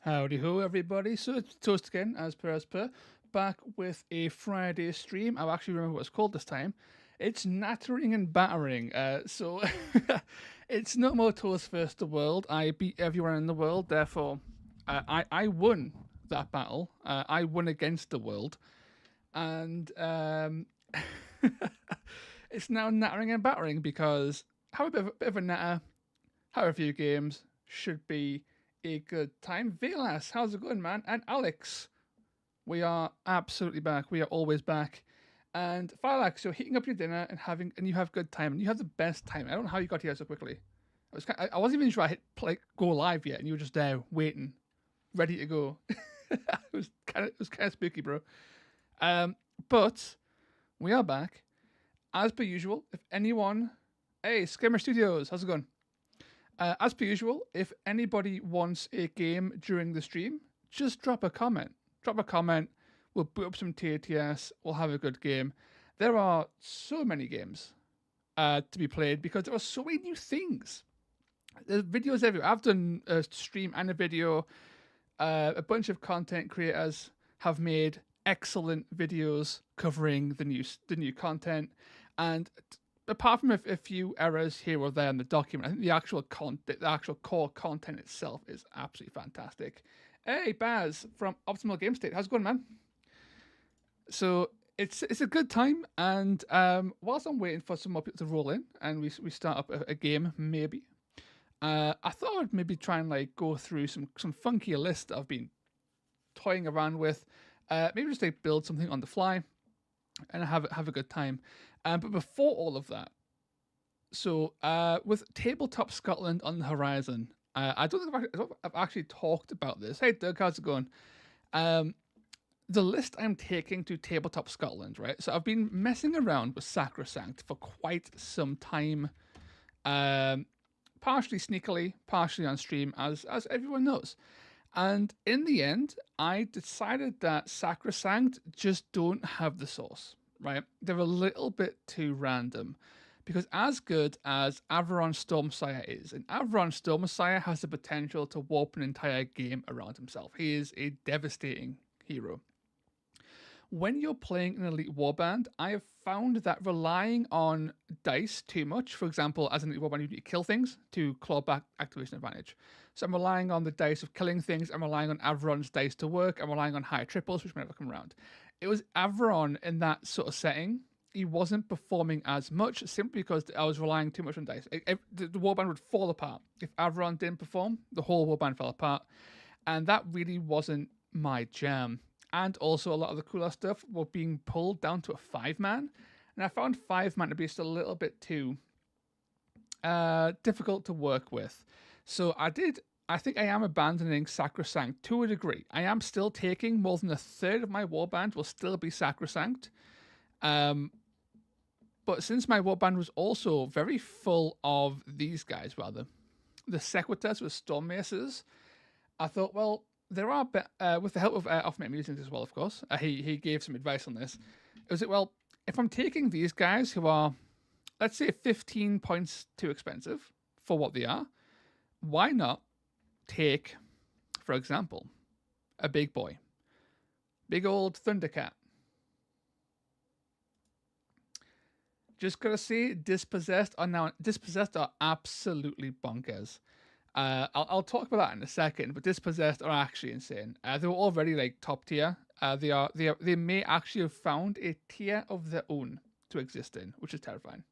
Howdy ho, everybody. So it's Toast again, as per, back with a Friday stream. I actually remember what it's called this time. It's Nattering and Battering. So it's no more Toast versus the world. I beat everyone in the world, therefore I won that battle. I won against the world. And it's now Nattering and Battering because have a bit of a natter, have a few games, should be a good time. Velas, how's it going, man? And Alex, we are absolutely back. We are always back. And Filax, you're heating up your dinner and you have good time and you have the best time. I don't know how you got here so quickly. I wasn't even sure I hit play go live yet, and you were just there waiting, ready to go. it was kind of spooky, bro. But we are back as per usual. If anyone, hey, Skimmer Studios, how's it going? As per usual, if anybody wants a game during the stream, just drop a comment. Drop a comment. We'll boot up some TTS. We'll have a good game. There are so many games to be played because there are so many new things. There's videos everywhere. I've done a stream and a video. A bunch of content creators have made excellent videos covering the new content, and apart from a few errors here or there in the document, I think the actual core content itself is absolutely fantastic. Hey, Baz from Optimal Game State, how's it going, man? So it's a good time, and whilst I'm waiting for some more people to roll in and we start up a game, maybe. I thought I'd maybe try and like go through some funkier lists that I've been toying around with. Maybe just like build something on the fly and have a good time. But before all of that, so with Tabletop Scotland on the horizon, I don't think I've actually talked about this. Hey, Doug, how's it going? The list I'm taking to Tabletop Scotland, right? So I've been messing around with Sacrosanct for quite some time, partially sneakily, partially on stream, as everyone knows. And in the end, I decided that Sacrosanct just don't have the sauce, right? They're a little bit too random. Because as good as Averon Stormsire is, and Averon Stormsire has the potential to warp an entire game around himself. He is a devastating hero. When you're playing an elite warband, I have found that relying on dice too much, for example, as an elite warband, you need to kill things to claw back activation advantage. So I'm relying on the dice of killing things, I'm relying on Averon's dice to work, I'm relying on high triples, which may never come around. It was Averon in that sort of setting. He wasn't performing as much simply because I was relying too much on dice. The warband would fall apart. If Averon didn't perform, the whole warband fell apart. And that really wasn't my jam. And also a lot of the cooler stuff were being pulled down to a 5-man. And I found 5-man to be just a little bit too difficult to work with. So I think I am abandoning Sacrosanct to a degree. I am still taking more than a third of my warband will still be Sacrosanct. But since my warband was also very full of these guys, rather, the Sequitors with Storm Maces, I thought, well, there are, with the help of Off-Mate Musings as well, of course, he gave some advice on this. It was, well, if I'm taking these guys who are, let's say, 15 points too expensive for what they are, why not take, for example, a big boy? Big old Thundercat. Just gotta say, Dispossessed are absolutely bonkers. I'll talk about that in a second, but Dispossessed are actually insane. They were already like top tier. They may actually have found a tier of their own to exist in, which is terrifying.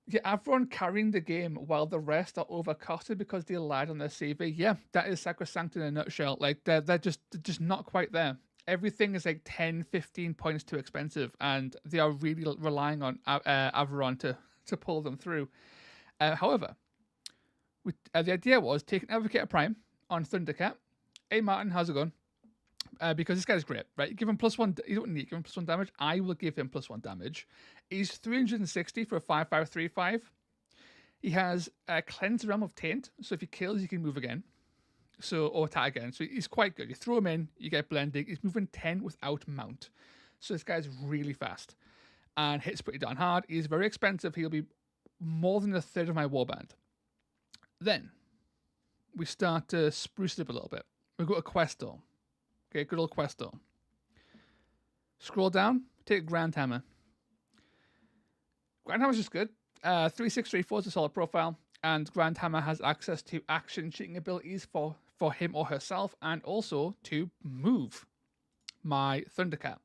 Yeah, everyone carrying the game while the rest are overcosted because they lied on their CV. Yeah, that is Sacrosanct in a nutshell. Like they're just not quite there. Everything is like 10, 15 points too expensive, and they are really relying on Averon to pull them through. However, the idea was take an Advocate Prime on Thundercat. Hey Martin, how's it going? Because this guy's great, right? You give him +1. You don't need to give him +1 damage. I will give him +1 damage. He's 360 for a 5/5/3/5. He has a Cleanse Realm of Taint, so if he kills, he can move again. Or attack again. So he's quite good. You throw him in, you get blending. He's moving 10 without mount. So this guy's really fast and hits pretty darn hard. He's very expensive. He'll be more than a third of my warband. Then we start to spruce it up a little bit. We go to Questor. Okay, good old Questor. Scroll down, take a Grand Hammer. Grand Hammer's just good. 3634 is a solid profile, and Grand Hammer has access to action cheating abilities for him or herself, and also to move my Thundercat.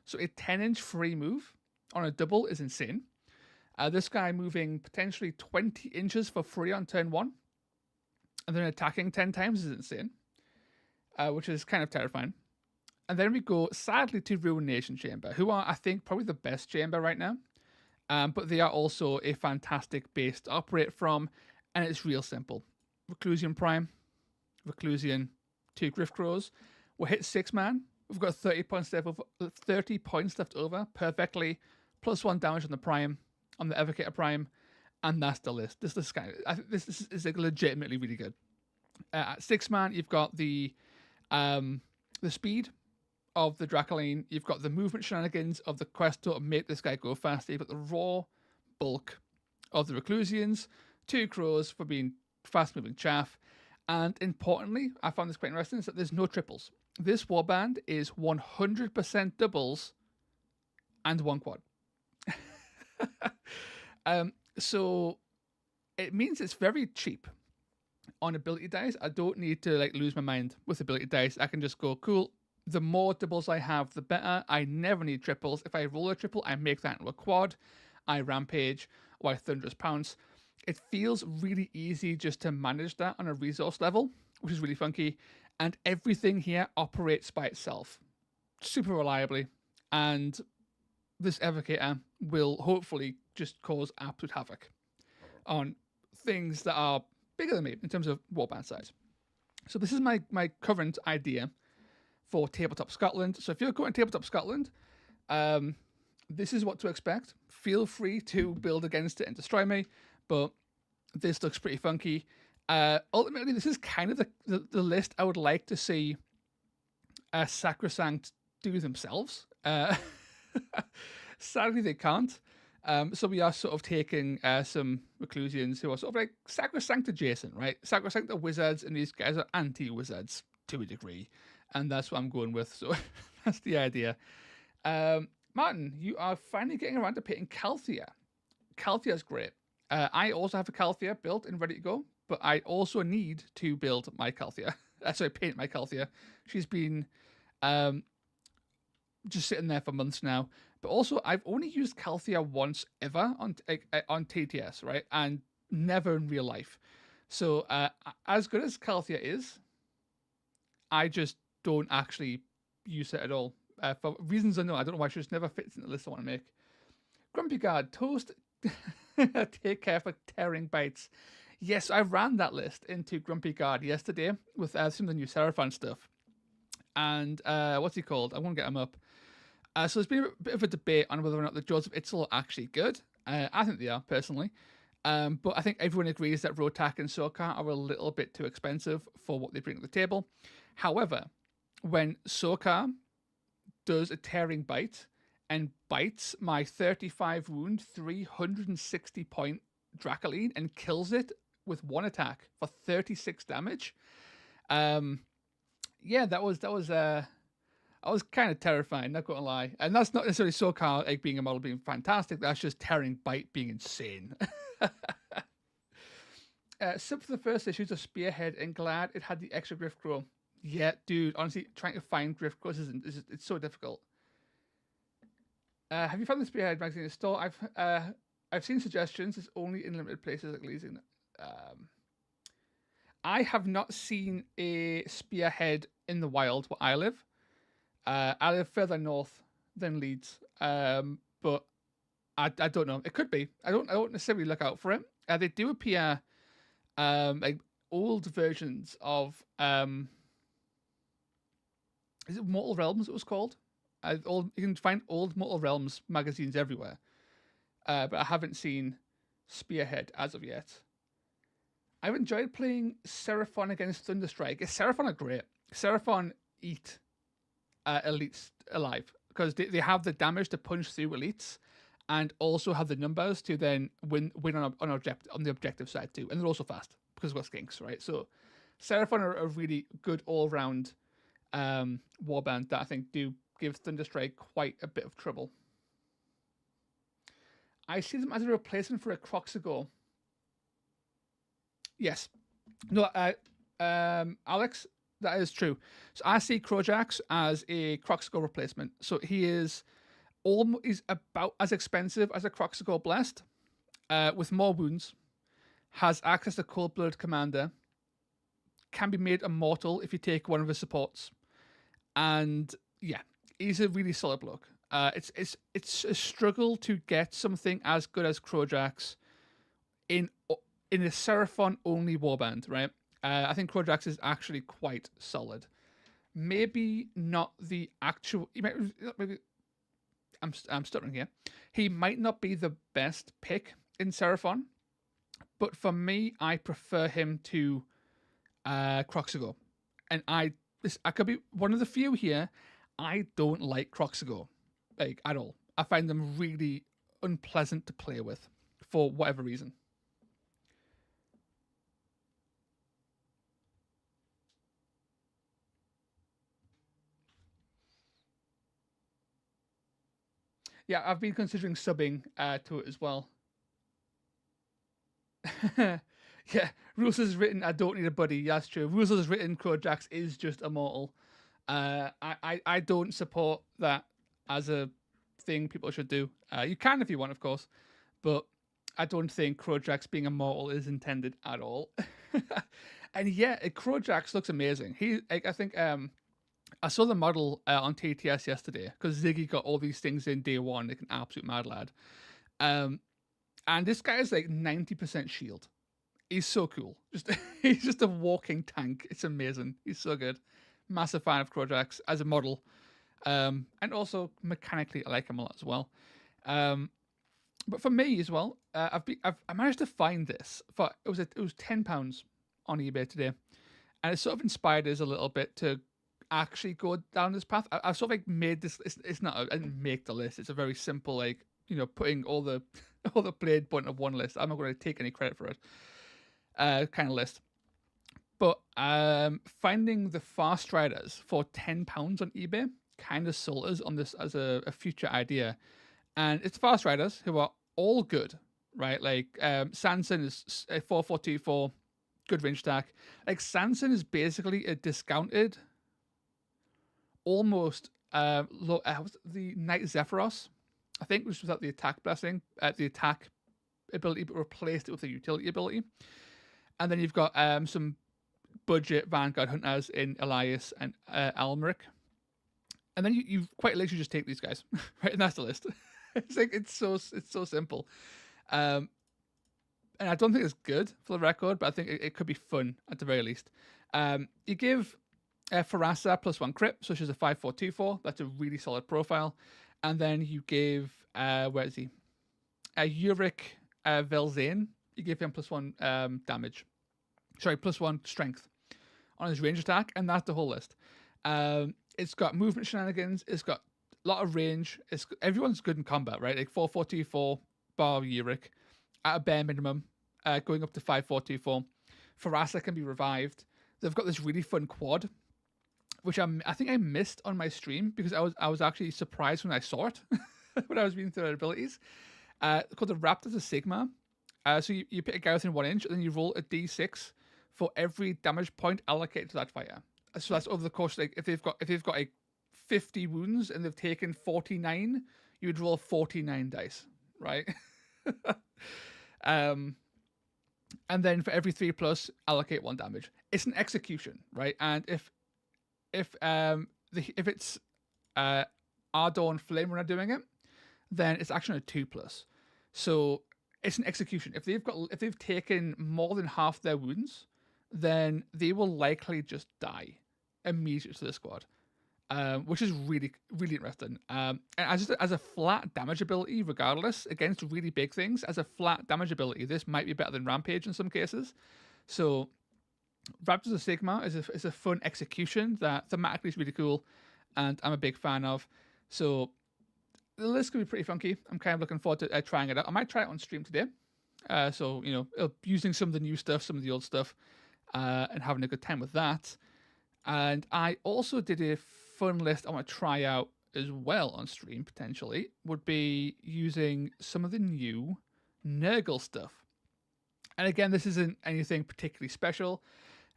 So a 10-inch free move on a double is insane. This guy moving potentially 20 inches for free on turn 1, and then attacking 10 times is insane, which is kind of terrifying. And then we go, sadly, to Ruination Chamber, who are, I think, probably the best chamber right now. But they are also a fantastic base to operate from, and it's real simple. Reclusian Prime, Reclusian, 2 Griff Crows. We'll hit 6-man. We've got 30 points left over, perfectly. +1 damage on the Prime, on the Evocator Prime, and that's the list. This is like legitimately really good. At 6-man, you've got the speed of the Dracoline, you've got the movement shenanigans of the Questor to make this guy go faster, you've got the raw bulk of the Reclusians, 2 Crows for being fast-moving chaff, and importantly, I found this quite interesting, is that there's no triples. This warband is 100% doubles and 1 quad. So it means it's very cheap on ability dice. I don't need to like lose my mind with ability dice. I can just go, cool, the more doubles I have, the better. I never need triples. If I roll a triple, I make that into a quad. I rampage or I thunderous pounce. It feels really easy just to manage that on a resource level, which is really funky. And everything here operates by itself, super reliably. And this Evocator will hopefully just cause absolute havoc on things that are bigger than me in terms of warband size. So this is my current idea for Tabletop Scotland. So if you're going to Tabletop Scotland, this is what to expect. Feel free to build against it and destroy me, but this looks pretty funky. Ultimately, this is kind of the list I would like to see Sacrosanct do themselves. Sadly, they can't. So we are sort of taking some Reclusians who are sort of like Sacrosanct adjacent, right? Sacrosanct are wizards, and these guys are anti-wizards to a degree. And that's what I'm going with. So that's the idea. Martin, you are finally getting around to painting Calthea. Calthea's great. I also have a Calthea built and ready to go, but I also need to build my Calthea. Paint my Calthea. She's been just sitting there for months now. But also, I've only used Calthea once ever on TTS, right? And never in real life. So as good as Calthea is, I just don't actually use it at all. For reasons I know. I don't know why she just never fits in the list I want to make. Grumpy Guard, Toast, take care for tearing bites. Yes, I ran that list into Grumpy Guard yesterday with some of the new Serafon stuff. And what's he called? I won't get him up. So there's been a bit of a debate on whether or not the Jaws of Itzal are actually good. I think they are, personally. But I think everyone agrees that Rotak and Sokar are a little bit too expensive for what they bring to the table. However, when Sokar does a tearing bite and bites my 35 wound, 360 point Dracoline and kills it with 1 attack for 36 damage, yeah, that was kind of terrifying, not gonna lie. And that's not necessarily Sokar like being a model being fantastic. That's just tearing bite being insane. Sub for the first issues of Spearhead, and glad it had the extra Griff Crow. Yeah, dude, honestly, trying to find Griff Crows it's so difficult. Have you found the Spearhead magazine in the store? I've seen suggestions. It's only in limited places like Leeds. I have not seen a Spearhead in the wild where I live. I live further north than Leeds, but I don't know. It could be. I don't necessarily look out for it. They do appear like old versions of is it Mortal Realms? It was called. You can find old Mortal Realms magazines everywhere, but I haven't seen Spearhead as of yet. I've enjoyed playing Serafon against Thunderstrike. Serafon are great. Serafon eat elites alive because they have the damage to punch through elites, and also have the numbers to then win on the objective side too, and they're also fast because we're skinks, right? So Serafon are a really good all-round warband that I think do give Thunderstrike quite a bit of trouble. I see them as a replacement for a Croxagore. Yes. No, Alex, that is true. So I see Crojax as a Croxagore replacement. So he's about as expensive as a Croxagore Blessed, with more wounds, has access to Cold-Blooded Commander, can be made immortal if you take one of his supports, and yeah, he's a really solid bloke. It's a struggle to get something as good as Crojax in a Serafon only warband, right? I think Crojax is actually quite solid. Maybe not the actual. Maybe I'm stuttering here. He might not be the best pick in Serafon, but for me, I prefer him to Croxagore, and I could be one of the few here. I don't like Croxagore, like at all. I find them really unpleasant to play with for whatever reason. Yeah, I've been considering subbing to it as well. Yeah, Rules has written, I don't need a buddy. That's true. Rules has written, Crojax is just immortal. I don't support that as a thing people should do. You can if you want, of course, but I don't think Crojax being immortal is intended at all. And yeah, Crojax looks amazing. I think I saw the model on TTS yesterday because Ziggy got all these things in day one, like an absolute mad lad. And this guy is like 90% shield. He's so cool. He's just a walking tank. It's amazing. He's so good. Massive fan of Crojax as a model. And also mechanically I like him a lot as well. But for me as well, I managed to find this for it was £10 on eBay today. And it sort of inspired us a little bit to actually go down this path. I've sort of like made this. It's not. I didn't make the list. It's a very simple, like, putting all the blade point of one list. I'm not going to take any credit for it. Kind of list. But finding the Fast Riders for £10 on eBay kind of sold us on this as a future idea. And it's Fast Riders who are all good, right? Like Sanson is a 4-4-2-4, good range attack. Like Sanson is basically a discounted, almost the Knight Zephyros, I think, which was at the attack blessing, the attack ability, but replaced it with a utility ability. And then you've got some budget Vanguard Hunters in Elias and Almeric. And then you quite literally just take these guys, right? And that's the list. it's so simple. And I don't think it's good for the record, but I think it could be fun at the very least. You give Farasa +1 crit, so she's a 5-4-2-4. That's a really solid profile. And then you give where is he? Uric Velzane. You give him +1 damage. Sorry, +1 strength on his range attack, and that's the whole list. It's got movement shenanigans. It's got a lot of range. Everyone's good in combat, right? Like 4-4-2-4 bar Uric at a bare minimum, going up to 5-4-2-4. Farasa can be revived. They've got this really fun quad, which I think I missed on my stream because I was actually surprised when I saw it when I was reading through their abilities. Called the Raptors of Sigma. So you pick a guy within 1 inch, and then you roll a d6 for every damage point allocated to that fighter. So that's over the course. Like if they've got like 50 wounds and they've taken 49, you would roll 49 dice, right? And then for every 3+, allocate 1 damage. It's an execution, right? And if it's Ardor and Flame Runner doing it, then it's actually a 2+. So it's an execution. If they've taken more than half their wounds, then they will likely just die immediately to the squad, which is really, really interesting. And as a flat damage ability, regardless, against really big things, as a flat damage ability, this might be better than Rampage in some cases. So Raptors of Sigma is a fun execution that thematically is really cool, and I'm a big fan of. So the list could be pretty funky. I'm kind of looking forward to trying it out. I might try it on stream today. So using some of the new stuff, some of the old stuff. and having a good time with that. And I also did a fun list I want to try out as well on stream, potentially, would be using some of the new Nurgle stuff. And again, this isn't anything particularly special.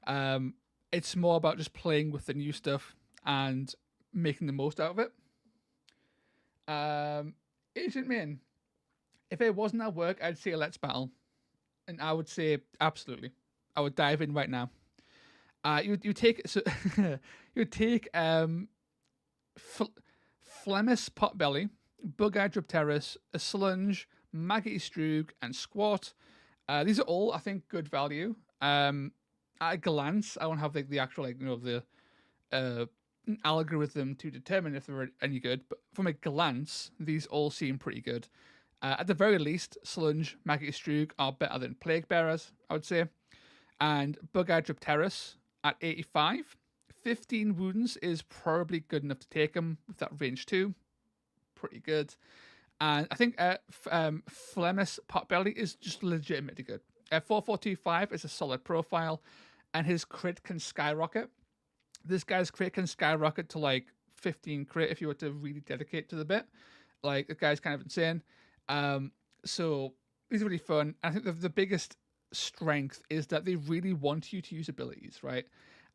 It's more about just playing with the new stuff and making the most out of it. Agent Min, if it wasn't at work, I'd say let's battle. And I would say absolutely. I would dive in right now. You take so you take Flemis Potbelly, Bug-Eyed Drupteris, a Slunge, Maggoty Stroog, and Squat. These are all, I think, good value. At a glance, I don't have the actual the algorithm to determine if they're any good, but from a glance, these all seem pretty good. At the very least, Slunge, Maggoty Stroog are better than Plague Bearers, I would say. And Bug-Eyed Drupteris at 85. 15 wounds is probably good enough to take him with that range 2. Pretty good. And I think Flemis Potbelly is just legitimately good. 4425 is a solid profile, and his crit can skyrocket. This guy's crit can skyrocket to like 15 crit if you were to really dedicate to the bit. Like, the guy's kind of insane. So these are really fun. I think the biggest strength is that they really want you to use abilities, right?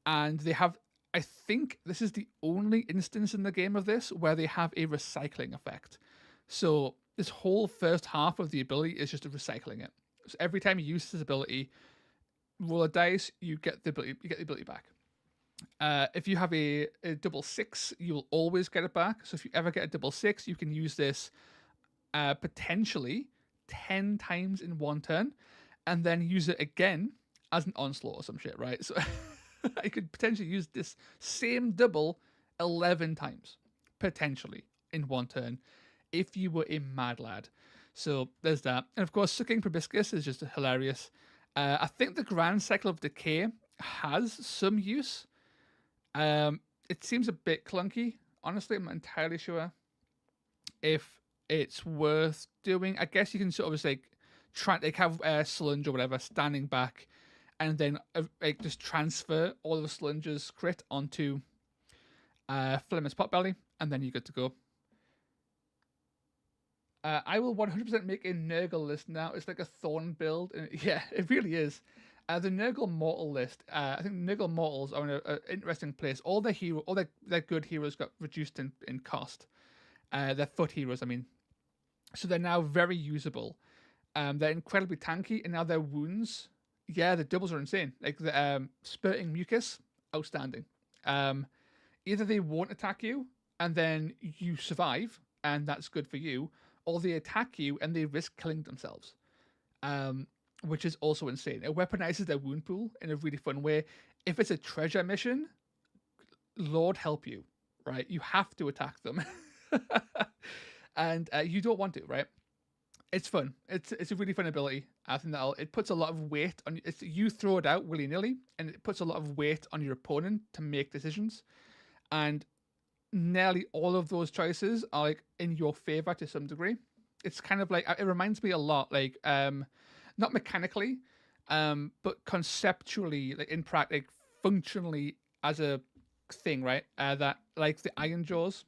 And they have, I think this is the only instance in the game of this where they have a recycling effect. So this whole first half of the ability is just recycling it. So every time you use this ability, roll a dice, you get the ability back. If you have a double 6, you will always get it back. So if you ever get a double 6, you can use this potentially 10 times in one turn, and then use it again as an onslaught or some shit, right? So I could potentially use this same double 11 times, potentially, in one turn, if you were a mad lad. So there's that. And of course, Sucking Proboscis is just hilarious. I think the Grand Cycle of Decay has some use. It seems a bit clunky. Honestly, I'm not entirely sure if it's worth doing. I guess you can sort of just like have a Slunge or whatever standing back, and then just transfer all of the Slunge's crit onto Flemis Potbelly, and then you're good to go. I will 100% make a Nurgle list now. It's like a Thorn build. And yeah, it really is. The Nurgle Mortal list. I think Nurgle Mortals are in an interesting place. All their good heroes got reduced in cost. Their foot heroes, I mean. So they're now very usable. They're incredibly tanky, and now their wounds, yeah, the doubles are insane. Like the Spurting Mucus, outstanding. Either they won't attack you, and then you survive, and that's good for you, or they attack you and they risk killing themselves, which is also insane. It weaponizes their wound pool in a really fun way. If it's a treasure mission, Lord help you, right? You have to attack them. And you don't want to, right? It's fun. It's a really fun ability. I think that it puts a lot of weight on you throw it out willy-nilly, and it puts a lot of weight on your opponent to make decisions. And nearly all of those choices are like in your favor to some degree. It's kind of like, it reminds me a lot, like not mechanically, but conceptually, like in practice, functionally as a thing, right? That like the Iron Jaws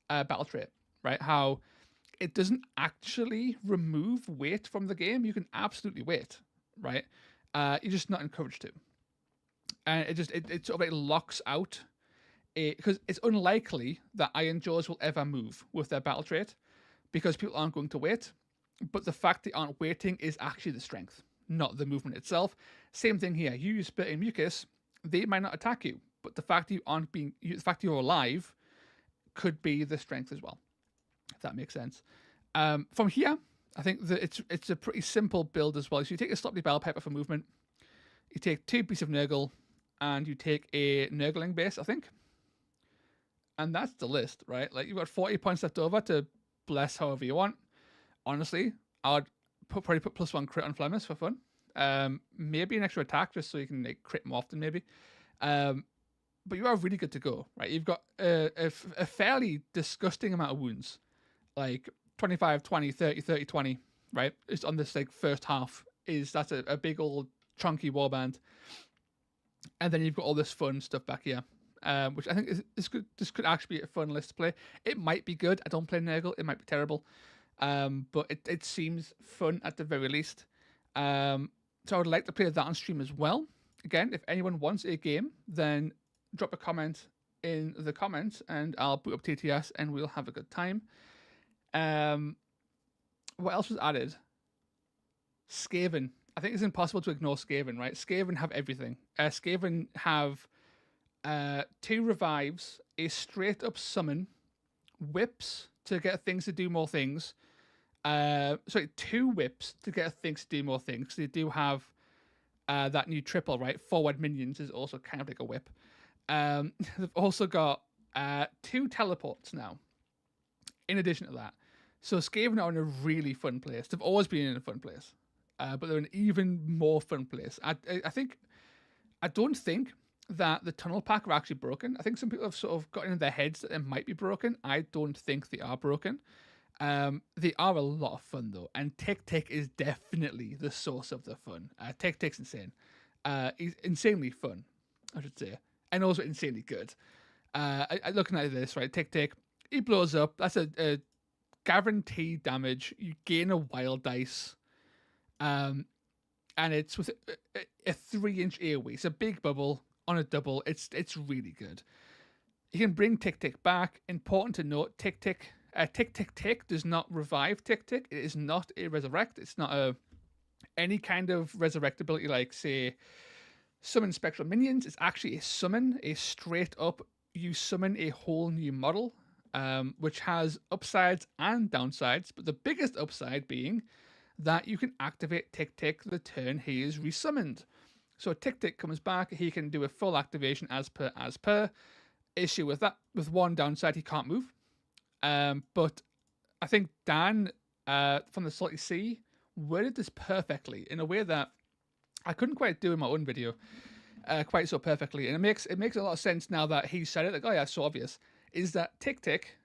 battle trait, right? How it doesn't actually remove weight from the game. You can absolutely wait, right? You're just not encouraged to, and it sort of like locks out. Because it's unlikely that Iron Jaws will ever move with their battle trait, because people aren't going to wait. But the fact they aren't waiting is actually the strength, not the movement itself. Same thing here. You use Spitting Mucus, they might not attack you, but the fact that the fact you're alive could be the strength as well, if that makes sense. From here, I think that it's a pretty simple build as well. So you take a Sloppy Bell Pepper for movement, you take 2 pieces of Nurgle, and you take a Nurgling base, I think. And that's the list, right? Like, you've got 40 points left over to bless however you want. Honestly, I would probably put +1 crit on Flemis for fun. Maybe an extra attack just so you can like crit more often, maybe. But you are really good to go, right? You've got a fairly disgusting amount of wounds, like 25, 20, 30, 30, 20, right? It's on this like first half. That's a big old chunky warband. And then you've got all this fun stuff back here, which I think this could actually be a fun list to play. It might be good. I don't play Nurgle. It might be terrible. But it seems fun at the very least. So I would like to play that on stream as well. Again, if anyone wants a game, then drop a comment in the comments and I'll boot up TTS and we'll have a good time. What else was added? Skaven. I think it's impossible to ignore Skaven, right? Skaven have everything. Skaven have 2 revives, a straight up summon, whips to get things to do more things. 2 whips to get things to do more things. They do have that new triple, right? Forward minions is also kind of like a whip. They've also got 2 teleports now, in addition to that. So Skaven are in a really fun place. They've always been in a fun place. But they're in an even more fun place. I don't think that the Tunnelpack are actually broken. I think some people have sort of gotten in their heads that they might be broken. I don't think they are broken. They are a lot of fun though, and Tick is definitely the source of the fun. Tick's insane. He's insanely fun, I should say, and also insanely good. Looking at this, right, Tick, he blows up. That's a guaranteed damage. You gain a wild dice. And it's with a 3-inch AoE. It's a big bubble on a double. It's really good. You can bring Tick back. Important to note, Tick does not revive Tick. It is not a resurrect. It's not any kind of resurrect ability like, say, summon spectral minions. It's actually a summon, a straight up, you summon a whole new model, which has upsides and downsides. But the biggest upside being that you can activate Tick the turn he is resummoned. So Tick comes back, he can do a full activation as per. Issue with that, with one downside, he can't move. But I think Dan from the Salty Sea worded this perfectly in a way that I couldn't quite do in my own video quite so perfectly. And it makes a lot of sense now that he said it, like, oh yeah, it's so obvious, is that Tick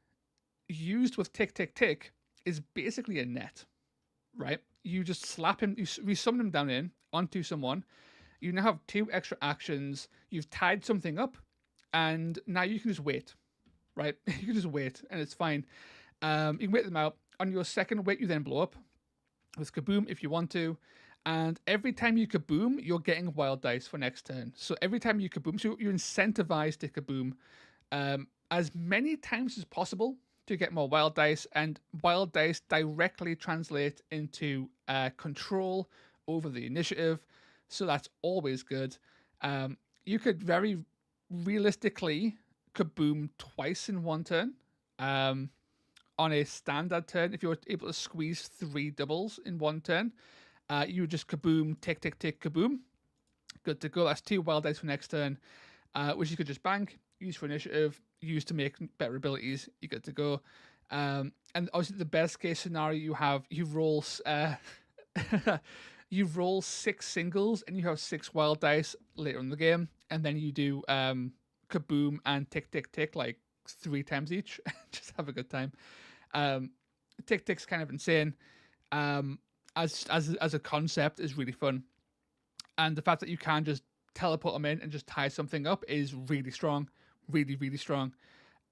used with Tick is basically a net. Right, you just slap him, you resummon him down in onto someone. You now have 2 extra actions. You've tied something up, and now you can just wait. Right, you can just wait, and it's fine. You can wait them out. On your second wait, you then blow up with Kaboom if you want to, and every time you Kaboom, you're getting wild dice for next turn. So every time you Kaboom, so you're incentivized to Kaboom as many times as possible to get more wild dice, and wild dice directly translate into control over the initiative, so that's always good. You could very realistically Kaboom twice in one turn. On a standard turn, if you were able to squeeze 3 doubles in one turn, you would just Kaboom, Tick, Kaboom. Good to go. That's 2 wild dice for next turn, which you could just bank, use for initiative, use to make better abilities. You're good to go. And obviously, the best case scenario you roll you roll 6 singles and you have 6 wild dice later in the game, and then you do Kaboom and Tick like 3 times each. Just have a good time. Tick's kind of insane. As a concept is really fun, and the fact that you can just teleport them in and just tie something up is really strong. Really strong.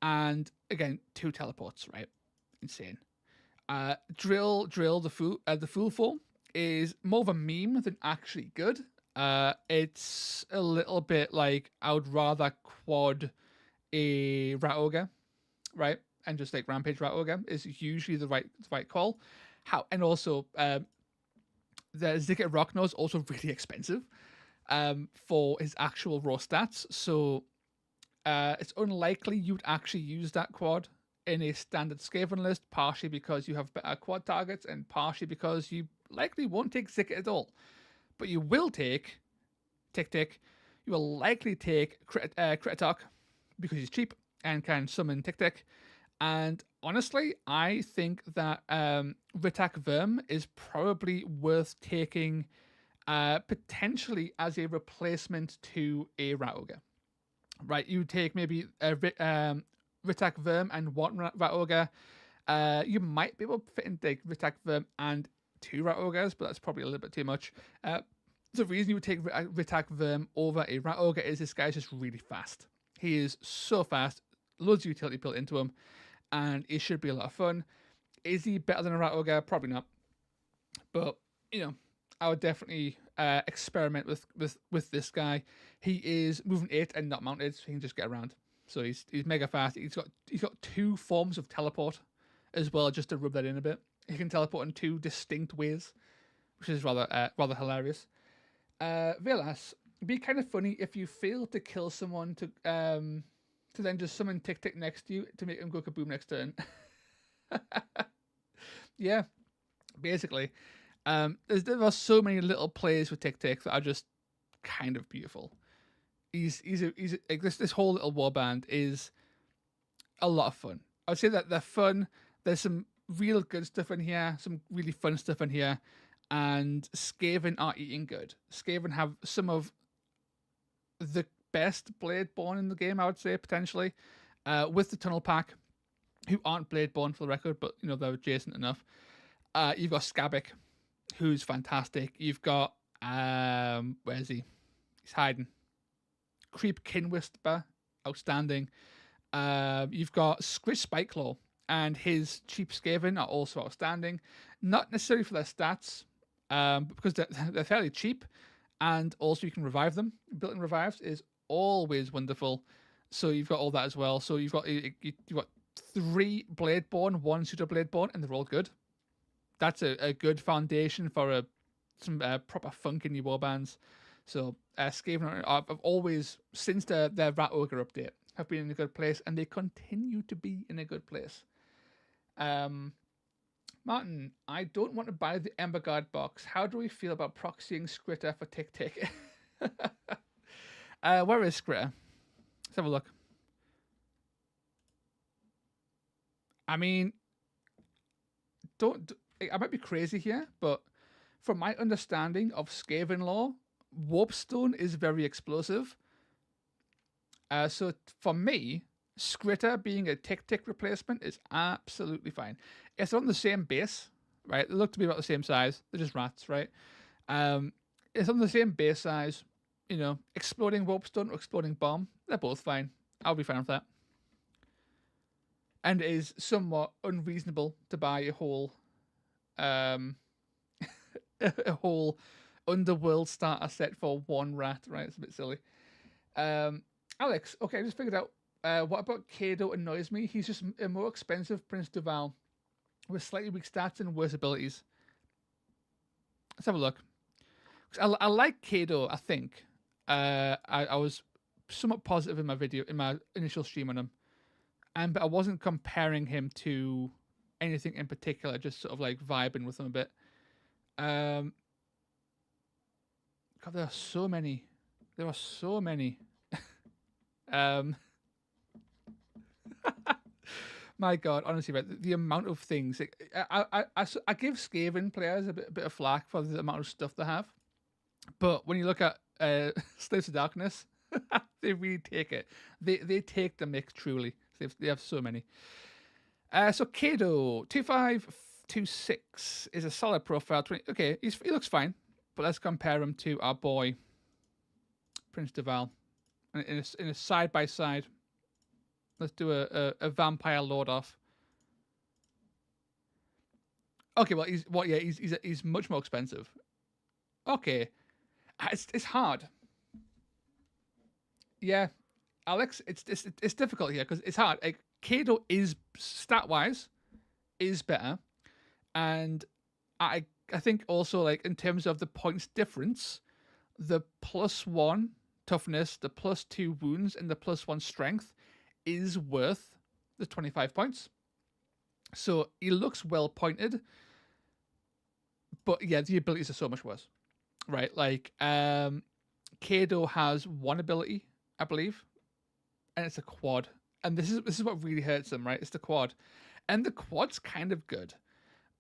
And again, 2 teleports, right? Insane. Drill the fool form is more of a meme than actually good. It's a little bit like I would rather quad a rat ogre, right? And just like rampage rat ogre is usually the right call. And also the Zicket Rocknose is also really expensive for his actual raw stats. So it's unlikely you'd actually use that quad in a standard Skaven list, partially because you have better quad targets and partially because you likely won't take Zicket at all. But you will take Tick. You will likely take Crit Attack because he's cheap and can summon Tick. And honestly, I think that Ritak Verm is probably worth taking potentially as a replacement to a Rat Ogre. Right, you take maybe Ritak Verm and one Rat Ogre. You might be able to fit in Ritak Verm and 2 Rat Ogres, but that's probably a little bit too much. the reason you would take Ritak Verm over a Rat Ogre is this guy's just really fast. He is so fast, loads of utility built into him, and it should be a lot of fun. Is he better than a Rat Ogre? Probably not. But, you know, I would definitely experiment with this guy. He is moving 8 and not mounted, so he can just get around. So he's mega fast. He's got 2 forms of teleport as well, just to rub that in a bit. He can teleport in 2 distinct ways, which is rather hilarious. Velas, it'd be kind of funny if you fail to kill someone to then just summon Tick Tick next to you to make him go kaboom next turn. Yeah, basically. There are so many little plays with Tick Tick that are just kind of beautiful. He's like this whole little warband is a lot of fun. I would say that they're fun. There's some real good stuff in here, some really fun stuff in here, and Skaven are eating good. Skaven have some of the best Bladeborn in the game, I would say, potentially, with the Tunnelpack, who aren't Bladeborn for the record, but you know they're adjacent enough. You've got Skabic, who's fantastic. You've got where is he? He's hiding. Creep Kinwhisper, outstanding. You've got Scritch Spikeclaw and his cheap Skaven are also outstanding. Not necessarily for their stats, but because they're fairly cheap, and also you can revive them. Built-in revives is always wonderful. So you've got all that as well. So you've got 3 Bladeborn, 1 Pseudo Bladeborn, and they're all good. That's a good foundation for some proper funk in your warbands. So Skaven have always, since their Rat Ogre update, have been in a good place, and they continue to be in a good place. Martin, I don't want to buy the Ember Guard box. How do we feel about proxying Skritter for Tick Tick? Where is Skritter? Let's have a look. I mean, I might be crazy here, but from my understanding of Skaven lore, Warpstone is very explosive. So for me, Skritter being a Tick Tick replacement is absolutely fine. It's on the same base, right? They look to be about the same size. They're just rats, right? It's on the same base size. You know, exploding Warpstone or exploding bomb, they're both fine. I'll be fine with that. And it is somewhat unreasonable to buy a whole a whole underworld starter set for 1 rat, right? It's a bit silly. Alex, okay, I just figured out what about Kado annoys me. He's just a more expensive Prince Duval with slightly weak stats and worse abilities. Let's have a look. I like Kado, I think. I was somewhat positive in my initial stream on him. But I wasn't comparing him to anything in particular, just sort of like vibing with him a bit. God, there are so many. My God, honestly, right, the amount of things. I give Skaven players a bit of flack for the amount of stuff they have, but when you look at Slaves of Darkness, they really take it. They take the mix truly. They have so many. So Kado 2526 is a solid profile. Okay, he looks fine, but let's compare him to our boy Prince Duval in a side by side. Let's do a vampire lord off. Okay, well he's much more expensive. Okay, it's hard. Yeah, Alex, it's difficult here because it's hard. Like, Kado is stat wise is better, and I think also, like, in terms of the points difference, the +1 toughness, the +2 wounds, and the +1 strength is worth the 25 points. So he looks well pointed, but yeah, the abilities are so much worse, right? Like, Kado has 1 ability, I believe, and it's a quad. And this is what really hurts them, right? It's the quad. And the quad's kind of good.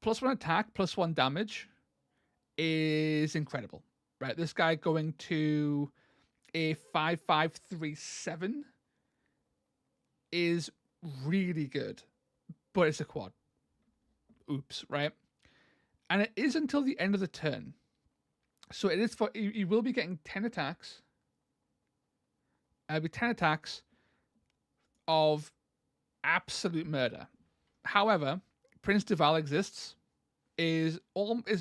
+1 attack, +1 damage is incredible, right? This guy going to a 5537 is really good, but it's a quad. Oops, right? And it is until the end of the turn. So it is for you will be getting 10 attacks. It'll be 10 attacks of absolute murder. However, Prince Duval exists, is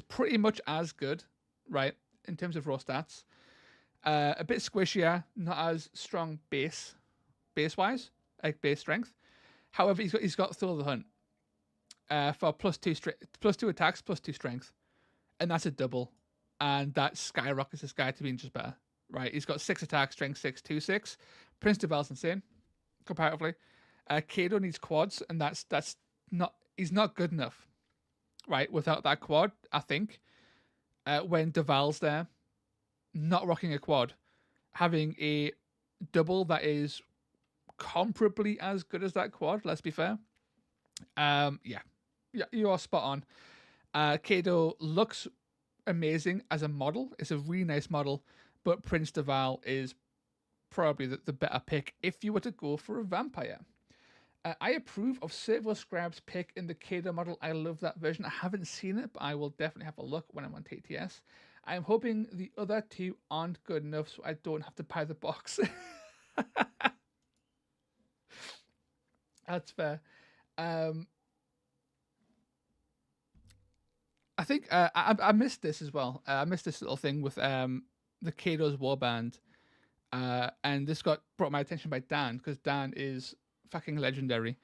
pretty much as good, right, in terms of raw stats. A bit squishier, not as strong base wise, like base strength. However, he's got Thrill of the Hunt for +2 attacks, +2 strength, and that's a double, and that skyrockets this guy to being just better. Right, he's got 6 attacks, strength 6, 2, 6. Prince Duval's insane, comparatively. Kado needs quads, and that's not he's not good enough, right? Without that quad, I think when Duval's there, not rocking a quad, having a double that is comparably as good as that quad. Let's be fair. Yeah, you are spot on. Kado looks amazing as a model. It's a really nice model, but Prince Duval is probably the better pick if you were to go for a vampire. I approve of Servo Scribe's pick in the Kado model. I love that version. I haven't seen it, but I will definitely have a look when I'm on TTS. I'm hoping the other two aren't good enough so I don't have to buy the box. That's fair. I think I missed this as well. I missed this little thing with the Kado's warband. And this got brought my attention by Dan, because Dan is fucking legendary.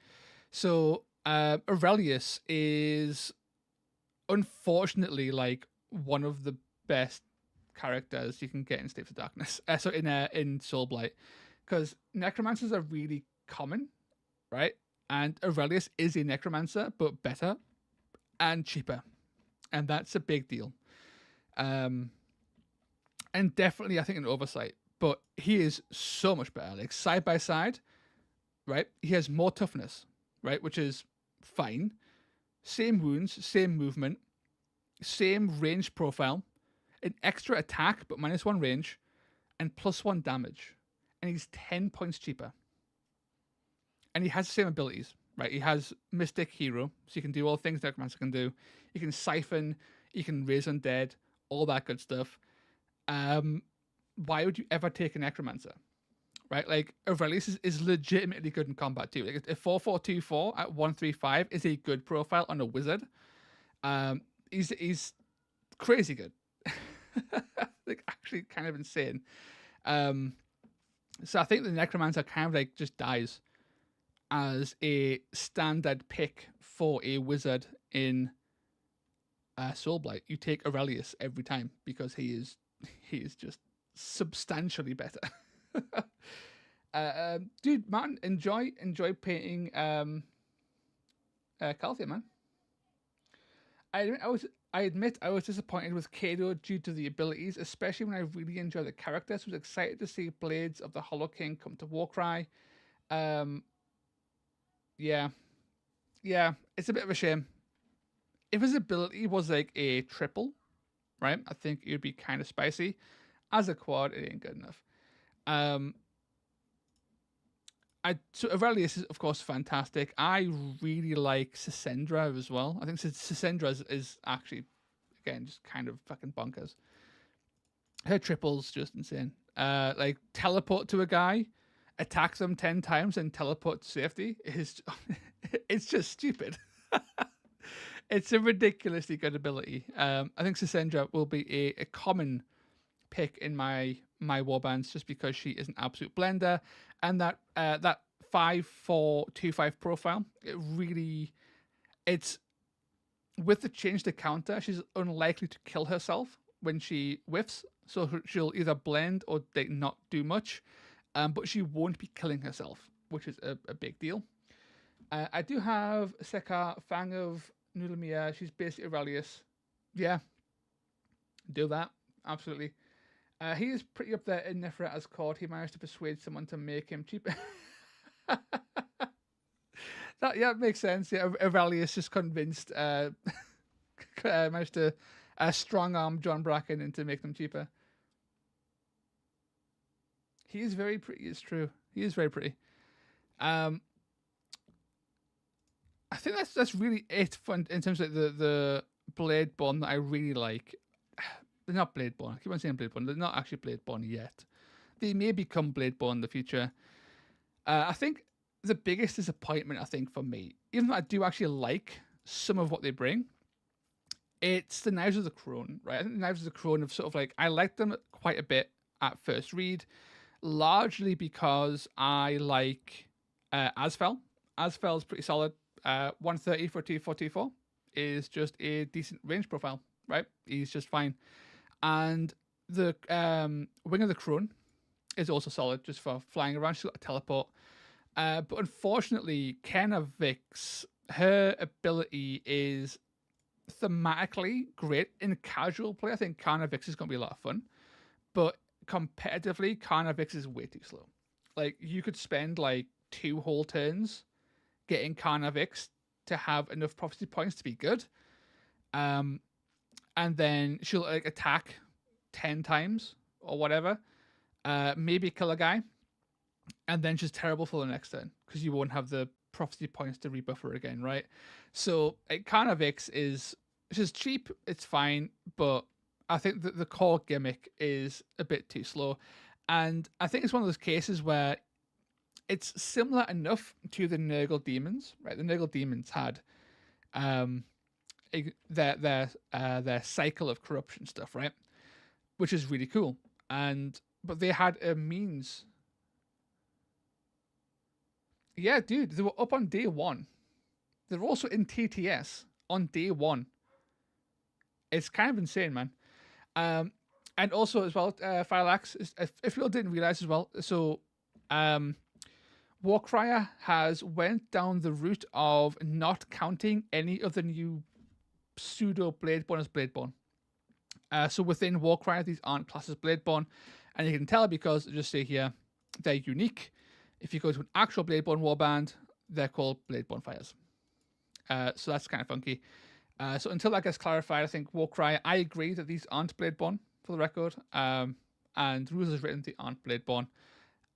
So Aurelius is unfortunately like one of the best characters you can get in States of Darkness. So in Soulblight, because necromancers are really common, right? And Aurelius is a necromancer, but better and cheaper, and that's a big deal. And definitely, I think, an oversight. But he is so much better. Like side by side, right? He has more toughness, right? Which is fine. Same wounds, same movement, same range profile, an extra attack but -1 range, and +1 damage. And he's 10 points cheaper. And he has the same abilities, right? He has Mystic Hero, so you can do all things Necromancer can do. You can Siphon, you can Raise Undead, all that good stuff. Why would you ever take a Necromancer? Right? Like, Aurelius is legitimately good in combat too. Like, a 4/4/2/4 at 135 is a good profile on a wizard. He's crazy good. Like, actually kind of insane. So I think the Necromancer kind of like just dies as a standard pick for a wizard in Soulblight. You take Aurelius every time because he is just substantially better. Dude, Martin, enjoy painting Calthea, man. I admit I was disappointed with Kado due to the abilities, especially when I really enjoy the character. So I was excited to see Blades of the Hollow King come to Warcry. Yeah, it's a bit of a shame. If his ability was like a triple, right, I think it would be kind of spicy. As a quad, it ain't good enough. So Aurelius is of course fantastic. I really like Sisendra as well. I think Sisendra is actually, again, just kind of fucking bonkers. Her triple's just insane. Like teleport to a guy, attack them 10 times, and teleport to safety is it's just stupid. It's a ridiculously good ability. I think Sisendra will be a common pick in my warbands just because she is an absolute blender, and that 5/4/2/5 profile, it's with the change to counter, she's unlikely to kill herself when she whiffs, so she'll either blend or not do much, but she won't be killing herself, which is a big deal. I do have Sekar, Fang of Nulmia. She's basically Aurelius. Yeah, do that, absolutely. He is pretty up there in Neferata's court. He managed to persuade someone to make him cheaper. That makes sense. Yeah, Aurelius just convinced, managed to strong arm John Bracken into making them cheaper. He is very pretty. It's true. He is very pretty. I think that's really it in terms of the Blade Bond that I really like. they're not Bladeborn. I keep on saying Bladeborn. They're not actually Bladeborn yet. They may become Bladeborn in the future. I think the biggest disappointment, I think, for me, even though I do actually like some of what they bring, it's the Knives of the Crone, right? I think the Knives of the Crone have sort of like, I like them quite a bit at first read, largely because I like Asfel. Asfel's pretty solid. 130 for T4 is just a decent range profile, right? He's just fine. And the Wing of the Crone is also solid just for flying around. She's got a teleport. But unfortunately, Kenna Vix, her ability is thematically great. In casual play, I think Kenna Vix is going to be a lot of fun. But competitively, Kenna Vix is way too slow. Like, you could spend like 2 whole turns getting Kenna Vix to have enough prophecy points to be good. And then she'll like attack 10 times or whatever. Maybe kill a guy. And then she's terrible for the next turn because you won't have the prophecy points to rebuff her again, right? So Kenna Vix is just cheap. It's fine. But I think that the core gimmick is a bit too slow. And I think it's one of those cases where it's similar enough to the Nurgle demons, right? The Nurgle demons had their cycle of corruption stuff, right? Which is really cool. But they had a means. Yeah, dude, they were up on day 1. They're also in TTS on day 1. It's kind of insane, man. And also as well, Phylax, if people didn't realize as well, so Warcrier has went down the route of not counting any of the new pseudo Bladeborn as Bladeborn. So within Warcrier, these aren't classed as Bladeborn, and you can tell because just say here they're unique. If you go to an actual Bladeborn warband, they're called Bladeborn Fires. So that's kind of funky. So until that gets clarified, I think Warcry, I agree that these aren't Bladeborn, for the record. And rules is written they aren't Bladeborn.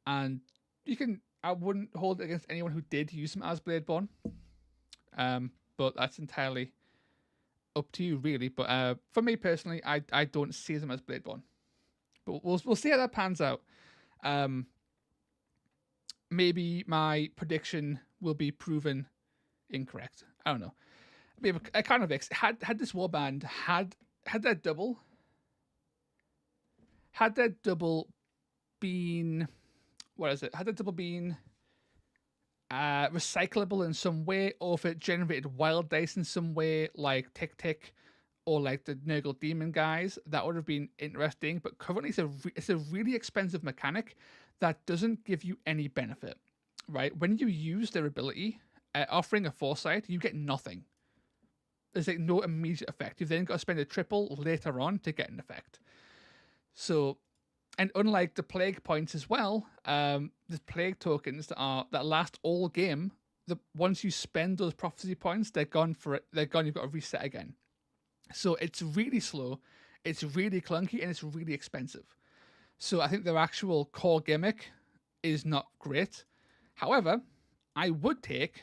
And I wouldn't hold it against anyone who did use them as Bladeborn. But that's entirely up to you, really. But for me personally, I don't see them as Bladeborn. But we'll see how that pans out. Maybe my prediction will be proven incorrect. I don't know. Maybe I kind of had this warband had that double been, what is it? Had that double been recyclable in some way, or if it generated wild dice in some way, like Tick Tick or like the Nurgle Demon guys, that would have been interesting. But currently, it's a really expensive mechanic that doesn't give you any benefit, right? When you use their ability, offering a foresight, you get nothing. There's like no immediate effect. You've then got to spend a triple later on to get an effect. So, and unlike the plague points as well, the plague tokens that last all game, once you spend those prophecy points, they're gone for it. They're gone. You've got to reset again. So it's really slow, it's really clunky, and it's really expensive. So I think their actual core gimmick is not great. However, I would take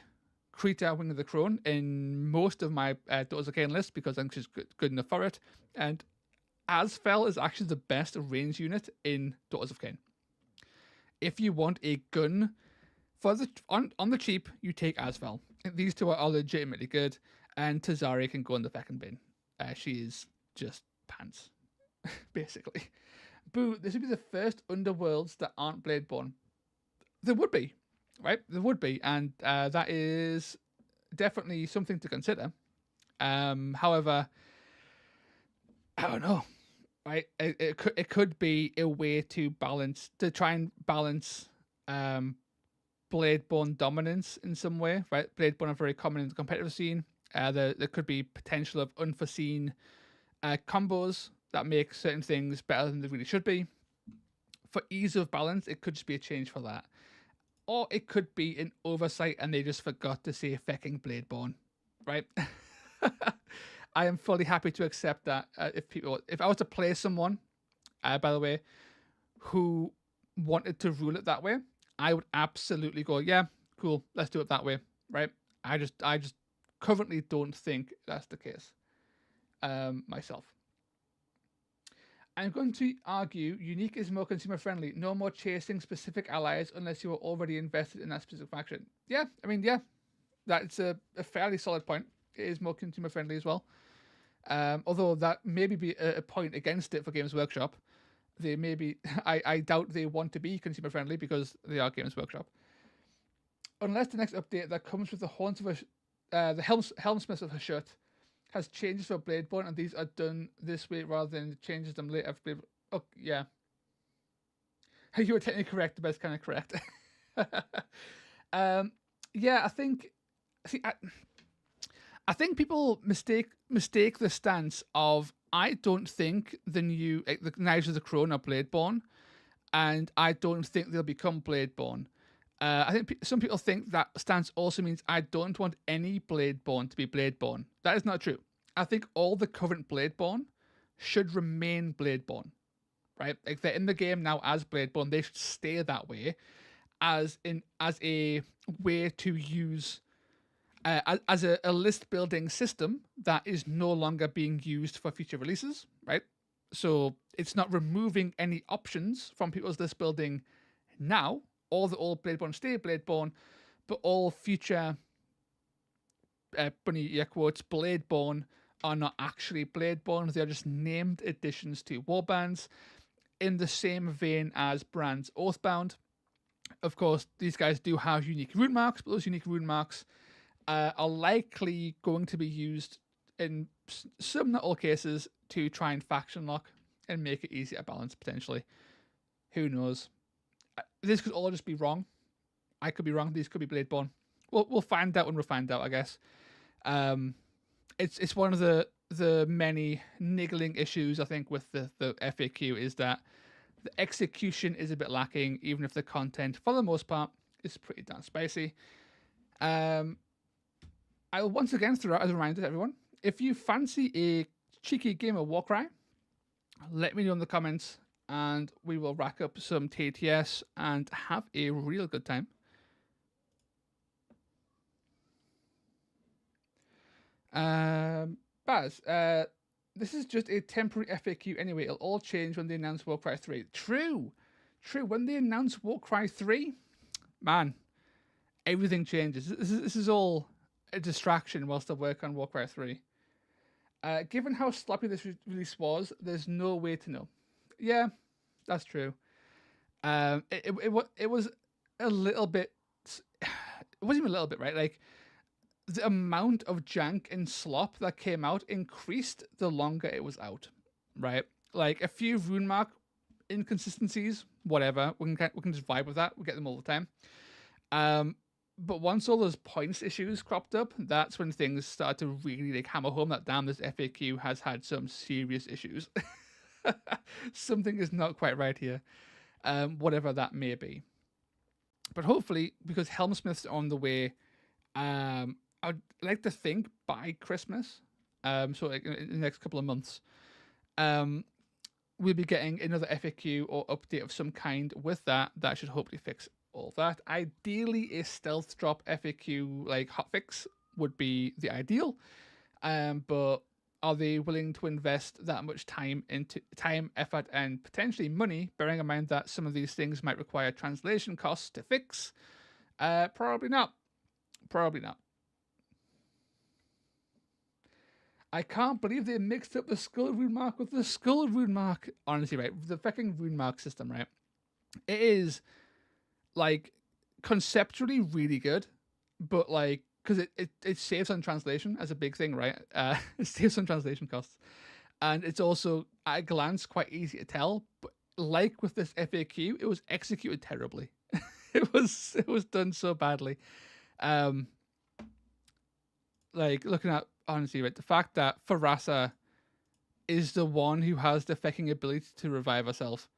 Krita, Wing of the Crone, in most of my Daughters of Cain lists because I think she's good enough for it. And Asfel is actually the best range unit in Daughters of Cain. If you want a gun for on the cheap, you take Asfel. These two are legitimately good, and Tazari can go in the fucking bin. She is just pants, basically. Boo, this would be the first underworlds that aren't Bladeborn. There would be, right? There would be, and that is definitely something to consider. However, I don't know, right? It could be a way to try and balance Bladeborn dominance in some way, right? Bladeborn are very common in the competitive scene. There could be potential of unforeseen combos that make certain things better than they really should be. For ease of balance, it could just be a change for that. Or it could be an oversight and they just forgot to say fecking Bladeborn, right? I am fully happy to accept that. If I was to play someone, by the way, who wanted to rule it that way, I would absolutely go, yeah, cool, let's do it that way, right? I just currently don't think that's the case myself. I'm going to argue unique is more consumer friendly. No more chasing specific allies unless you are already invested in that specific faction. Yeah, I mean, yeah, that's a fairly solid point. It is more consumer friendly as well. Although that maybe be a point against it for Games Workshop. They maybe I doubt they want to be consumer friendly because they are Games Workshop. Unless the next update that comes with the haunts of the helmsmiths of Hashut has changes for Bladeborn, and these are done this way rather than changes them later. Oh yeah, you were technically correct. The best kind of correct. Yeah, I think. See, I think people mistake the stance of I don't think the Knives of the Crone are Bladeborn, and I don't think they'll become Bladeborn. I think some people think that stance also means I don't want any Bladeborn to be Bladeborn. That is not true. I think all the current Bladeborn should remain Bladeborn, right? Like they're in the game now as Bladeborn. They should stay that way, as a way to use. As a list building system that is no longer being used for future releases, right? So it's not removing any options from people's list building now. All the old Bladeborn stay Bladeborn, but all future bunny ear quotes Bladeborn are not actually Bladeborn. They are just named additions to warbands in the same vein as Brand's Oathbound. Of course, these guys do have unique rune marks, but those unique rune marks are likely going to be used in some, not all cases, to try and faction lock and make it easier to balance potentially. Who knows? This could all just be wrong. I could be wrong. These could be Bladeborn. We'll find out when we find out, I guess. It's one of the many niggling issues I think with the FAQ is that the execution is a bit lacking, even if the content, for the most part, is pretty damn spicy. I will once again throw out as a reminder to everyone, if you fancy a cheeky game of Warcry, let me know in the comments and we will rack up some TTS and have a real good time. Baz, this is just a temporary FAQ anyway. It'll all change when they announce Warcry 3. True. When they announce Warcry 3, man, everything changes. This is all a distraction whilst I work on Warcry 3. Given how sloppy this release was, there's no way to know. Yeah, that's true. It was a little bit. It wasn't even a little bit, right? Like the amount of jank and slop that came out increased the longer it was out, right? Like a few rune mark inconsistencies, whatever. We can just vibe with that. We get them all the time. But once all those points issues cropped up, that's when things started to really like hammer home that damn, this FAQ has had some serious issues. Something is not quite right here, whatever that may be. But hopefully, because Helmsmiths are on the way, I'd like to think by Christmas, so like in the next couple of months, we'll be getting another FAQ or update of some kind with that. That should hopefully fix all that. Ideally, a stealth drop FAQ like hotfix would be the ideal. But are they willing to invest that much time, effort, and potentially money, bearing in mind that some of these things might require translation costs to fix? Probably not. I can't believe they mixed up the skull rune mark with the skull rune mark. Honestly, right? The fucking rune mark system, right? It is like conceptually really good, but like because it saves on translation as a big thing, right? It saves on translation costs, and it's also at a glance quite easy to tell. But like with this FAQ, it was executed terribly. it was done so badly. Like looking at honestly, right, the fact that Farasa is the one who has the fucking ability to revive herself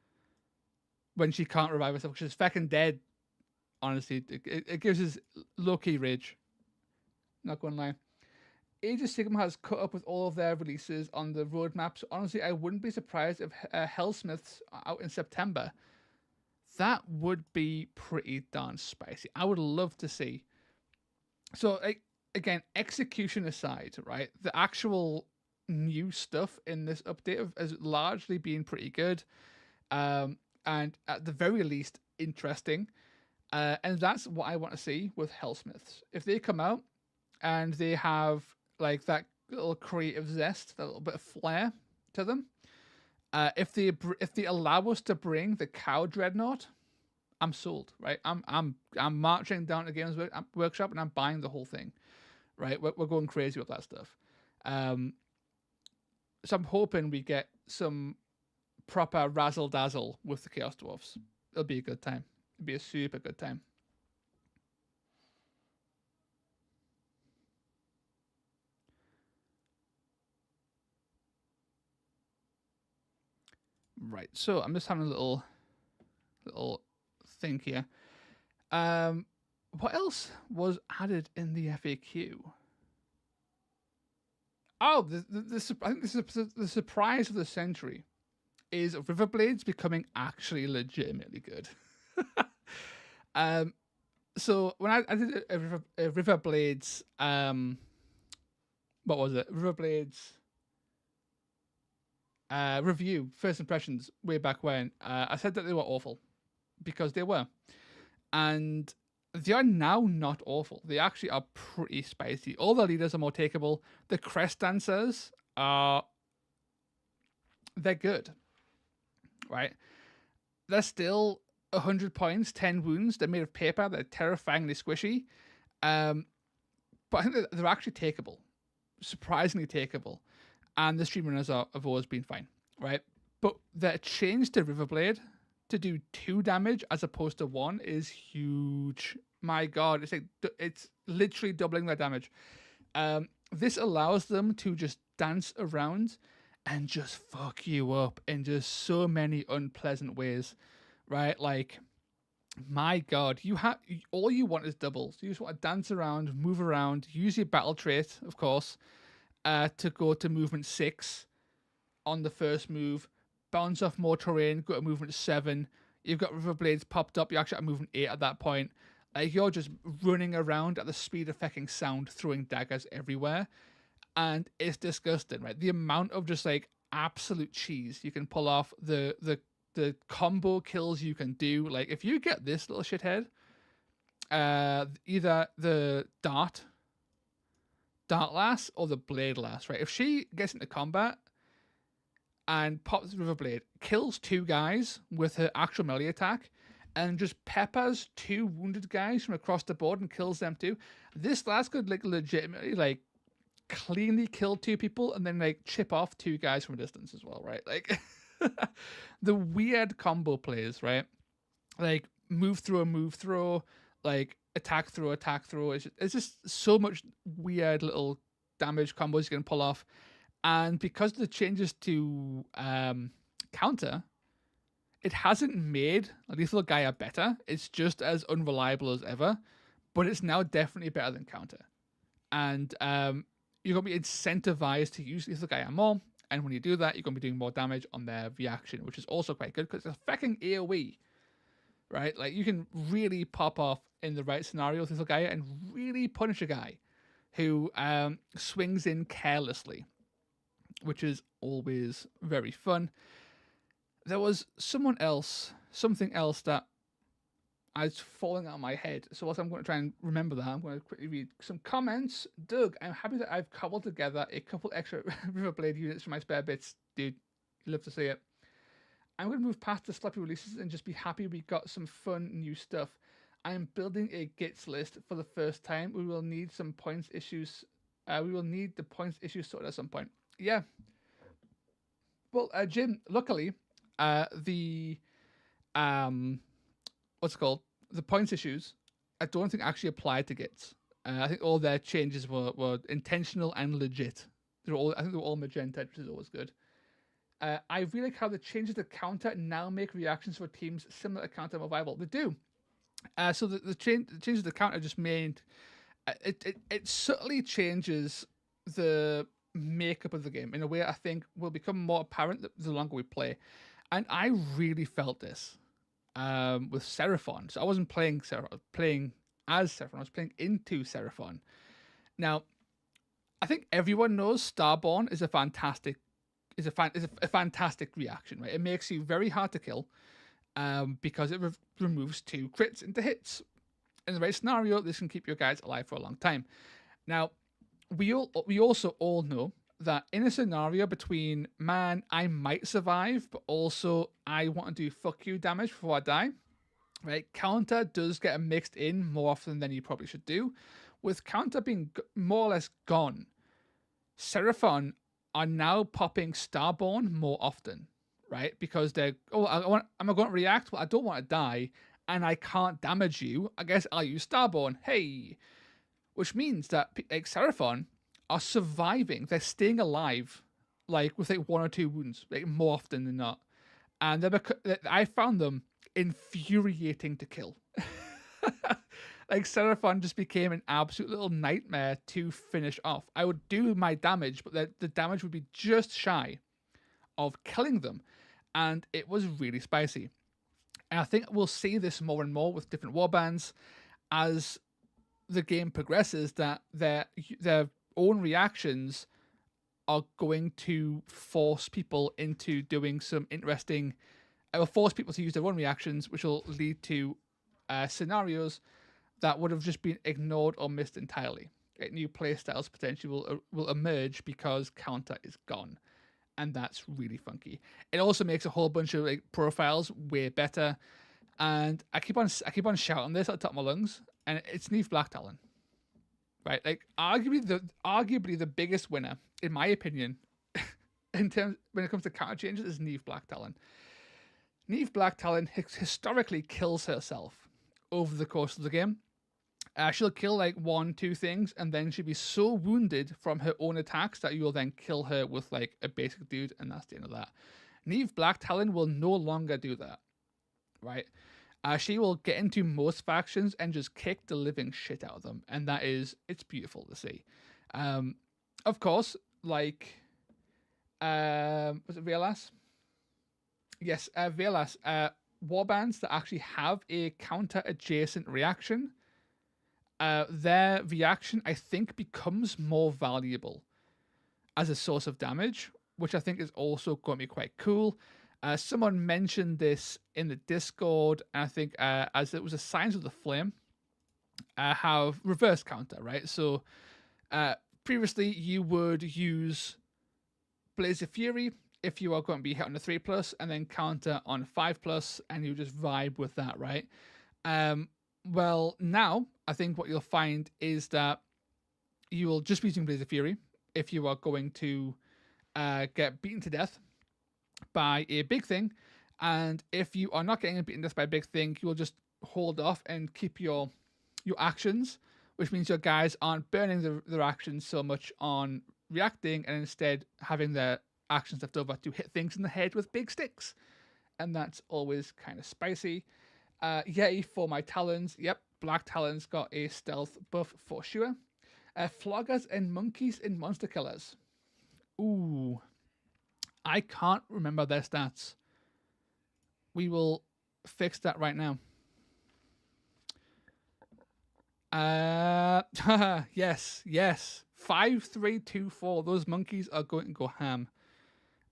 when she can't revive herself because she's fucking dead. Honestly, it gives us low-key rage. Not gonna lie. Age of Sigma has cut up with all of their releases on the roadmap, so honestly, I wouldn't be surprised if Hellsmiths are out in September. That would be pretty darn spicy. I would love to see. So, again, execution aside, right? The actual new stuff in this update has largely been pretty good, and at the very least interesting. And that's what I want to see with Hellsmiths. If they come out and they have like that little creative zest, that little bit of flair to them, if they allow us to bring the Cow Dreadnought, I'm sold. Right, I'm marching down to Games Workshop and I'm buying the whole thing. Right, we're going crazy with that stuff. So I'm hoping we get some proper razzle dazzle with the Chaos Dwarfs. It'll be a good time. It'll be a super good time. Right, so I'm just having a little think here. What else was added in the FAQ? Oh, I think this is the surprise of the century is Riverblades becoming actually legitimately good. So when I did a Riverblades, what was it? Riverblades review, first impressions, way back when, I said that they were awful because they were. And they are now not awful. They actually are pretty spicy. All the leaders are more takeable. The crest dancers are... they're good. Right? They're still 100 points, 10 wounds. They're made of paper. They're terrifyingly squishy. But I think they're actually takeable. Surprisingly takeable. And the streamrunners have always been fine. Right? But the change to Riverblade to do 2 damage as opposed to 1 is huge. My God, it's literally doubling their damage. This allows them to just dance around and just fuck you up in just so many unpleasant ways, right? Like, my God, all you want is doubles. You just want to dance around, move around, use your battle trait, of course, to go to movement 6 on the first move, bounce off more terrain, go to movement 7. You've got Riverblades popped up. You're actually at movement 8 at that point. Like, you're just running around at the speed of fucking sound, throwing daggers everywhere. And it's disgusting, right? The amount of just like absolute cheese you can pull off, the combo kills you can do. Like, if you get this little shithead, either the dart lass or the blade lass, right? If she gets into combat and pops Riverblade, kills 2 guys with her actual melee attack, and just peppers 2 wounded guys from across the board and kills them too. This lass could like legitimately like cleanly kill 2 people and then like chip off 2 guys from a distance as well, right? Like the weird combo plays, right? Like move throw, like attack throw. It's just so much weird little damage combos you can pull off. And because of the changes to counter, it hasn't made Lethal Gaia better. It's just as unreliable as ever, but it's now definitely better than counter. And you're going to be incentivized to use Lethal Gaia more, and when you do that, you're going to be doing more damage on their reaction, which is also quite good because it's a fucking AoE, right? Like, you can really pop off in the right scenario with Lethal Gaia and really punish a guy who swings in carelessly, which is always very fun. There was something else that is falling out of my head. So whilst I'm going to try and remember that, I'm going to quickly read some comments. Doug, I'm happy that I've cobbled together a couple extra Riverblade units from my spare bits. Dude, love to see it. I'm going to move past the sloppy releases and just be happy we got some fun new stuff. I'm building a Gits list for the first time. We will need some points issues. We will need the points issues sorted at some point. Yeah. Well, Jim, luckily, the what's it called? The points issues, I don't think actually applied to Gits. I think all their changes were intentional and legit. I think they were all magenta, which is always good. I really like how the changes to counter now make reactions for teams similar to counter more viable. They do. So the changes to counter just made it subtly changes the makeup of the game in a way I think will become more apparent the longer we play. And I really felt this with Serafon. So I wasn't playing playing as Serafon. I was playing into Serafon. Now, I think everyone knows Starborn is a fantastic a fantastic reaction, right? It makes you very hard to kill, because it removes 2 crits into hits. In the right scenario, this can keep your guys alive for a long time. Now, we also all know that in a scenario between, man, I might survive, but also I want to do fuck you damage before I die, right? Counter does get mixed in more often than you probably should do. With counter being more or less gone, Serafon are now popping Starborn more often, right? Because they're, am I going to react? Well, I don't want to die, and I can't damage you. I guess I'll use Starborn. Hey, which means that like Serafon are surviving. They're staying alive, like with like 1 or 2 wounds, like more often than not. And I found them infuriating to kill. Like Serafon just became an absolute little nightmare to finish off. I would do my damage, but the damage would be just shy of killing them, and it was really spicy. And I think we'll see this more and more with different warbands as the game progresses, that their own reactions are going to force people into doing some interesting. It will force people to use their own reactions, which will lead to scenarios that would have just been ignored or missed entirely. Like, new playstyles potentially will emerge because counter is gone, and that's really funky. It also makes a whole bunch of like profiles way better, and I keep on shouting this at the top of my lungs, and it's Neve Black Talon, right? Like arguably the biggest winner, in my opinion, in terms when it comes to counter changes, is Neve Black Talon. Neve Black Talon historically kills herself over the course of the game. She'll kill like 1, 2 things, and then she'll be so wounded from her own attacks that you will then kill her with like a basic dude, and that's the end of that. Neve Black Talon will no longer do that, right? She will get into most factions and just kick the living shit out of them, and it's beautiful to see. Of course, like, was it Velas? Yes, Velas. Warbands that actually have a counter adjacent reaction, their reaction, I think, becomes more valuable as a source of damage, which I think is also going to be quite cool. Someone mentioned this in the Discord, and I think as it was a Signs of the Flame, have reverse counter, right? So previously you would use Blaze of Fury if you are going to be hit on a 3+, and then counter on 5+, and you just vibe with that, right? Well, now I think what you'll find is that you will just be using Blaze of Fury if you are going to get beaten to death by a big thing, and if you are not getting beaten to death by a big thing, you will just hold off and keep your actions, which means your guys aren't burning their actions so much on reacting, and instead having their actions left over to hit things in the head with big sticks, and that's always kind of spicy. Yay for my talons. Yep, Black Talons got a stealth buff for sure. Floggers and monkeys in Monster Killers. Ooh, I can't remember their stats. We will fix that right now. Yes. 5324. Those monkeys are going to go ham.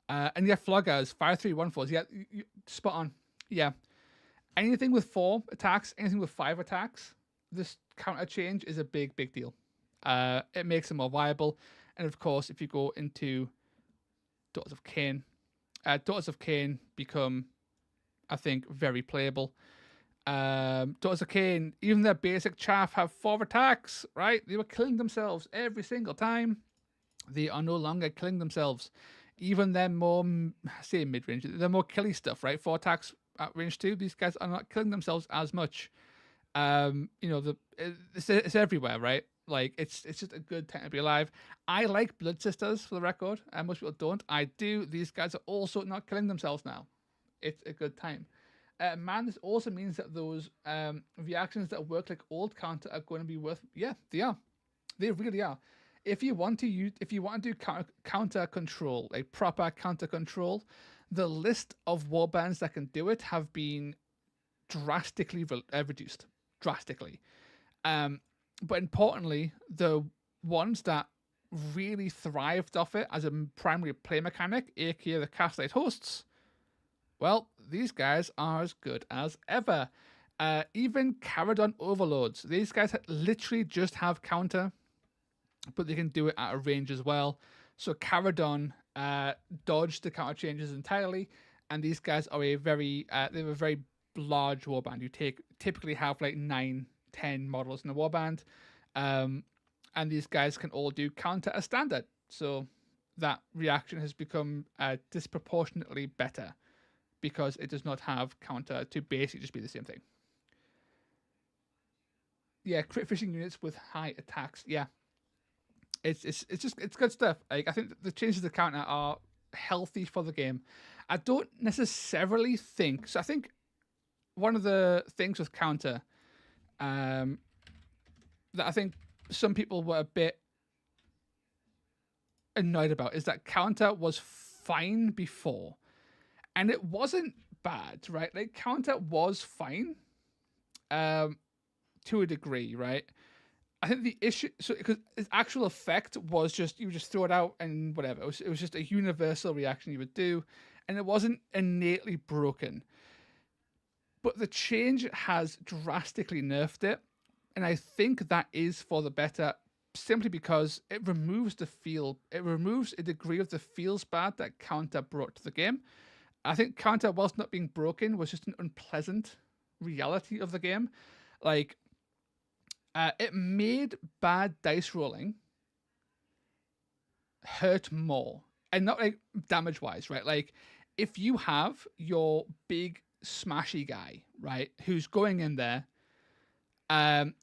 And yeah, floggers 5314s. Yeah, spot on. Yeah. Anything with 4 attacks, anything with 5 attacks, this counter change is a big deal. It makes them more viable. And of course, if you go into Daughters of Cain, Daughters of Cain become, I think, very playable. Daughters of Cain, even their basic chaff have 4 attacks, right? They were killing themselves every single time. They are no longer killing themselves. Even their more, say mid-range, they're more killy stuff, right? 4 attacks at range 2, these guys are not killing themselves as much. It's everywhere, right? Like, it's just a good time to be alive. I like Blood Sisters, for the record, and most people don't. I do. These guys are also not killing themselves now. It's a good time. Man, this also means that those reactions that work like old counter are going to be worth. Yeah, they are. They really are. If you want to do counter control, like proper counter control, the list of warbands that can do it have been drastically reduced. Drastically. But importantly, the ones that really thrived off it as a primary play mechanic, aka the Castlight Hosts, well, these guys are as good as ever. Even Caradon Overlords, these guys literally just have counter, but they can do it at a range as well. So Caradon dodge the counter changes entirely, and these guys are a very they're a very large warband. You typically have like 9-10 models in a warband, and these guys can all do counter as standard. So that reaction has become disproportionately better because it does not have counter to basically just be the same thing. Yeah, crit fishing units with high attacks. Yeah, it's good stuff. Like I think the changes to counter are healthy for the game. I don't necessarily think so. I think one of the things with counter that I think some people were a bit annoyed about is that counter was fine before, and it wasn't bad, right? Like counter was fine, to a degree, right? I think the issue, so because its actual effect was just you just throw it out and whatever. It was just a universal reaction you would do, and it wasn't innately broken. But the change has drastically nerfed it, and I think that is for the better, simply because it removes the feel. It removes a degree of the feels bad that counter brought to the game. I think counter, whilst not being broken, was just an unpleasant reality of the game. Like, it made bad dice rolling hurt more, and not like damage wise, right? Like, if you have your big smashy guy, right, who's going in there,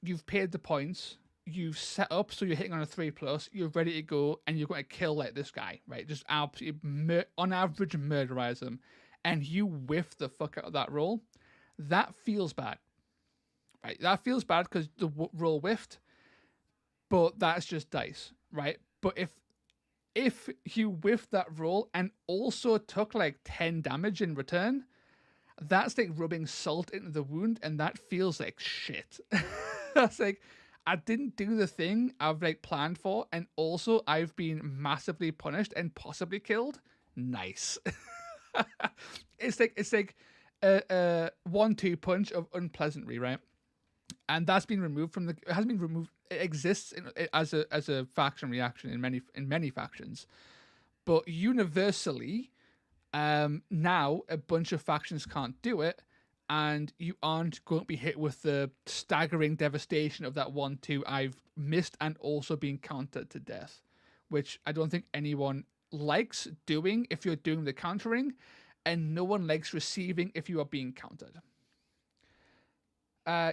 you've paid the points, you've set up so you're hitting on a 3+, you're ready to go, and you're going to kill like this guy, right? Just absolutely on average murderize them, and you whiff the fuck out of that roll. That feels bad, right? That feels bad because the roll whiffed, but that's just dice, right? But if you whiffed that roll and also took like 10 damage in return, that's like rubbing salt into the wound, and that feels like shit. That's like, I didn't do the thing I've like planned for, and also I've been massively punished and possibly killed. Nice. It's like a 1-2 punch of unpleasantry, right? And that's been removed from the. It hasn't been removed. It exists as a faction reaction in many factions, but universally, now a bunch of factions can't do it, and you aren't going to be hit with the staggering devastation of that 1-2 I've missed and also being countered to death, which I don't think anyone likes doing if you're doing the countering, and no one likes receiving if you are being countered.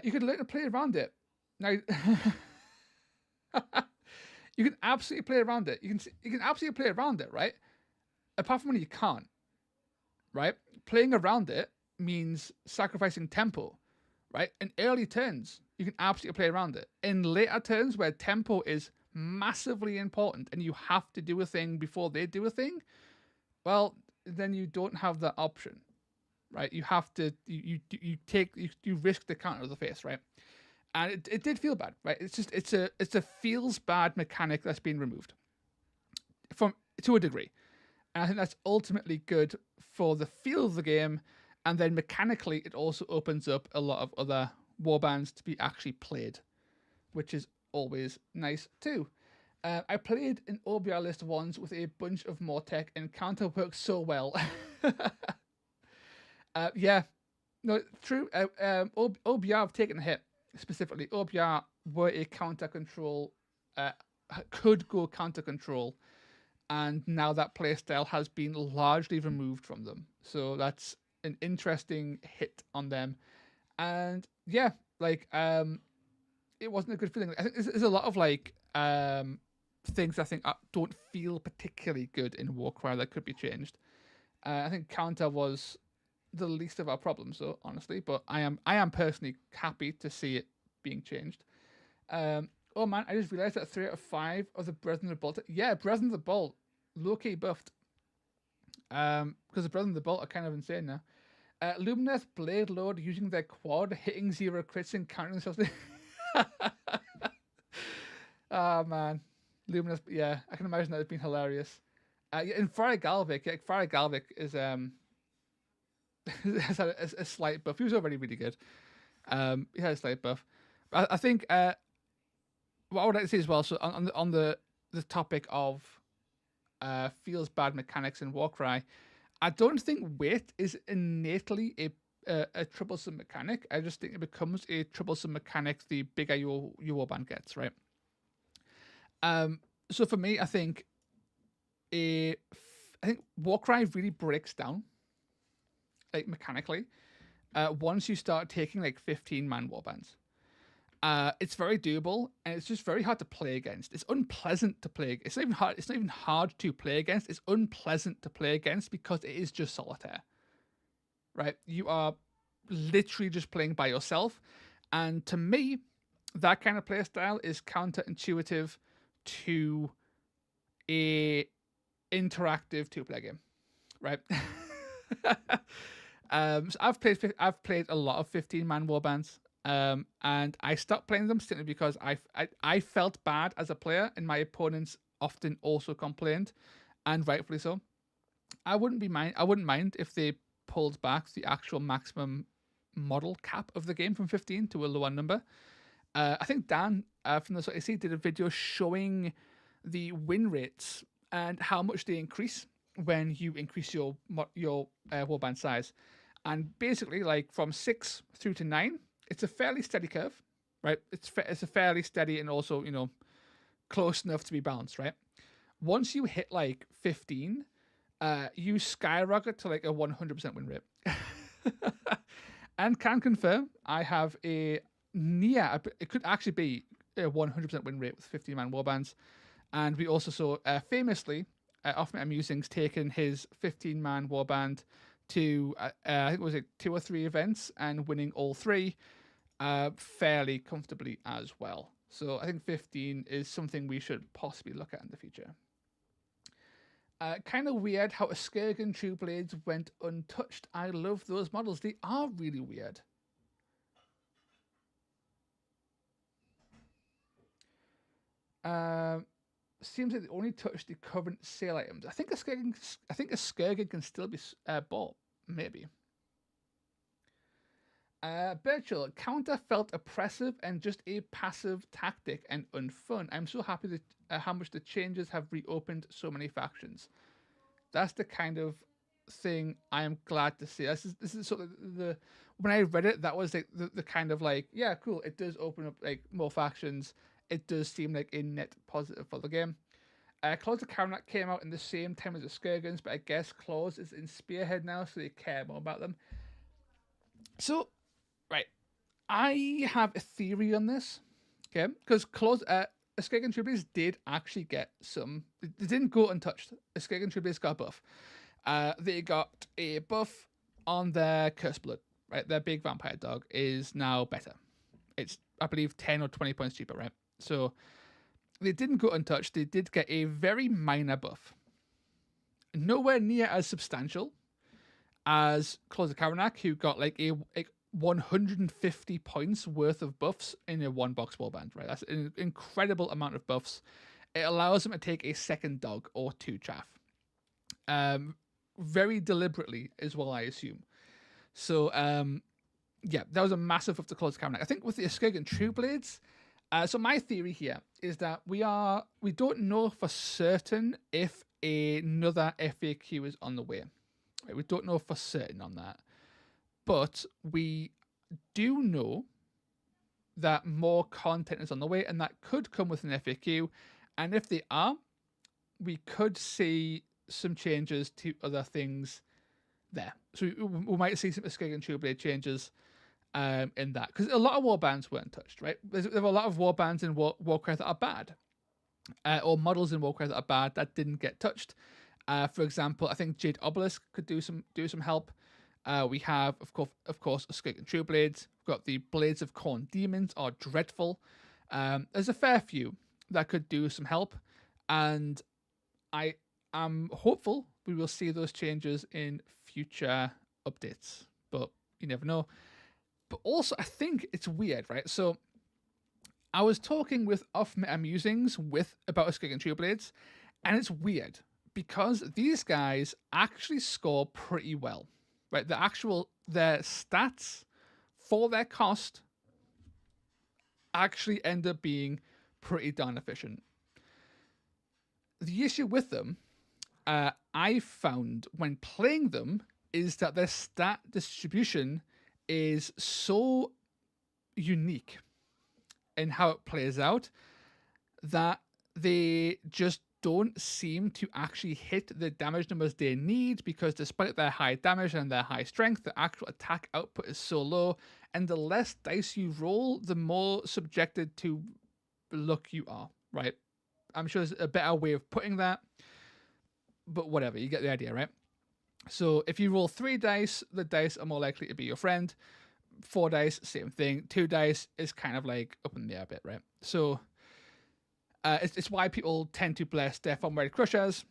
You can learn to play around it. Now, you can absolutely play around it. You can absolutely play around it, right? Apart from when you can't, right? Playing around it means sacrificing tempo, right? In early turns, you can absolutely play around it. In later turns, where tempo is massively important and you have to do a thing before they do a thing, well, then you don't have that option, right? You have to you risk the counter of the face, right? And it did feel bad, right? It's a feels bad mechanic that's been removed to a degree, and I think that's ultimately good for the feel of the game. And then mechanically, it also opens up a lot of other warbands to be actually played, which is always nice too. I played an OBR list once with a bunch of Mortec, and counter works so well. Yeah, no, true. OBR have taken a hit. Specifically, OBR were a counter control, could go counter control, and now that playstyle has been largely removed from them. So that's an interesting hit on them. And yeah, like it wasn't a good feeling. I think there's a lot of like things I think don't feel particularly good in Warcry that could be changed. I think counter was the least of our problems, though, honestly. But I am personally happy to see it being changed. Oh man, I just realized that 3 out of 5 of the Brethren of the Bolt. Yeah, Brethren of the Bolt, low-key buffed. Because the Brethren of the Bolt are kind of insane now. Lumineth Blade Lord using their quad, hitting 0 crits and countering themselves. Oh man, Luminous, yeah, I can imagine that as being hilarious. Yeah, and Friar Galvic, yeah, Friar Galvic is has had a slight buff. He was already really good. He had a slight buff. I think what I would like to say as well. So on the topic of feels bad mechanics in Warcry, I don't think weight is innately a troublesome mechanic. I just think it becomes a troublesome mechanic the bigger your warband gets, right? So for me, I think Warcry really breaks down like mechanically once you start taking like 15-man warbands. It's very doable, and it's just very hard to play against. It's unpleasant to play. It's not even hard. It's not even hard to play against. It's unpleasant to play against because it is just solitaire, right? You are literally just playing by yourself, and to me, that kind of play style is counterintuitive to a interactive two-player game, right? So I've played a lot of 15-man warbands. And I stopped playing them simply because I felt bad as a player, and my opponents often also complained, and rightfully so. I wouldn't mind if they pulled back the actual maximum model cap of the game from 15 to a lower number. I think Dan from the SOTC did a video showing the win rates and how much they increase when you increase your warband size, and basically like from 6 through to 9. It's a fairly steady curve, right? It's a fairly steady and also, close enough to be balanced, right? Once you hit like 15, you skyrocket to like a 100% win rate. And can confirm I have it could actually be a 100% win rate with 15-man warbands. And we also saw famously, Off-Meta Musings taking his 15-man warband to, I think it was 2 or 3 events and winning all 3. Fairly comfortably as well. So I think 15 is something we should possibly look at in the future. Kind of weird how a Skirgan True Blades went untouched. I love those models. They are really weird. Seems like they only touched the current sale items. I think a Skirgan can still be bought, maybe. Birchall, counter felt oppressive and just a passive tactic and unfun. I'm so happy that how much the changes have reopened so many factions. That's the kind of thing I am glad to see. This is sort of the when I read it, that was like the kind of like, yeah, cool. It does open up like more factions. It does seem like a net positive for the game. Claws of Karanak came out in the same time as the Skirgans, but I guess Claws is in Spearhead now, so they care more about them. So, right, I have a theory on this, okay? Because Claws, Skaven Tribbles did actually get some. They didn't go untouched. Skaven Tribbles got a buff. They got a buff on their Curse Blood, right? Their big vampire dog is now better. It's, I believe, 10 or 20 points cheaper, right? So they didn't go untouched. They did get a very minor buff. Nowhere near as substantial as Claws of Karanak, who got like 150 points worth of buffs in a 1-box warband, right? That's an incredible amount of buffs. It allows them to take a second dog or 2 chaff. Very deliberately is what I assume. So, yeah, that was a massive buff to Claws of Karanak. I think with the Skaven True Blades, so my theory here is that we don't know for certain if another FAQ is on the way. Right? We don't know for certain on that. But we do know that more content is on the way, and that could come with an FAQ. And if they are, we could see some changes to other things there. So we might see some Skaven True Blade changes in that. Because a lot of warbands weren't touched, right? There are a lot of warbands in Warcraft that are bad. Or models in Warcraft that are bad that didn't get touched. For example, I think Jade Obelisk could do some help. We have, of course, Skaven True Blades. We've got the Blades of Khorne Demons are dreadful. There's a fair few that could do some help, and I am hopeful we will see those changes in future updates. But you never know. But also, I think it's weird, right? So I was talking with off-meta musings about Skaven and Tunerblades, and it's weird because these guys actually score pretty well, right? Their stats for their cost actually end up being pretty darn efficient. The issue with them, I found when playing them, is that their stat distribution is so unique in how it plays out that they just don't seem to actually hit the damage numbers they need, because despite their high damage and their high strength, the actual attack output is so low, and the less dice you roll, the more subjected to luck you are, right? I'm sure there's a better way of putting that, but whatever, you get the idea, right? So if you roll 3 dice, the dice are more likely to be your friend. 4 dice, same thing. 2 dice is kind of like up in the air a bit, right? So it's why people tend to bless their Red Crushers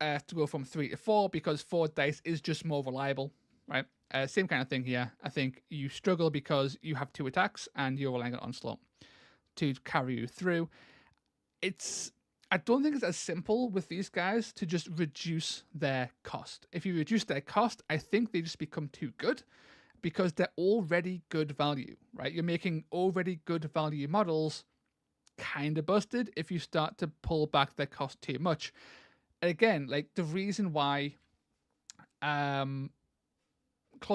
to go from 3 to 4, because 4 dice is just more reliable, right? Same kind of thing here. I think you struggle because you have 2 attacks and you're relying on Onslaught to carry you through. I don't think it's as simple with these guys to just reduce their cost. If you reduce their cost, I think they just become too good, because they're already good value, right? You're making already good value models kind of busted if you start to pull back their cost too much. And again, like the reason why Claws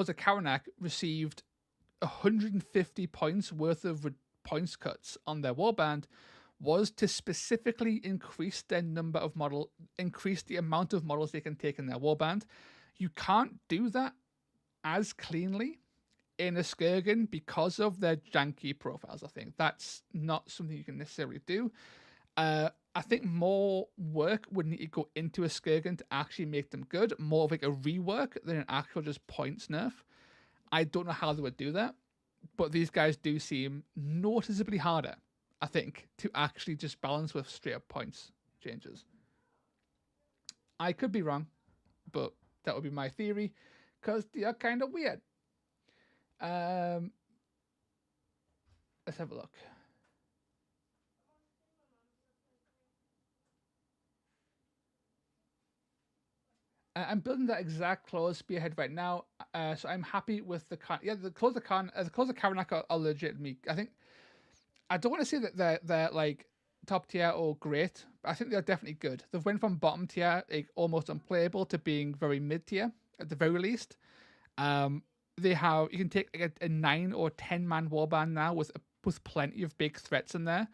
of Karanak received 150 points worth of points cuts on their warband was to specifically increase the amount of models they can take in their warband. You can't do that as cleanly in a Skaven because of their janky profiles. I think that's not something you can necessarily do. I think more work would need to go into a Skaven to actually make them good, more of like a rework than an actual just points nerf. I don't know how they would do that, but these guys do seem noticeably harder, I think, to actually just balance with straight up points changes. I could be wrong, but that would be my theory, because they are kind of weird. Let's have a look. I'm building that exact claws spearhead right now, so I'm happy with the claws of Karanak are legit. I think I don't want to say that they're like top tier or great, but I think they're definitely good. They've went from bottom tier, like almost unplayable, to being very mid tier at the very least. You can take like a 9 or 10 man warband now with plenty of big threats in there,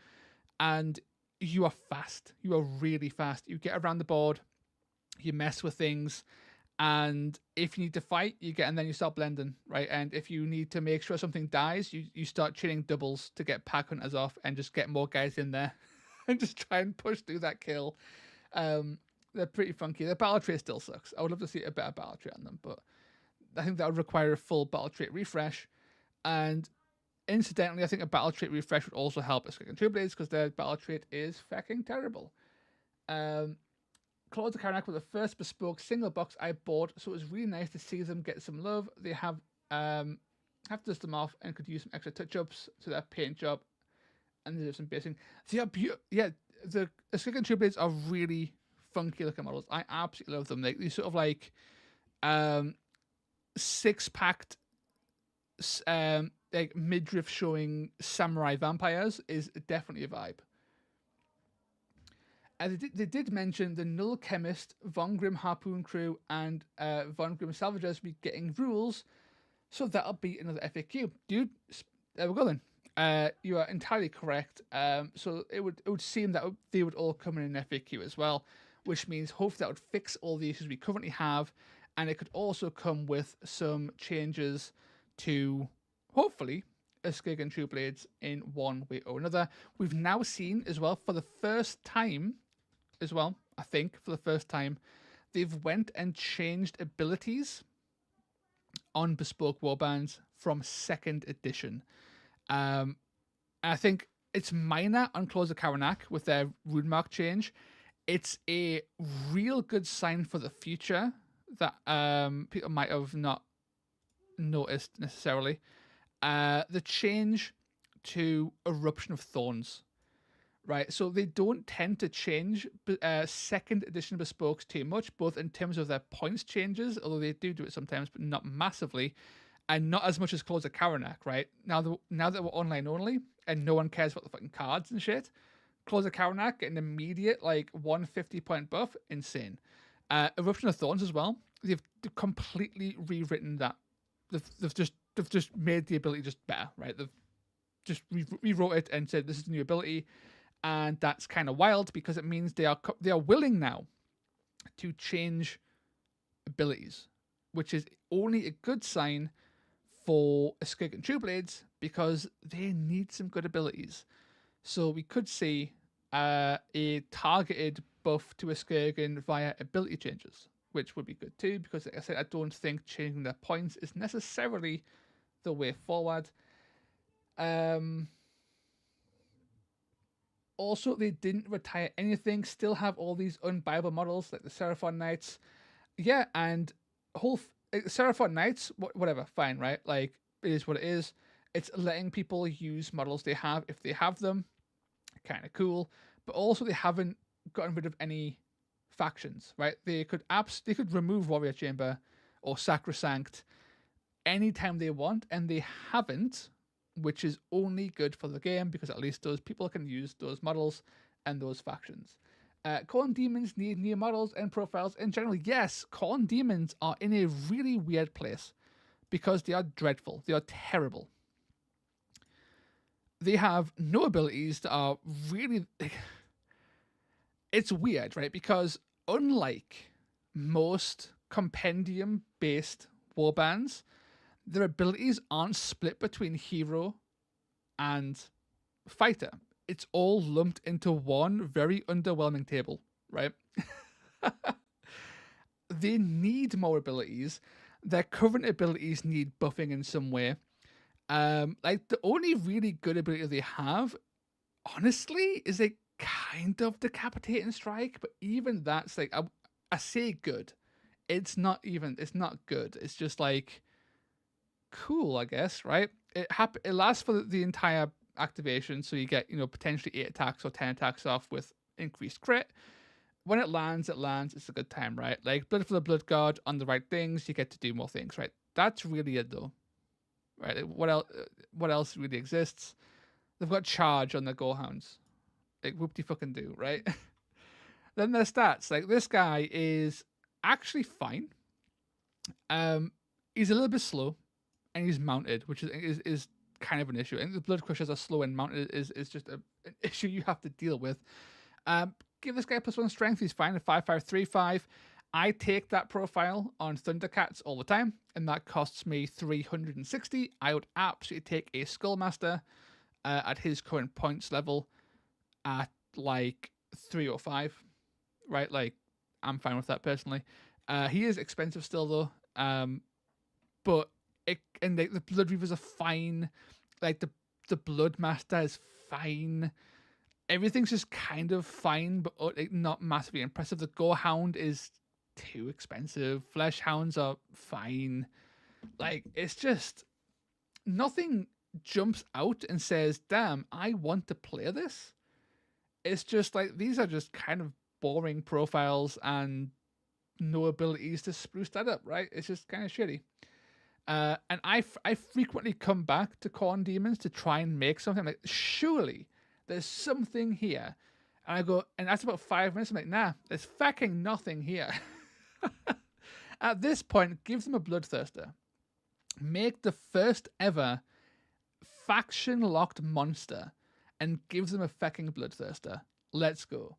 and you are fast. You are really fast. You get around the board, you mess with things, and if you need to fight, you get, and then you start blending, right? And if you need to make sure something dies, you start chaining doubles to get pack hunters off and just get more guys in there and just try and push through that kill. They're pretty funky. The battle trait still sucks. I would love to see a better battle trait on them, but I think that would require a full battle trait refresh. And incidentally, I think a battle trait refresh would also help Skaven and Tunerblades, because their battle trait is fucking terrible. Claws of Karanak were the first bespoke single box I bought, so it was really nice to see them get some love. They have to dust them off and could use some extra touch-ups to their paint job, and there's some basing. They are the Skaven and Tunerblades are really funky looking models. I absolutely love them. These sort of like 6-packed like midriff showing samurai vampires is definitely a vibe. They did mention the Null Chemist, Von Grimm Harpoon Crew, and Von Grimm Salvagers be getting rules, so that'll be another FAQ. Dude, there we go then. You are entirely correct. So it would seem that they would all come in an FAQ as well, which means hopefully that would fix all the issues we currently have, and it could also come with some changes to, hopefully, Skaven and Tunerblades in one way or another. We've now seen as well, for the first time, I think for the first time, they've went and changed abilities on bespoke warbands from 2nd edition. I think it's minor on Claws of Karanak with their rune mark change. It's a real good sign for the future that people might have not noticed necessarily. The change to Eruption of Thorns, right? So they don't tend to change second edition Bespokes too much, both in terms of their points changes, although they do it sometimes, but not massively, and not as much as Close of Karanak, right? Now that we're online only, and no one cares about the fucking cards and shit, Close of Karanak get an immediate, 150 point buff, insane. Eruption of Thorns as well, they've completely rewritten that. They've just made the ability just better, right? They've just rewrote it and said this is a new ability, and that's kind of wild because it means they are willing now to change abilities, which is only a good sign for a Skaven and Trueblades because they need some good abilities. So we could see a targeted buff to a Skaven via ability changes, which would be good too, because like I said, I don't think changing their points is necessarily the way forward. Also, they didn't retire anything, still have all these unbuyable models like the Serafon Knights. Yeah, and Serafon Knights, whatever, fine, right? Like, it is what it is. It's letting people use models they have if they have them. Kind of cool. But also, they haven't gotten rid of any factions, right? They could remove Warrior Chamber or Sacrosanct anytime they want, and they haven't, which is only good for the game because at least those people can use those models and those factions. Khorne Demons need new models and profiles in general. Yes, Khorne Demons are in a really weird place because they are dreadful. They are terrible. They have no abilities that are really... It's weird, right? Because unlike most compendium-based warbands, their abilities aren't split between hero and fighter. It's all lumped into one very underwhelming table, right? They need more abilities. Their current abilities need buffing in some way. The only really good ability they have, honestly, is a kind of Decapitating Strike, but even that's I say good. It's not good. It's just cool, I guess, right? It lasts for the entire activation, so you get potentially 8 attacks or 10 attacks off with increased crit. When it lands, it's a good time, right? Like Blood for the Blood God on the right things, you get to do more things, right? That's really it, though, right? What else really exists? They've got Charge on the Gorehounds, whoop-de fucking do, right? Then their stats, this guy is actually fine. He's a little bit slow, and he's mounted, which is kind of an issue. I think the Blood Crushers are slow and mounted is just an issue you have to deal with. Give this guy +1 strength. He's fine at 5.535. I take that profile on Thundercats all the time, and that costs me 360. I would absolutely take a Skullmaster at his current points level at 305. Right? I'm fine with that personally. He is expensive still though. But the Blood Reavers are fine. The Blood Master is fine. Everything's just kind of fine, but not massively impressive. The Gorehound is too expensive. Flesh Hounds are fine. It's just nothing jumps out and says, "Damn, I want to play this." It's just these are just kind of boring profiles and no abilities to spruce that up, right? It's just kind of shitty. And I frequently come back to Khorne Demons to try and make something. Surely there's something here. And I go, and that's about 5 minutes. I'm like, nah, there's fucking nothing here. At this point, give them a Bloodthirster. Make the first ever faction-locked monster and give them a fucking Bloodthirster. Let's go.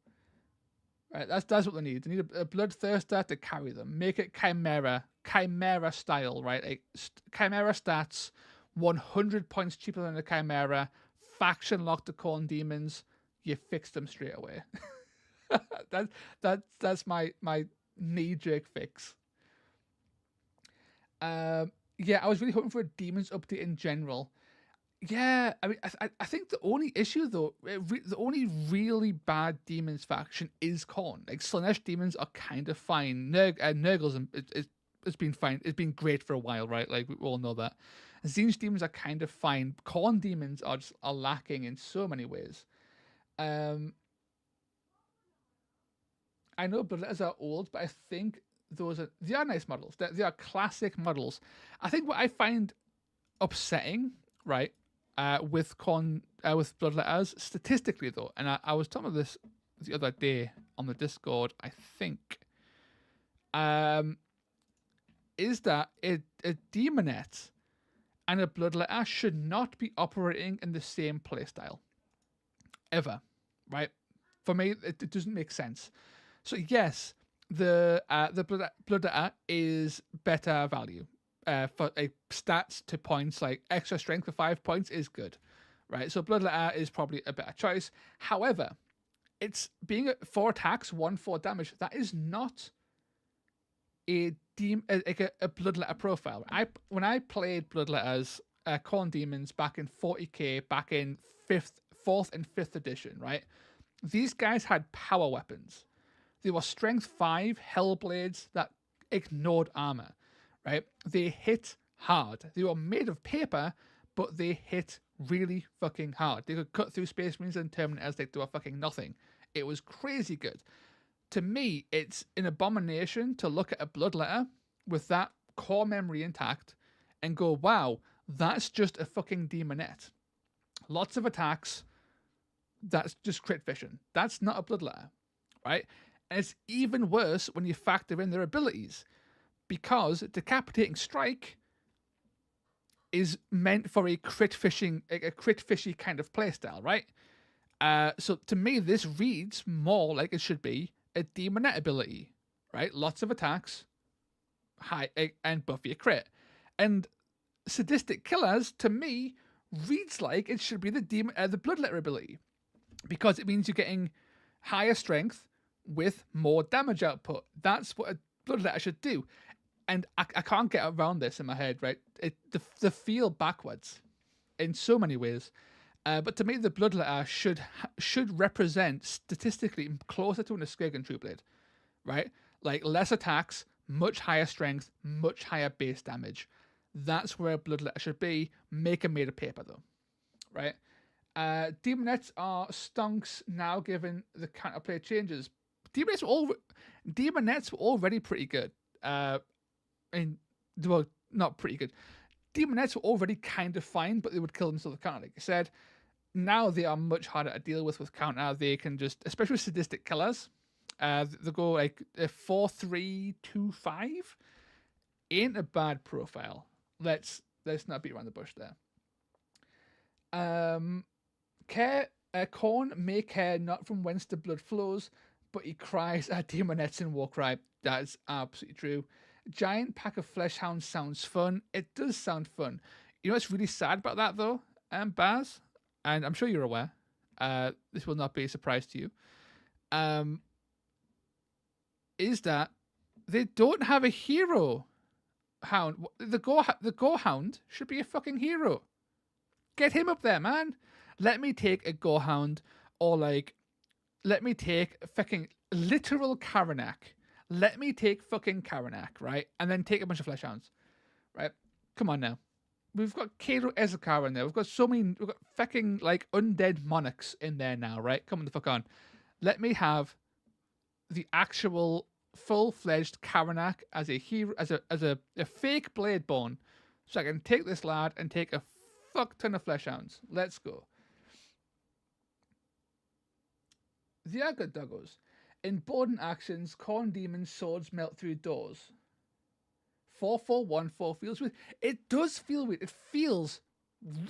Right, that's what they need. They need a Bloodthirster to carry them. Make it Chimera style, right? Chimera stats, 100 points cheaper than the Chimera. Faction locked to Khorne Demons. You fix them straight away. That's my knee-jerk fix. Yeah, I was really hoping for a Demons update in general. Yeah, I mean, I think the only issue though, the only really bad Demons faction is Khorne. Slaanesh Demons are kind of fine. Nurgle's it's been fine. It's been great for a while, right? We all know that. Zinj demons are kind of fine. Khorne demons are lacking in so many ways. I know Bloodletters are old, but I think they are nice models. They are classic models. I think what I find upsetting, right, with Bloodletters statistically though, and I was talking about this the other day on the Discord, I think, is that a Demonette and a Bloodletter should not be operating in the same playstyle ever, right? For me, it doesn't make sense. So yes, the Bloodletter is better value for stats to points, like extra strength for 5 points is good, right? So Bloodletter is probably a better choice. However, it's being 4 attacks, 1/4 damage. That is not a Bloodletter profile. When I played Bloodletters, Khorne Demons back in 40k, back in 4th and 5th edition, right? These guys had power weapons. They were strength 5 Hellblades that ignored armor, right? They hit hard. They were made of paper, but they hit really fucking hard. They could cut through Space Marines and Terminators like they were fucking nothing. It was crazy good. To me, it's an abomination to look at a Bloodletter with that core memory intact and go, wow, that's just a fucking Demonette. Lots of attacks, that's just crit vision. That's not a Bloodletter, right? And it's even worse when you factor in their abilities, because Decapitating Strike is meant for a crit fishy kind of playstyle, right? So to me, this reads more like it should be a Demonette ability, right? Lots of attacks, high and buff your crit. And Sadistic Killers, to me, reads like it should be the Bloodletter ability, because it means you're getting higher strength with more damage output. That's what a Bloodletter should do. And I can't get around this in my head, right? The feel backwards in so many ways. But to me, the Bloodletter should represent statistically closer to an Skaven Trueblade, right? Like less attacks, much higher strength, much higher base damage. That's where a Bloodletter should be. Make them made of paper, though, right? Demonettes are stonks now, given the counterplay changes. Demonettes were already pretty good. And they were not pretty good. Demonettes were already kind of fine, but they would kill themselves with counter, like I said. Now they are much harder to deal with counter. They can just, especially with Sadistic Killers, they go like a 4-3-2-5. Ain't a bad profile. Let's not beat around the bush there. Khorne may care not from whence the blood flows, but he cries at Demonettes in Warcry. That is absolutely true. Giant pack of flesh hounds sounds fun. It does sound fun. You know what's really sad about that though, Baz? And I'm sure you're aware. This will not be a surprise to you. Is that they don't have a hero hound. The Gorehound should be a fucking hero. Get him up there, man. Let me take a Gorehound, or like, let me take fucking literal Karanak. Let me take fucking Karanak, right? And then take a bunch of flesh hounds, right? Come on now. We've got Cato Ezekar in there. We've got fucking like undead monarchs in there now, right? Come on the fuck on. Let me have the actual full-fledged Karanak as a hero, as a fake Bladeborn, so I can take this lad and take a fuck ton of flesh hounds. Let's go. They are good doggos. In Borden actions, Khorne Demon swords melt through doors. 4-4-1-4 feels weird. It does feel weird. It feels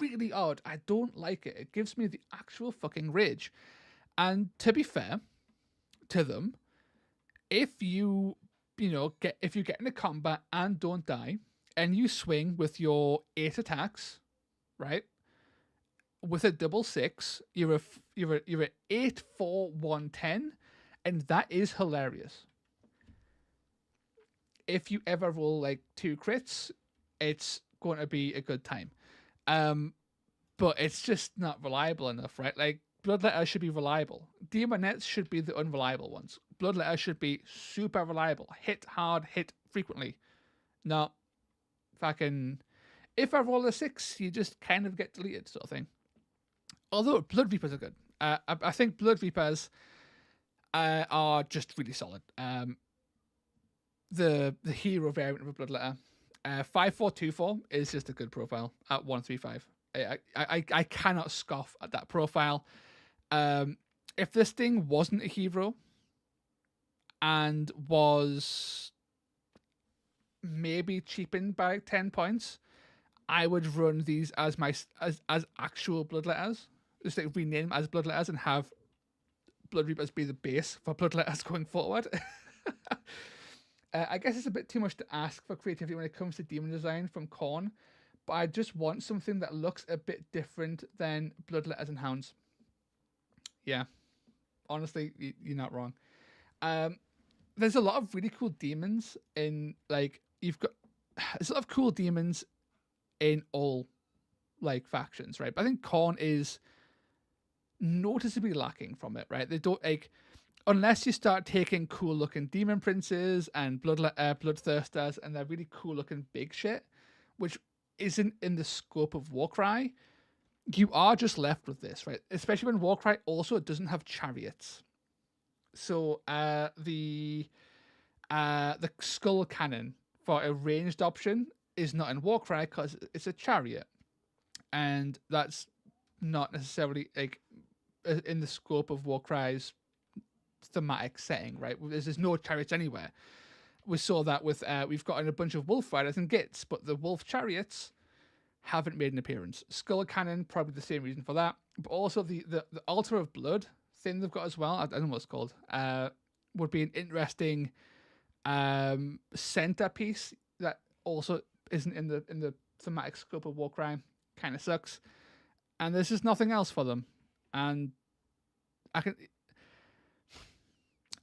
really odd. I don't like it. It gives me the actual fucking rage. And to be fair to them, if you get into combat and don't die, and you swing with your 8 attacks, right? With a double 6, you're a 8-4-1-10. And that is hilarious. If you ever roll like 2 crits, it's going to be a good time. But it's just not reliable enough, right? Like, Bloodletters should be reliable. Demonettes should be the unreliable ones. Bloodletters should be super reliable. Hit hard, hit frequently. Not fucking If I roll a 6, you just kind of get deleted, sort of thing. Although Blood Reapers are good. I think Blood Reapers are just really solid. The hero variant of a Bloodletter, 5424 is just a good profile at 135. I cannot scoff at that profile. If this thing wasn't a hero and was maybe cheapened by 10 points, I would run these as my as actual Bloodletters. Just like rename them as Bloodletters and have Blood Reapers be the base for Bloodletters going forward. I guess it's a bit too much to ask for creativity when it comes to demon design from Crone, but I just want something that looks a bit different than Bloodletters and Hounds. Yeah, honestly, you're not wrong. There's a lot of really cool demons in, like, there's a lot of cool demons in all, like, factions, right? But I think Crone is noticeably lacking from it, right? They don't, like, unless you start taking cool looking demon princes and bloodthirsters and they're really cool looking big shit, which isn't in the scope of Warcry, you are just left with this, right? Especially when Warcry also doesn't have chariots. So the skull cannon for a ranged option is not in Warcry because it's a chariot, and that's not necessarily like in the scope of Warcry's thematic setting, right? There's no chariots anywhere. We saw that with we've gotten a bunch of wolf riders and gits, but the wolf chariots haven't made an appearance. Skull cannon, probably the same reason for that, but also the altar of blood thing they've got as well. I don't know what it's called. Would be an interesting centerpiece that also isn't in the thematic scope of Warcry. Kind of sucks, and there's just nothing else for them. And I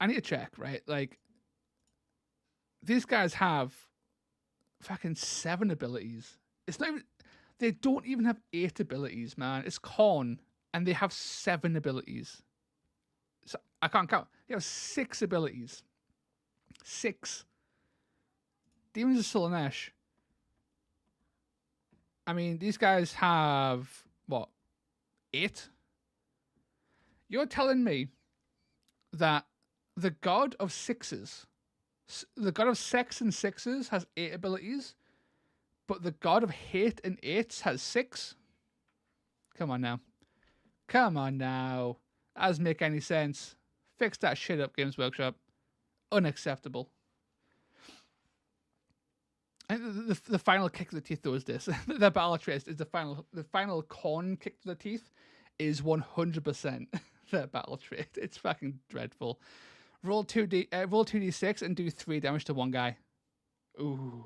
need to check, right? Like, these guys have fucking 7 abilities. It's not even, they don't even have 8 abilities, man. It's Crone, and they have 7 abilities. So I can't count. They have 6 abilities. 6. Demons of Slaanesh. I mean, these guys have, what, 8? You're telling me that the god of sixes, the god of sex and sixes has 8 abilities, but the god of hate and 8s has 6? Come on now. Come on now. That doesn't make any sense. Fix that shit up, Games Workshop. Unacceptable. And the final kick to the teeth, though, is this. The battle trait is the final Crone kick to the teeth is 100% the battle trait. It's fucking dreadful. Roll 2d6 and do 3 damage to one guy. Ooh.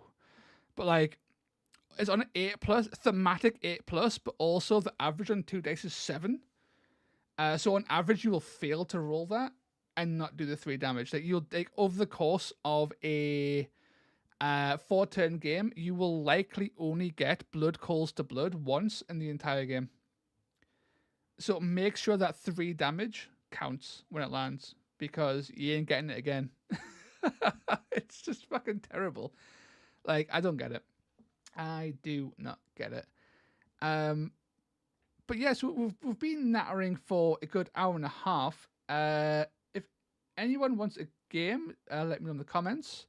But, like, it's on an 8+, thematic 8+, but also the average on 2 dice is 7. So on average, you will fail to roll that and not do the 3 damage. Like, you'll, like, over the course of a 4-turn game, you will likely only get blood calls to blood once in the entire game. So make sure that 3 damage counts when it lands, because you ain't getting it again. It's just fucking terrible. Like, I don't get it. I do not get it. But yes, we've been nattering for a good hour and a half. If anyone wants a game, let me know in the comments.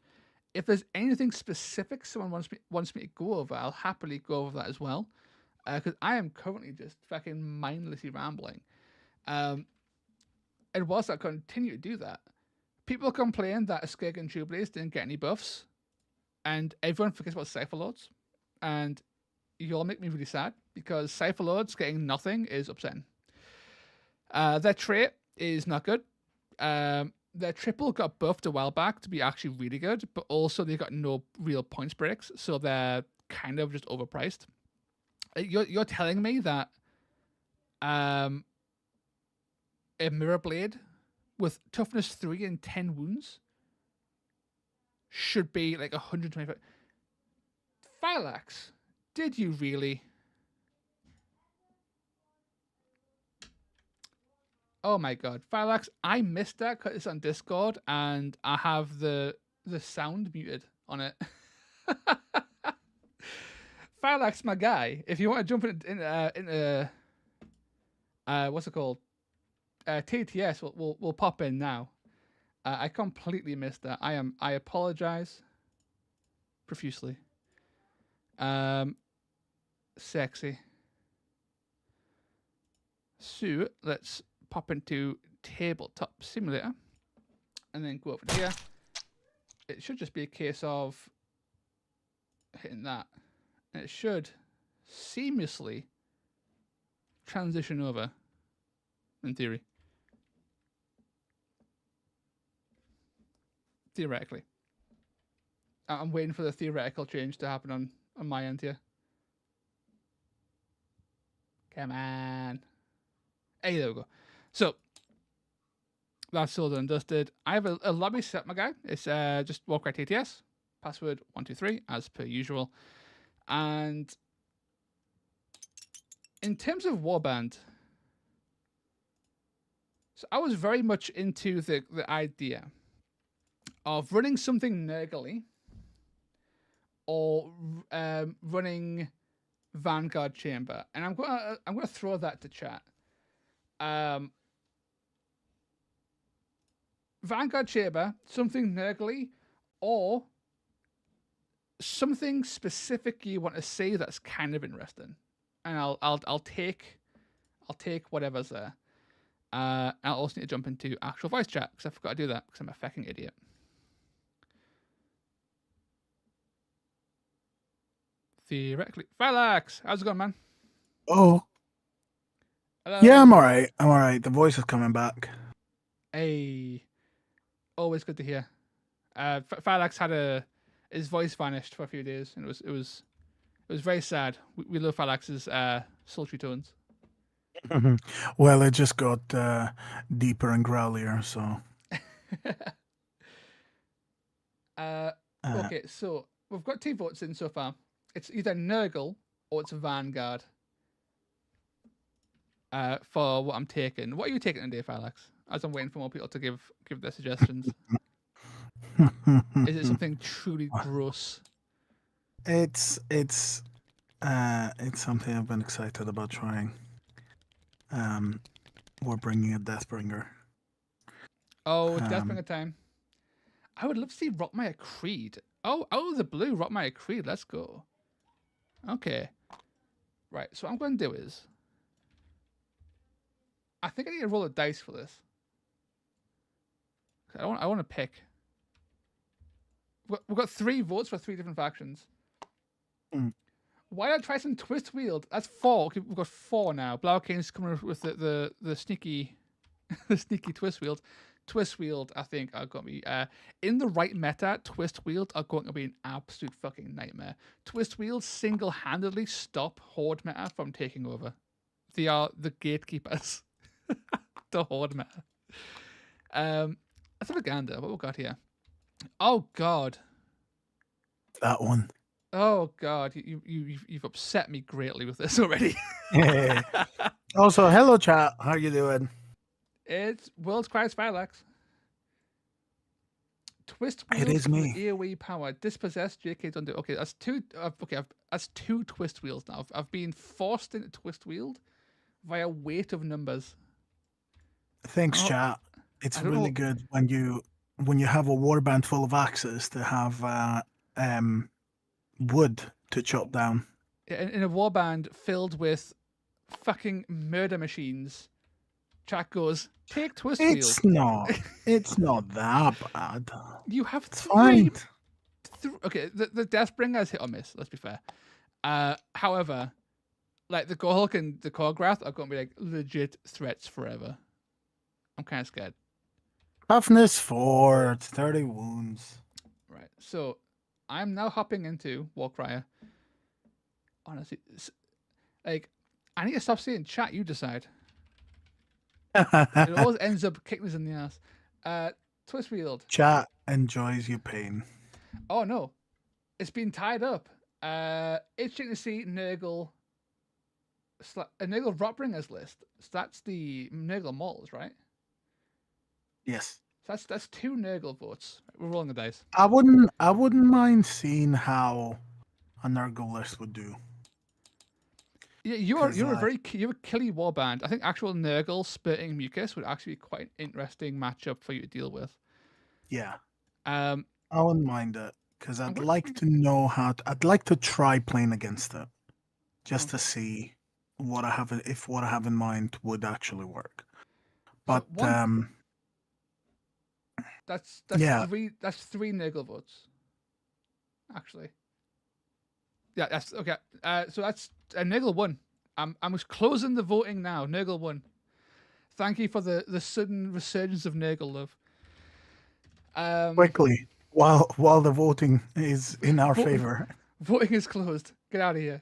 If there's anything specific someone wants me to go over, I'll happily go over that as well. Because I am currently just fucking mindlessly rambling. And whilst I continue to do that, people complain that Skaven and Tunnelpack didn't get any buffs, and everyone forgets about Cypher Lords. And you all make me really sad, because Cypher Lords getting nothing is upsetting. Their trait is not good. Their triple got buffed a while back to be actually really good, but also they got no real points breaks, so they're kind of just overpriced. You're telling me that a Mirror Blade with toughness 3 and 10 wounds should be like 125. Phylax, did you really? Oh my god, Phylax, I missed that because it's on Discord and I have the sound muted on it. Farlax, my guy. If you want to jump into what's it called? TTS, we'll pop in now. I completely missed that. I apologize profusely. Sexy. So let's pop into Tabletop Simulator and then go over here. It should just be a case of hitting that, and it should seamlessly transition over, in theory. Theoretically. I'm waiting for the theoretical change to happen on my end here. Come on. Hey, there we go. So, that's all done and dusted. I have a lobby set, my guy. It's just Warcry TTS. Password 123, as per usual. And in terms of warband, so I was very much into the idea of running something Nurgle or running Vanguard Chamber, and I'm gonna throw that to chat. Vanguard Chamber, something Nurgle, or something specific you want to see that's kind of interesting, and I'll take whatever's there. I'll also need to jump into actual voice chat because I forgot to do that because I'm a fucking idiot. Theoretically, Farlax, how's it going, man? Oh, hello. Yeah, I'm all right. I'm all right. The voice is coming back. Hey, always good to hear. Farlax had his voice vanished for a few days, and it was very sad. We love Farlax's sultry tones. Well, it just got deeper and growlier, so. Okay, so we've got 2 votes in so far. It's either Nurgle or it's Vanguard. For what I'm taking. What are you taking today, Farlax? As I'm waiting for more people to give their suggestions. Is it something truly gross? It's something I've been excited about trying. We're bringing a Deathbringer. Oh, Deathbringer time. I would love to see Rotmire Creed. Oh, the blue Rotmire Creed. Let's go. Okay. Right, so what I'm going to do is I think I need to roll a dice for this. I want to pick. We've got 3 votes for 3 different factions. Why not try some Twist Wield? That's 4. Okay, we've got 4 now. Blaukane's coming with the sneaky the sneaky Twist Wield. Twist Wield, I think, are going to be in the right meta. Twist Wield are going to be an absolute fucking nightmare. Twist Wield single-handedly stop Horde meta from taking over. They are the gatekeepers. The Horde meta. Let's have a gander. What we got here? Oh God. That one. Oh God, you've upset me greatly with this already. Yeah. Also, hello chat. How you doing? It's World's Christ Farlax. Twist Wield. It is me. AoE power. Dispossessed. JK don't do. Okay, that's 2. Okay, that's 2 Twist Wields now. I've been forced into Twist Wield via weight of numbers. Thanks, chat. It's really good when you have a warband full of axes to have wood to chop down. In a warband filled with fucking murder machines, chat goes, take Twist Wield. It's not that bad. You have 3. Fine. Okay, the Deathbringer is hit or miss. Let's be fair. However, like the Gorhulk and the Korgrath are going to be like legit threats forever. I'm kind of scared. Toughness 4, it's 30 wounds. Right, so I'm now hopping into Warcryer. Honestly, like, I need to stop saying chat, you decide. It always ends up kicking us in the ass. Twist Wield. Chat enjoys your pain. Oh no, it's been tied up. Itching to see Nurgle. A Nurgle Rotbringers list. So that's the Nurgle models, right? Yes. So that's 2 Nurgle votes. We're rolling the dice. I wouldn't mind seeing how a Nurgle list would do. Yeah, you're a killy warband. I think actual Nurgle spitting mucus would actually be quite an interesting matchup for you to deal with. Yeah. I wouldn't mind it because I'd like to know I'd like to try playing against it, just to see what I have in mind would actually work. But that's yeah. three Nurgle votes. Actually. Yeah, that's okay. So that's Nurgle won. I'm closing the voting now. Nurgle won. Thank you for the sudden resurgence of Nurgle love. Quickly, while the voting is in our favor. Voting is closed. Get out of here.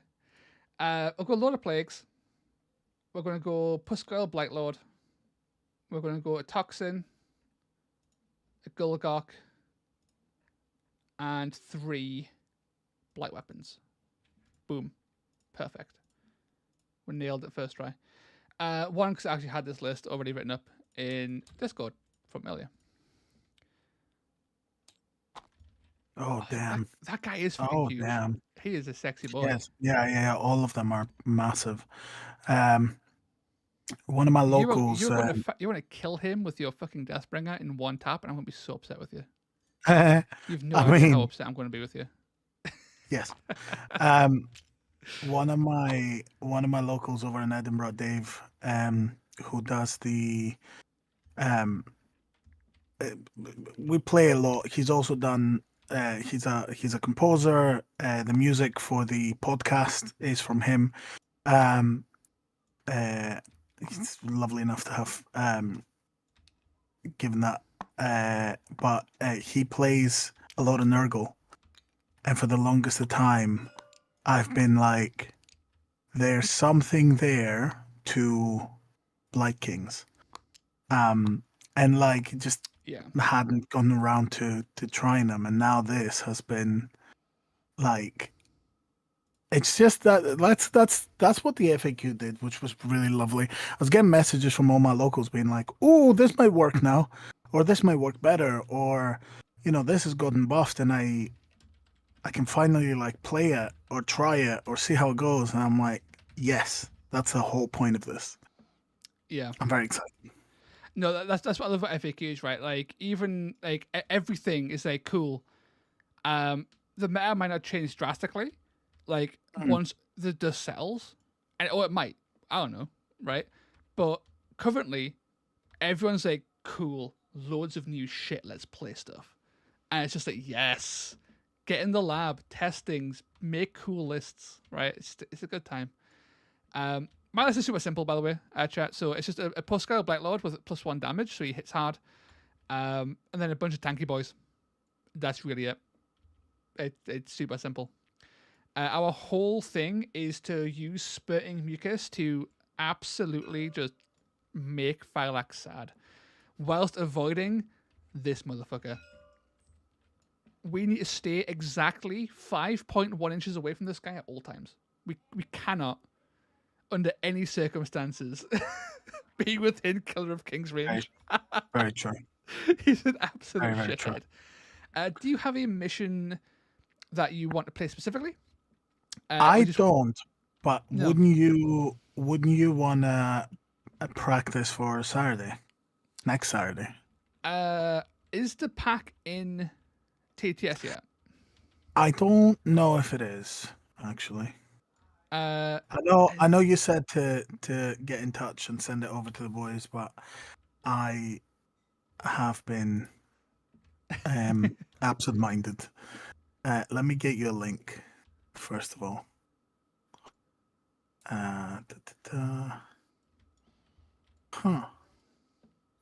I've got a lot of plagues. We're going to go Puscoil Blightlord. We're going to go a Toxin, a Gulgok, and 3 Blight Weapons. Boom. Perfect. We nailed it first try. One, because I actually had this list already written up in Discord from earlier. Oh, damn. That guy is fucking huge. Damn. He is a sexy boy. Yes. Yeah. All of them are massive. One of my locals... You want to kill him with your fucking Deathbringer in one tap, and I'm going to be so upset with you. You've no idea how upset I'm going to be with you. Yes. One of my locals over in Edinburgh, Dave, who does the... we play a lot. He's also done... he's a composer. The music for the podcast is from him. He's lovely enough to have given that. But he plays a lot of Nurgle, and for the longest of time, I've been like, there's something there to Blight Kings, and like just hadn't gone around to trying them, and now this has been like, it's just that's what the FAQ did, which was really lovely. I was getting messages from all my locals being like, "Oh, this might work now," or "This might work better," or "This has gotten buffed," and I can finally like play it or try it or see how it goes, and I'm like, yes, that's the whole point of this. Yeah, I'm very excited. No, that's what I love about FAQs, right? Like even like everything is like cool. The meta might not change drastically, like once the dust settles, or it might. I don't know, right? But currently, everyone's like, cool, loads of new shit. Let's play stuff, and it's just like, yes, get in the lab, testings, make cool lists, right? It's a good time. My list is super simple, by the way, chat. So it's just a Puscoil Blightlord with +1 damage, so he hits hard, and then a bunch of tanky boys. That's really it. It's super simple. Our whole thing is to use Spurting Mucus to absolutely just make Phylax sad, whilst avoiding this motherfucker. We need to stay exactly 5.1 inches away from this guy at all times. We cannot, under any circumstances, be within Killer of King's range. Very true. He's an absolute shithead. Do you have a mission that you want to play specifically? I don't, but no. Wouldn't you want to practice for Saturday? Next Saturday? Is the pack in TTS yet? I don't know if it is, actually. I know you said to get in touch and send it over to the boys, but I have been absent-minded. Let me get you a link first of all. Huh.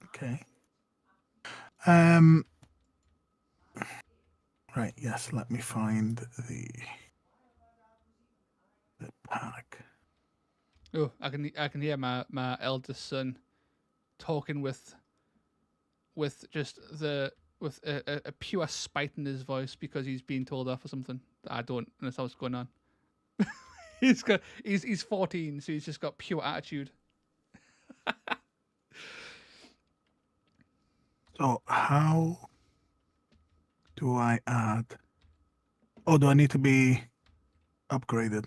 Okay. Right. Yes. Let me find the pack. Oh, I can hear my eldest son talking with just with a pure spite in his voice because he's being told off or something. I don't understand what's going on. He's 14, so he's just got pure attitude. So how do I add? Oh, do I need to be? upgraded.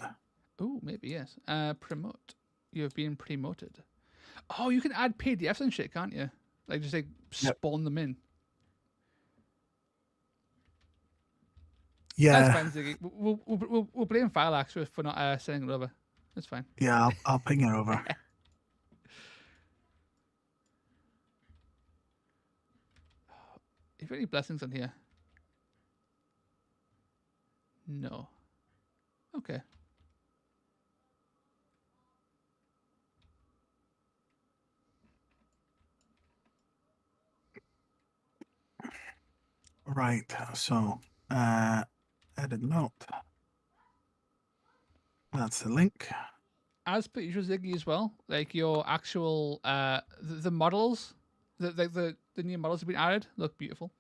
Oh, maybe, yes. Promote. You have been promoted. Oh, you can add PDFs and shit, can't you? Like, just like Yep. spawn them in. That's Yeah, fine, Ziggy. We'll blame Fileax for not sending it over. That's fine. yeah, I'll ping it over. If any blessings on here? No. Okay. Right, so edit note. That's the link. As per usual, Ziggy, as well, like your actual the models, the new models have been added. Look beautiful.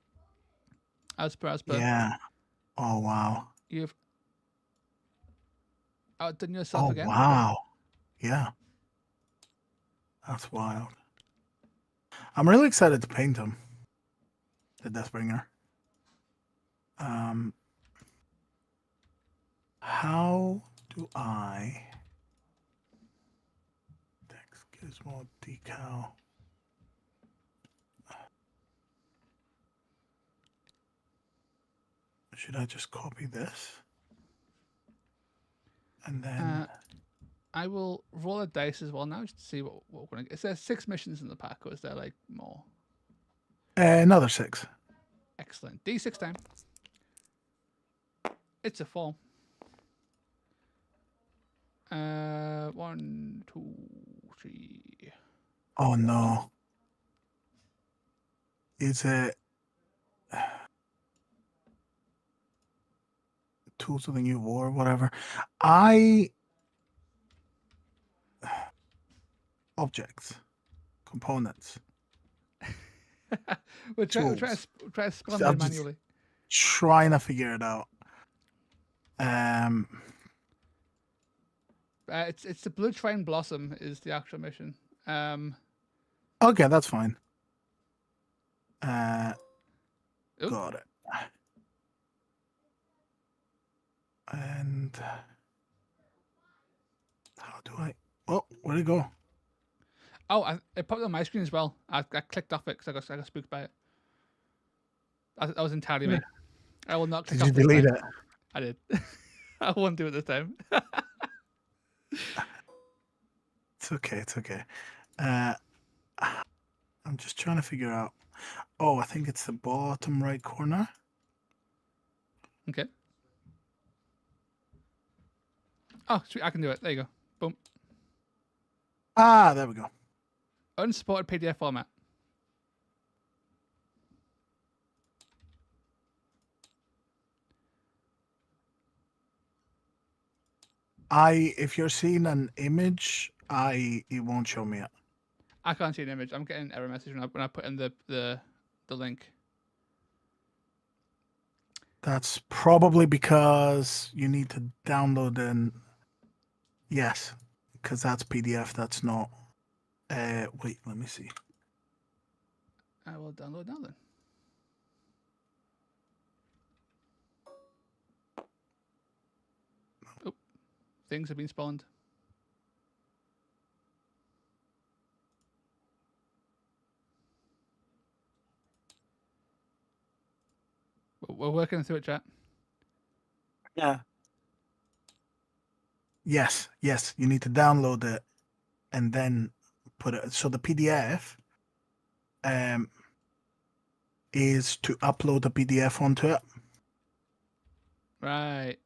As per. Yeah. Oh wow. You've outdone yourself Oh again. wow. Yeah. That's wild. I'm really excited to paint him. The Deathbringer. How do I text gizmo decal? Should I just copy this? And then I will roll a dice as well now just to see what we're going to get. Is there 6 missions in the pack, or is there like more? another 6. Excellent. D6 time. It's a 4. 1, 2, 3. Oh no. Is it Tools of the New War, whatever? Objects, components. We'll try Tools. to scan I'm them just manually. trying to figure it out. It's the Blood Shrine Blossom is the actual mission. Okay, that's fine. Oop. Got it. And how do I? Oh, where'd it go? Oh, it popped on my screen as well. I clicked off it because I got spooked by it. That was entirely me. I will not click Did off you this delete time. it? I did. I won't do it this time. It's okay. It's okay. I'm just trying to figure out. Oh, I think it's the bottom right corner. Okay. Oh, sweet. I can do it. There you go. Boom. Ah, there we go. Unsupported PDF format. If you're seeing an image, it won't show me it. I can't see an image. I'm getting an error message when I put in the link. That's probably because you need to download an. Yes, because that's PDF. That's not. Wait, let me see. I will download now then. Oh, things have been spawned. We're working through it, chat. Yeah. Yes, you need to download it and then put it. So the PDF is to upload the PDF onto it. Right.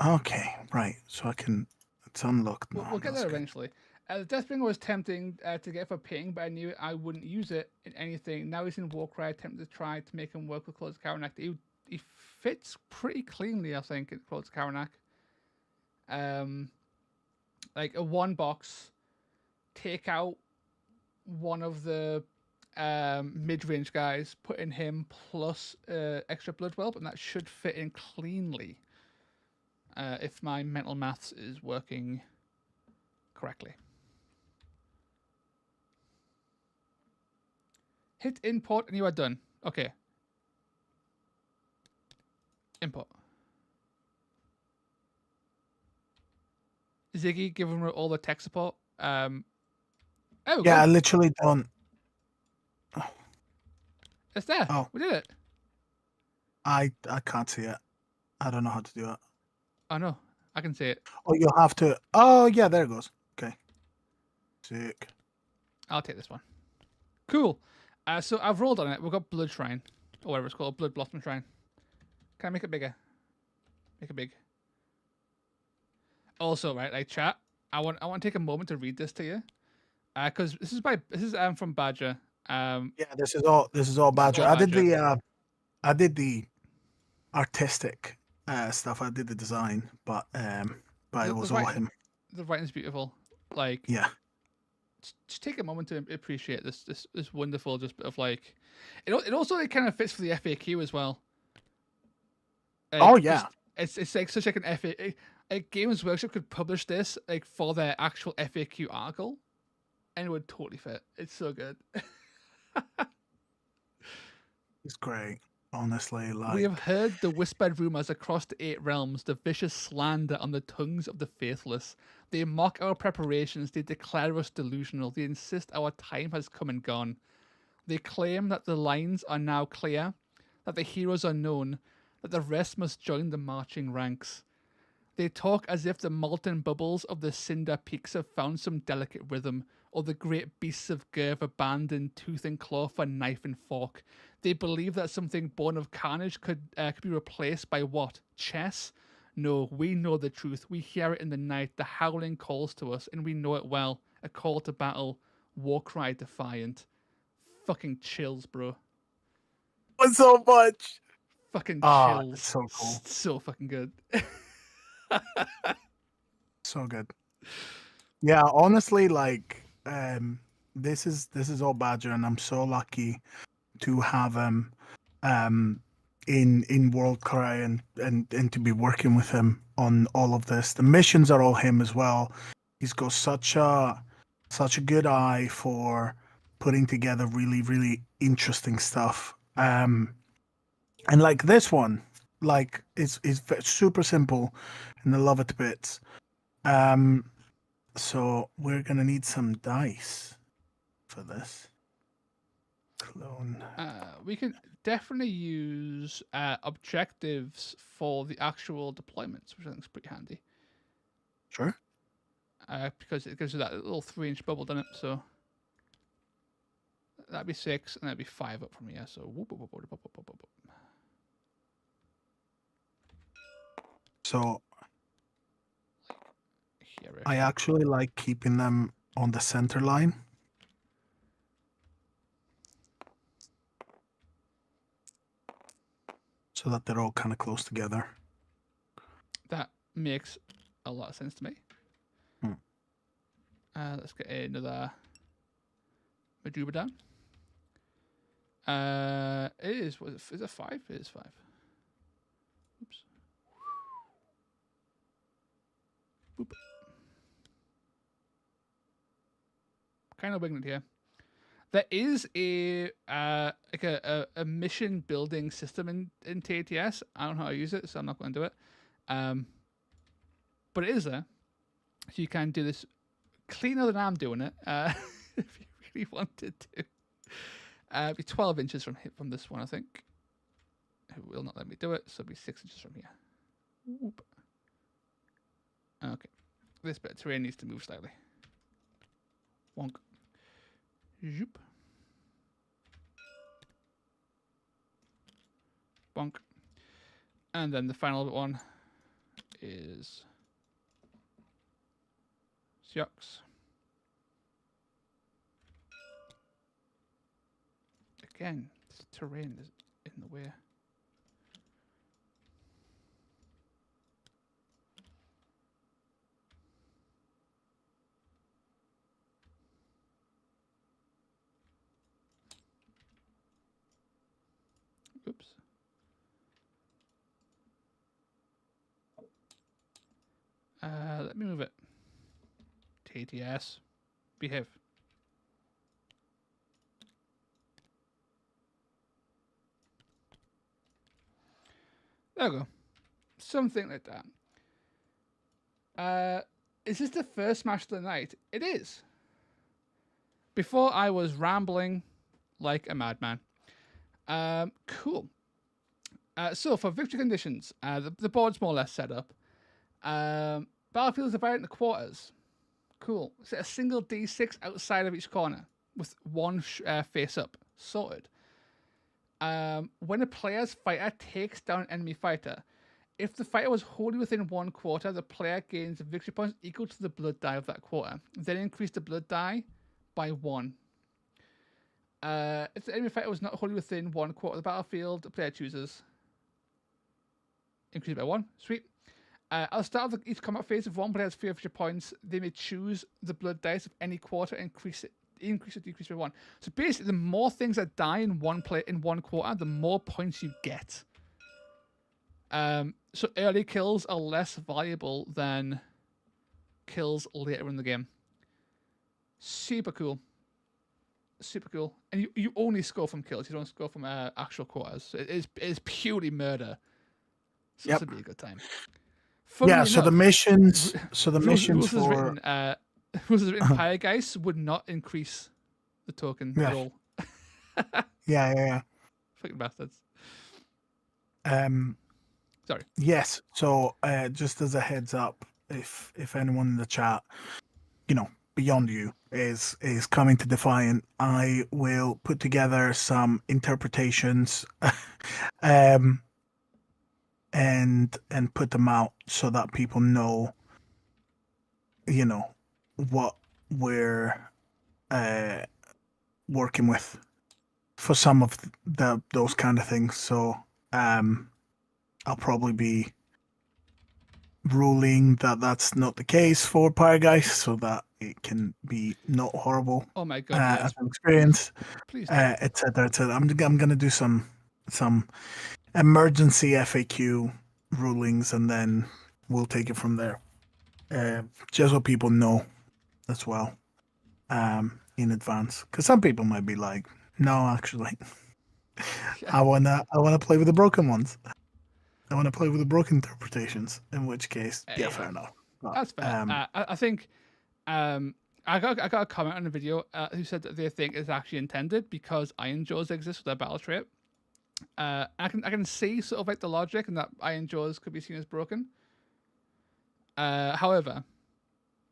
Okay, right. So it's unlocked now. We'll get there eventually. The Deathbringer was tempting to get for ping, but I knew I wouldn't use it in anything. Now he's in Warcry, tempted to try to make him work with Claude's Karanak. He fits pretty cleanly, I think, in Claude's Karanak. Like a 1 box, take out one of the mid-range guys, put in him plus extra blood whelp, and that should fit in cleanly. If my mental maths is working correctly. Hit import and you are done. Okay. Import. Ziggy giving her all the tech support. There we Yeah, I go. literally don't. It's there. Oh, We did it. I can't see it. I don't know how to do it. Oh no, I can see it. Oh, you'll have to. Oh, yeah, there it goes. Okay. Sick. I'll take this one. Cool. So I've rolled on it. We've got Blood Shrine, or whatever it's called, Blood Blossom Shrine. Can I make it bigger? Make it big. Also, right, like chat. I want to take a moment to read this to you, because this is from Badger. Yeah, this is all Badger. all Badger. I did the artistic stuff. I did the design, but it was all him. The writing's beautiful. Like, Yeah. Just take a moment to appreciate this wonderful just bit of like, it also like kind of fits for the FAQ as well. Like, oh yeah, it's like such like an FAQ. Like Games Workshop could publish this like for their actual FAQ article, and it would totally fit. It's so good. it's great. Honestly, like we have heard the whispered rumors across the 8 realms, the vicious slander on the tongues of the faithless. They mock our preparations, they declare us delusional, they insist our time has come and gone. They claim that the lines are now clear, that the heroes are known, that the rest must join the marching ranks. They talk as if the molten bubbles of the cinder peaks have found some delicate rhythm, or the great beasts of Gerv abandoned tooth and claw for knife and fork. They believe that something born of carnage could be replaced by what? Chess? No, we know the truth. We hear it in the night. The howling calls to us, and we know it well. A call to battle. War cry defiant. Fucking chills, bro. so much. Fucking chills. So cool. So fucking good. So good. Yeah, honestly, like this is all Badger, and I'm so lucky to have him in World Cry and to be working with him on all of this. The missions are all him as well. He's got such a good eye for putting together really, really interesting stuff. And like this one, like it's super simple, and I love it to bits. So we're gonna need some dice for this. Clone. We can definitely use objectives for the actual deployments, which I think is pretty handy. Sure. Because it gives you that little 3-inch bubble, doesn't it? So that'd be 6, and that'd be 5 up from here. So whoop, whoop, whoop, whoop, whoop, whoop, whoop. So Here-ish. I actually like keeping them on the center line. So that they're all kind of close together. That makes a lot of sense to me. Let's get another Maduba down. It is, is it 5? It is 5. Oops. Boop. Kind of winging it here. There is a like a mission building system in TATS. I don't know how to use it, so I'm not going to do it. But it is there, so you can do this cleaner than I'm doing it. If you really wanted to, be 12 inches from this one, I think. It will not let me do it, so it'll be 6 inches from here. Whoop. Okay, this bit of terrain needs to move slightly. Wonk. Zoop. Bonk. And then the final one is Sioux. Again, this terrain is in the way. Oops. Let me move it. TTS. Behave. There we go. Something like that. Is this the first match of the night? It is. Before I was rambling like a madman. Cool. So for victory conditions, the board's more or less set up. Battlefields divided into quarters. Cool. Set a single D6 outside of each corner with one face up. Sorted. When a player's fighter takes down an enemy fighter, if the fighter was wholly within one quarter, the player gains victory points equal to the blood die of that quarter. Then increase the blood die by 1. If the enemy fighter was not wholly within one quarter of the battlefield, the player chooses increase by 1. Sweet. At the start of each combat phase, if one player has 3 victory points, they may choose the blood dice of any quarter and increase or decrease by 1. So basically, the more things that die in one quarter, the more points you get. So early kills are less valuable than kills later in the game. Super cool. Super cool. And you only score from kills. You don't score from actual quarters. So it is purely murder. So this would be a good time. Funnily enough, the missions rules for rules as written Pyregeist would not increase the token roll. Yeah. Fucking bastards. Sorry. Yes. So just as a heads up, if anyone in the chat, beyond you is coming to Defiant, I will put together some interpretations and put them out so that people know what we're working with for some of those kind of things. So I'll probably be ruling that that's not the case for Pyregeist, so that it can be not horrible. Oh my god! As an experience, please, etc. I'm gonna do some emergency FAQ rulings, and then we'll take it from there. Just so people know as well, in advance, because some people might be like, "No, actually, I wanna play with the broken ones. I want to play with the broken interpretations." In which case, fair enough. But, that's fair. I think I got a comment on the video who said that they think it's actually intended because Iron Jaws exists with their battle trait. I can see sort of like the logic and that Iron Jaws could be seen as broken. However,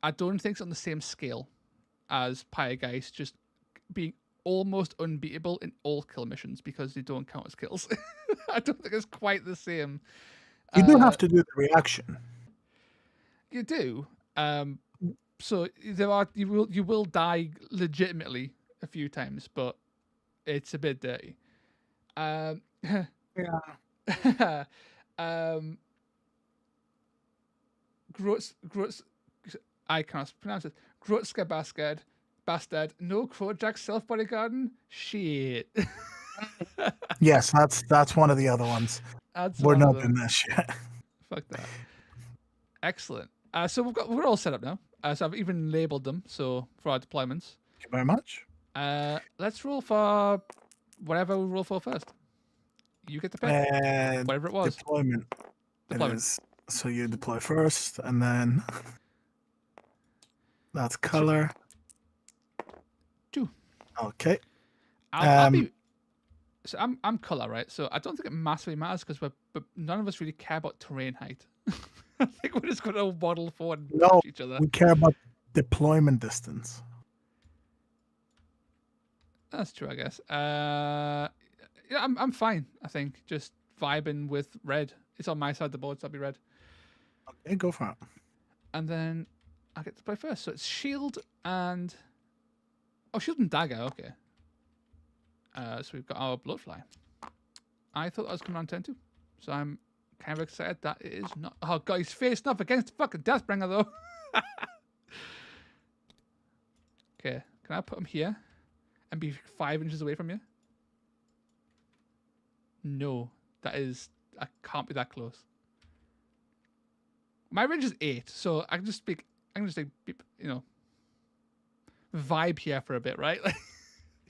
I don't think it's on the same scale as Pyregeist just being almost unbeatable in all kill missions because they don't count as kills. I don't think it's quite the same. You do have to do the reaction. You do. So you will die legitimately a few times, but it's a bit dirty. Yeah. Grutz, I can't pronounce it. Grutska bastard. No Crojax self bodyguarding. Shit. Yes, that's one of the other ones. We're not doing that shit. Fuck that. Excellent. So we're all set up now. So I've even labeled them. So for our deployments. Thank you very much. Let's roll for whatever we roll for first. You get to pick whatever it was. Deployment. It is. So you deploy first, and then that's color. 2. Okay. So I'm color, right? So I don't think it massively matters because none of us really care about terrain height. I think we're just going to waddle forward and push each other. We care about deployment distance. That's true, I guess. Yeah, I'm fine. I think just vibing with red. It's on my side of the board, so I'll be red. Okay, go for it. And then I get to play first. So it's shield and shield and dagger. Okay. So we've got our bloodfly. I thought that was coming on turn 2, so I'm kind of excited that it is not. Oh god, he's facing up against fucking Deathbringer though. Okay, can I put him here and be 5 inches away from you? No, I can't be that close. My range is 8, so I can just vibe here for a bit, right? Like,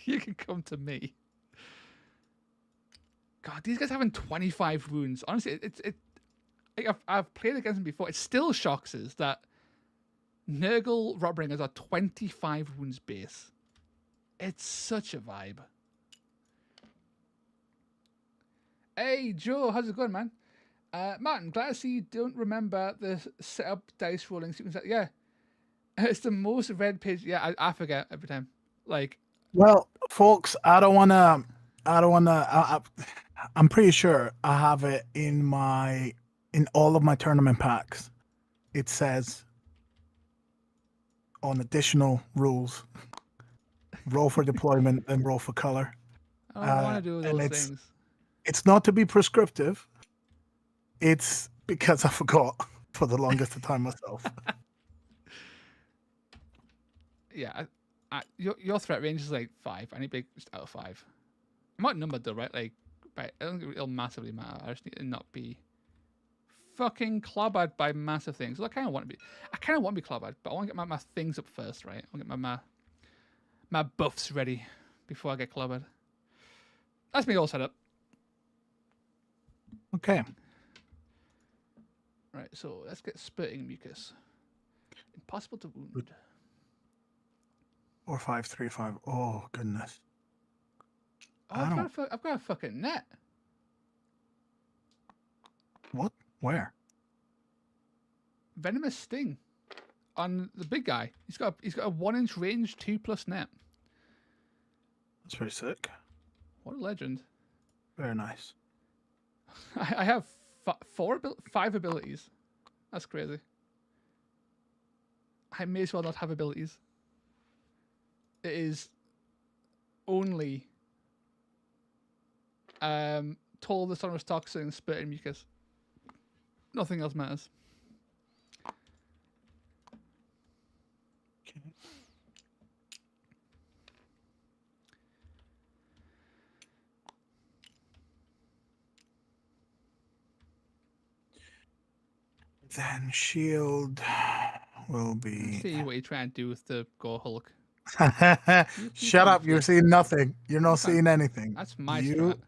you can come to me. God, these guys having 25 wounds. Honestly, I've played against them before. It still shocks us that Nurgle Robringers are 25 wounds base. It's such a vibe. Hey, Joe, how's it going, man? Martin, glad to see you don't remember the setup dice rolling sequence. Yeah, it's the most read page. Yeah, I forget every time. Like, Well, folks, I'm pretty sure I have it in all of my tournament packs. It says on additional rules, roll for deployment and roll for color. I don't want to do and those things. It's not to be prescriptive. It's because I forgot for the longest of time myself. Yeah, your threat range is like 5. I need big just out of 5. I'm not numbered though, right? Like, right, I don't think it'll massively matter. I just need to not be fucking clobbered by massive things. Well, I kind of want to be clobbered, but I want to get my things up first, right? I want to get my buffs ready before I get clobbered. That's me all set up. Okay. Right, so let's get spurting mucus. Impossible to wound. 4, 5, 3, 5. Oh goodness. Oh, I've got a fucking net. What? Where? Venomous sting on the big guy. He's got a 1-inch range 2+ net. That's pretty sick. What a legend. Very nice. I have 5 abilities. That's crazy. I may as well not have abilities. It is only Toll the Sonorous Toxin and Spurting Mucus. Nothing else matters. Okay. Then shield will be. Let's see what you're trying to do with the Gore Hulk. Shut up! You're seeing nothing. You're not seeing anything. That's my strat.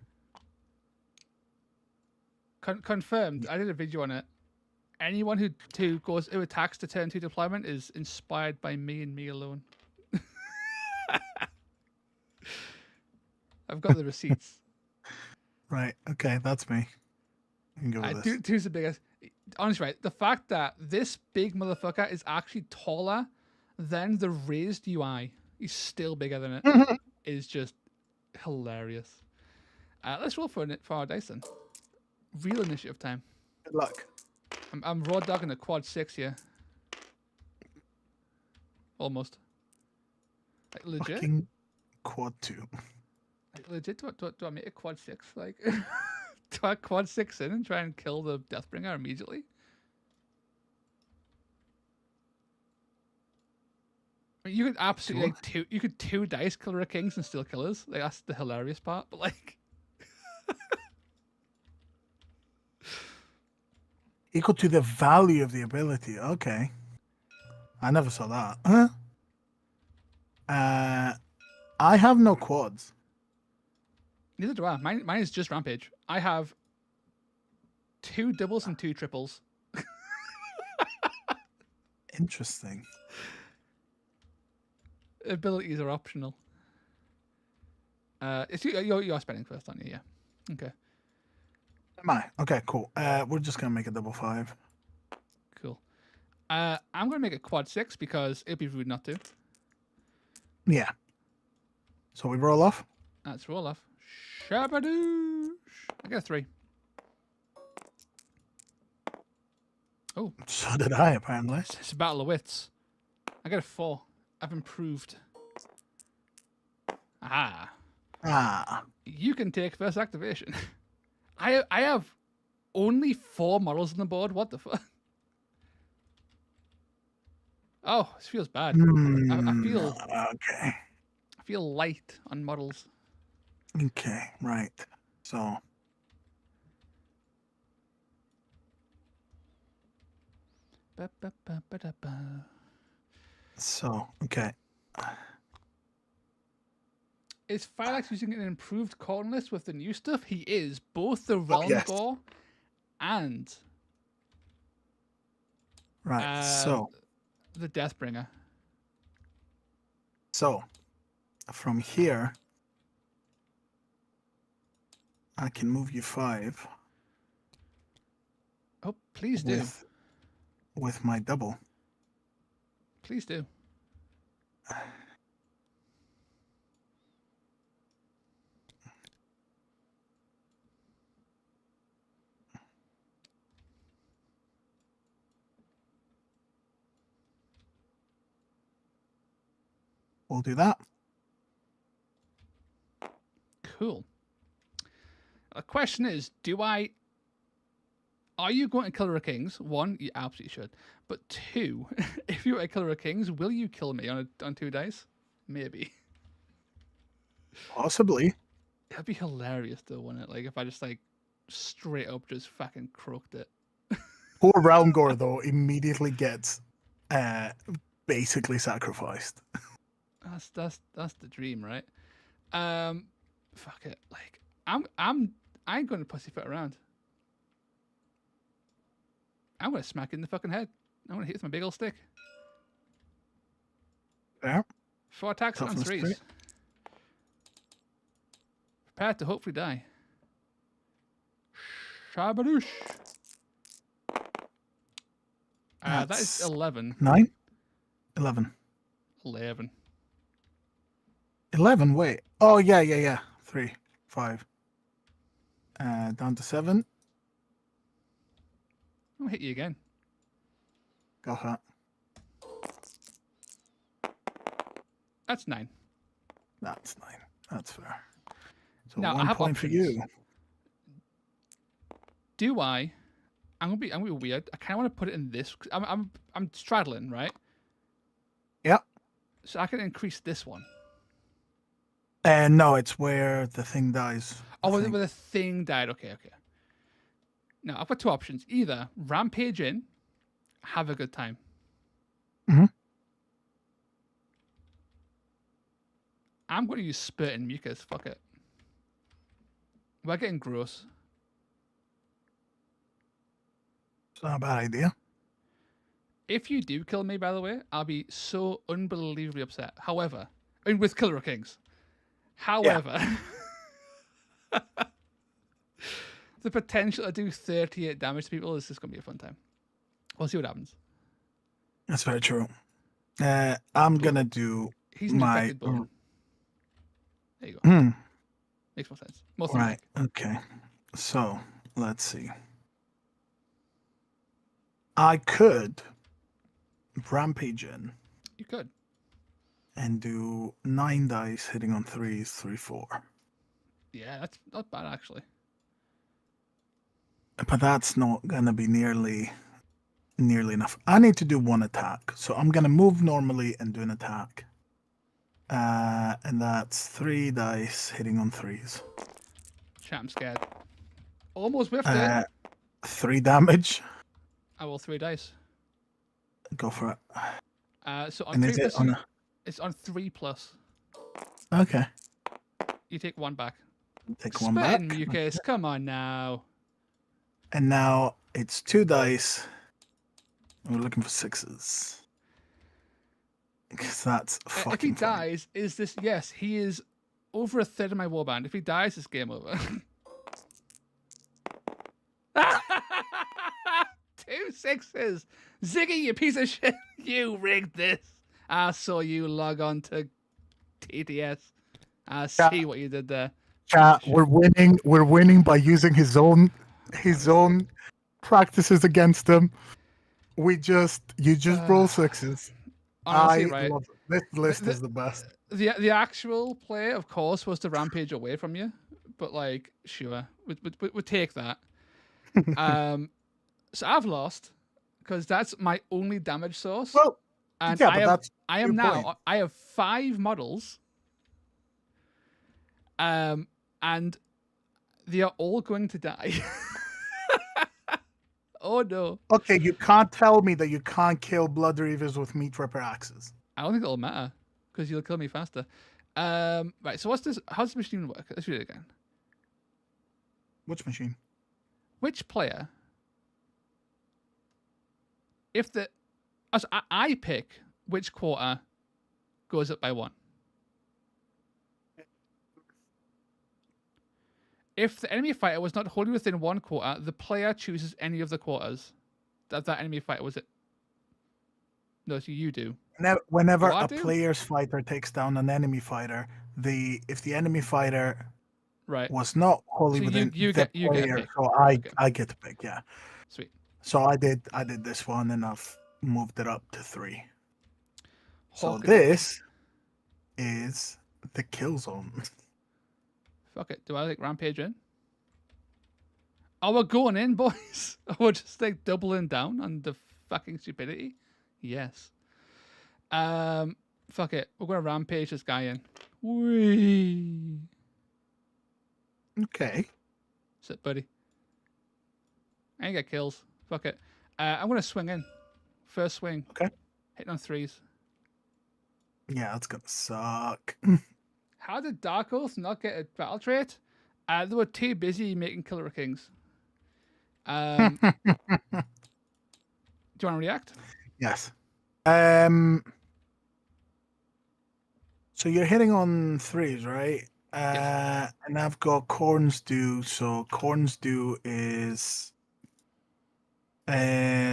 Confirmed. I did a video on it. Anyone who attacks to turn 2 deployment is inspired by me and me alone. I've got the receipts. Right. Okay, that's me. You can go with this. Two's the biggest. Honestly, right, the fact that this big motherfucker is actually taller than the raised UI, he's still bigger than it, is just hilarious. Let's roll for our dice then. Real initiative time. Good luck. I'm raw dogging a quad 6 here. Almost. Like, legit? Fucking quad 2. Like, legit? Do I make a quad 6? Like, do I quad 6 in and try and kill the Deathbringer immediately? I mean, you could absolutely you could 2 dice killer kings and still kill us. Like, that's the hilarious part. But like, equal to the value of the ability. Okay, I never saw that. Huh? I have no quads. Neither do I. Mine is just rampage. I have 2 doubles and 2 triples. Interesting. Abilities are optional. You're spending first, aren't you? Yeah. Okay. Am I? Okay, cool. We're just gonna make a double 5. Cool. I'm gonna make it quad 6 because it'd be rude not to. Yeah. So we roll off. Let's roll off. Shabadoosh. I got a 3. Oh. So did I, apparently. It's a battle of wits. I got a 4. I've improved. Ah. You can take first activation. I have only 4 models on the board. What the fuck? Oh, this feels bad. I feel okay. I feel light on models. Okay, right. So okay. Is Phylax using an improved corn list with the new stuff? He is. Both the Realm Gore and... Right, so... The Deathbringer. So, from here, I can move you 5 Oh, please do. with my double. Please do. We'll do that. Cool. The question is, are you going to Killer of Kings? 1, you absolutely should. But 2, if you're a Killer of Kings, will you kill me on 2 dice? Maybe. Possibly. That'd be hilarious though, wouldn't it? Like if I just like straight up just fucking crooked it. Poor Roundgore, though, immediately gets basically sacrificed. That's the dream, right? Fuck it. Like I ain't gonna pussyfoot around. I'm gonna smack it in the fucking head. I'm gonna hit it with my big old stick. Yeah. 4 attacks on Toughness 3s. 3. Prepare to hopefully die. Shabadoosh. That is 11. 9? 11. 11. 11, wait. Oh, yeah. 3, 5. Down to 7. I'll hit you again. Go for it. That's 9. That's 9. That's fair. So Now, I 1 have point for options. you. Do I? I'm gonna be weird. I kind of want to put it in this. I'm straddling, right? Yep. So I can increase this one. No, it's where the thing dies. Oh, where the thing died. Okay. Now I've got 2 options. Either rampage in, have a good time. Mhm. I'm going to use spit and mucus. Fuck it. We're getting gross. It's not a bad idea. If you do kill me, by the way, I'll be so unbelievably upset. However, I mean, with Killer of Kings. However, the potential to do 38 damage to people is just going to be a fun time. We'll see what happens. That's very true. I'm going to do He's an my... infected bone. There you go. Makes more sense. Right, okay. So, let's see. I could rampage in. You could. And do 9 dice hitting on 3s, 3, 4. Yeah, that's not bad, actually. But that's not going to be nearly enough. I need to do 1 attack. So I'm going to move normally and do an attack. And that's 3 dice hitting on 3s. Chat, I'm scared. Almost whiffed it. 3 damage. I roll 3 dice. Go for it. So on And 3 is it plus, on it's on 3 plus. Okay. You take 1 back. Take 1 back. Mucus, come on now. And now it's 2 dice. We're looking for 6s. Because that's fucking If he funny. dies, is this... Yes, he is over a third of my warband. If he dies, it's game over. 2 6s. Ziggy, you piece of shit. You rigged this. I saw you log on to TTS. I see what you did there. Chat, we're winning. We're winning by using his own practices against him. You just roll 6s. Honestly, right. Love it. This list is the best. The actual play, of course, was to rampage away from you, but like, sure, we'd take that. So I've lost because that's my only damage source. Well, and yeah, I have 5 models. And they are all going to die. Oh no. Okay, you can't tell me that you can't kill Blood Reavers with meat ripper axes. I don't think it'll matter because you'll kill me faster. Right, so what's this? How's this machine work? Let's read it again. Which machine? Which player? I pick which quarter goes up by 1. If the enemy fighter was not wholly within 1 quarter, the player chooses any of the quarters that enemy fighter was it. No, so you do. Whenever I a do? player's fighter takes down an enemy fighter, if the enemy fighter Right. was not wholly So within you the get a player, pick. so Okay. I get to pick, yeah. Sweet. So I did this one, and I've moved it up to 3. So Hawk this is the kill zone. Fuck it. Do I like rampage in? Oh, we're going in, boys. We're just like doubling down on the fucking stupidity. Yes. Fuck it. We're gonna rampage this guy in. Whee. Okay. Sit, buddy. I ain't get kills. Fuck it. I'm gonna swing in. First swing. Okay. Hitting on 3s. Yeah, that's gonna suck. How did Dark Oath not get a battle trait? They were too busy making Killer Kings. Do you want to react? Yes. So you're hitting on 3s, right? Yes. And I've got Corn's Dew. So Corn's Dew is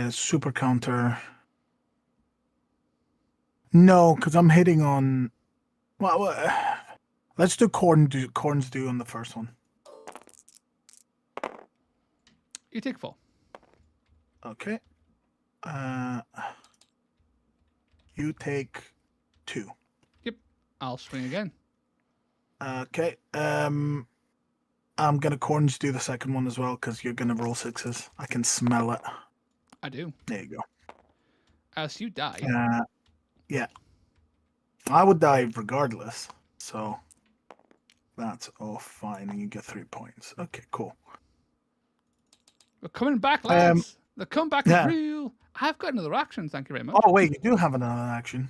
super counter. No, because I'm hitting on. Well, let's do Corn's Dew on the first one. You take 4. Okay. You take 2. Yep. I'll swing again. Okay. I'm gonna Corn's Dew the second one as well because you're gonna roll 6s. I can smell it. I do. There you go. So you die. Yeah. I would die regardless. So that's all fine, and you get 3 points. Okay, cool. We're coming back, lads. The comeback yeah. is real. I've got another action. Thank you very much. Oh wait, you do have another action.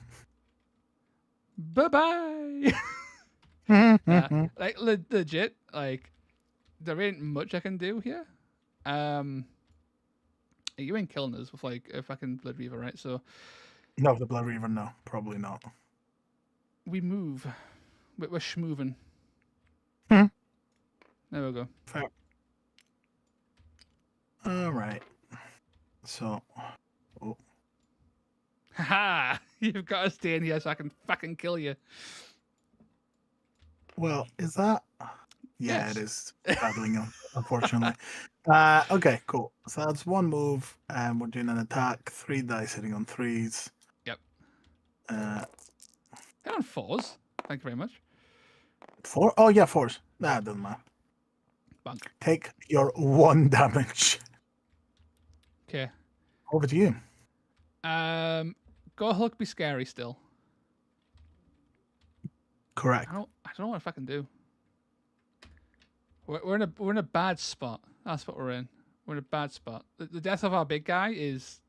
Bye-bye. Like legit, like there ain't much I can do here. You ain't killing us with like a fucking Blood Reaver, right? So no, the Blood Reaver, no, probably not. We move. We're schmooving. There we go. Fair. All right. So, Haha! You've got to stay in here so I can fucking kill you. Well, is that? Yeah, Yes. it is battling, unfortunately. Okay, cool. So that's 1 move, and we're doing an attack. 3 dice hitting on 3s. Yep. Hit on 4s. Thank you very much. 4? Oh yeah, 4s. Nah, it doesn't matter. Bunk. Take your 1 damage. Okay. Over to you. Go Hulk be scary still. Correct. I don't know what I fucking do. We're in a bad spot. That's what we're in. We're in a bad spot. The death of our big guy is.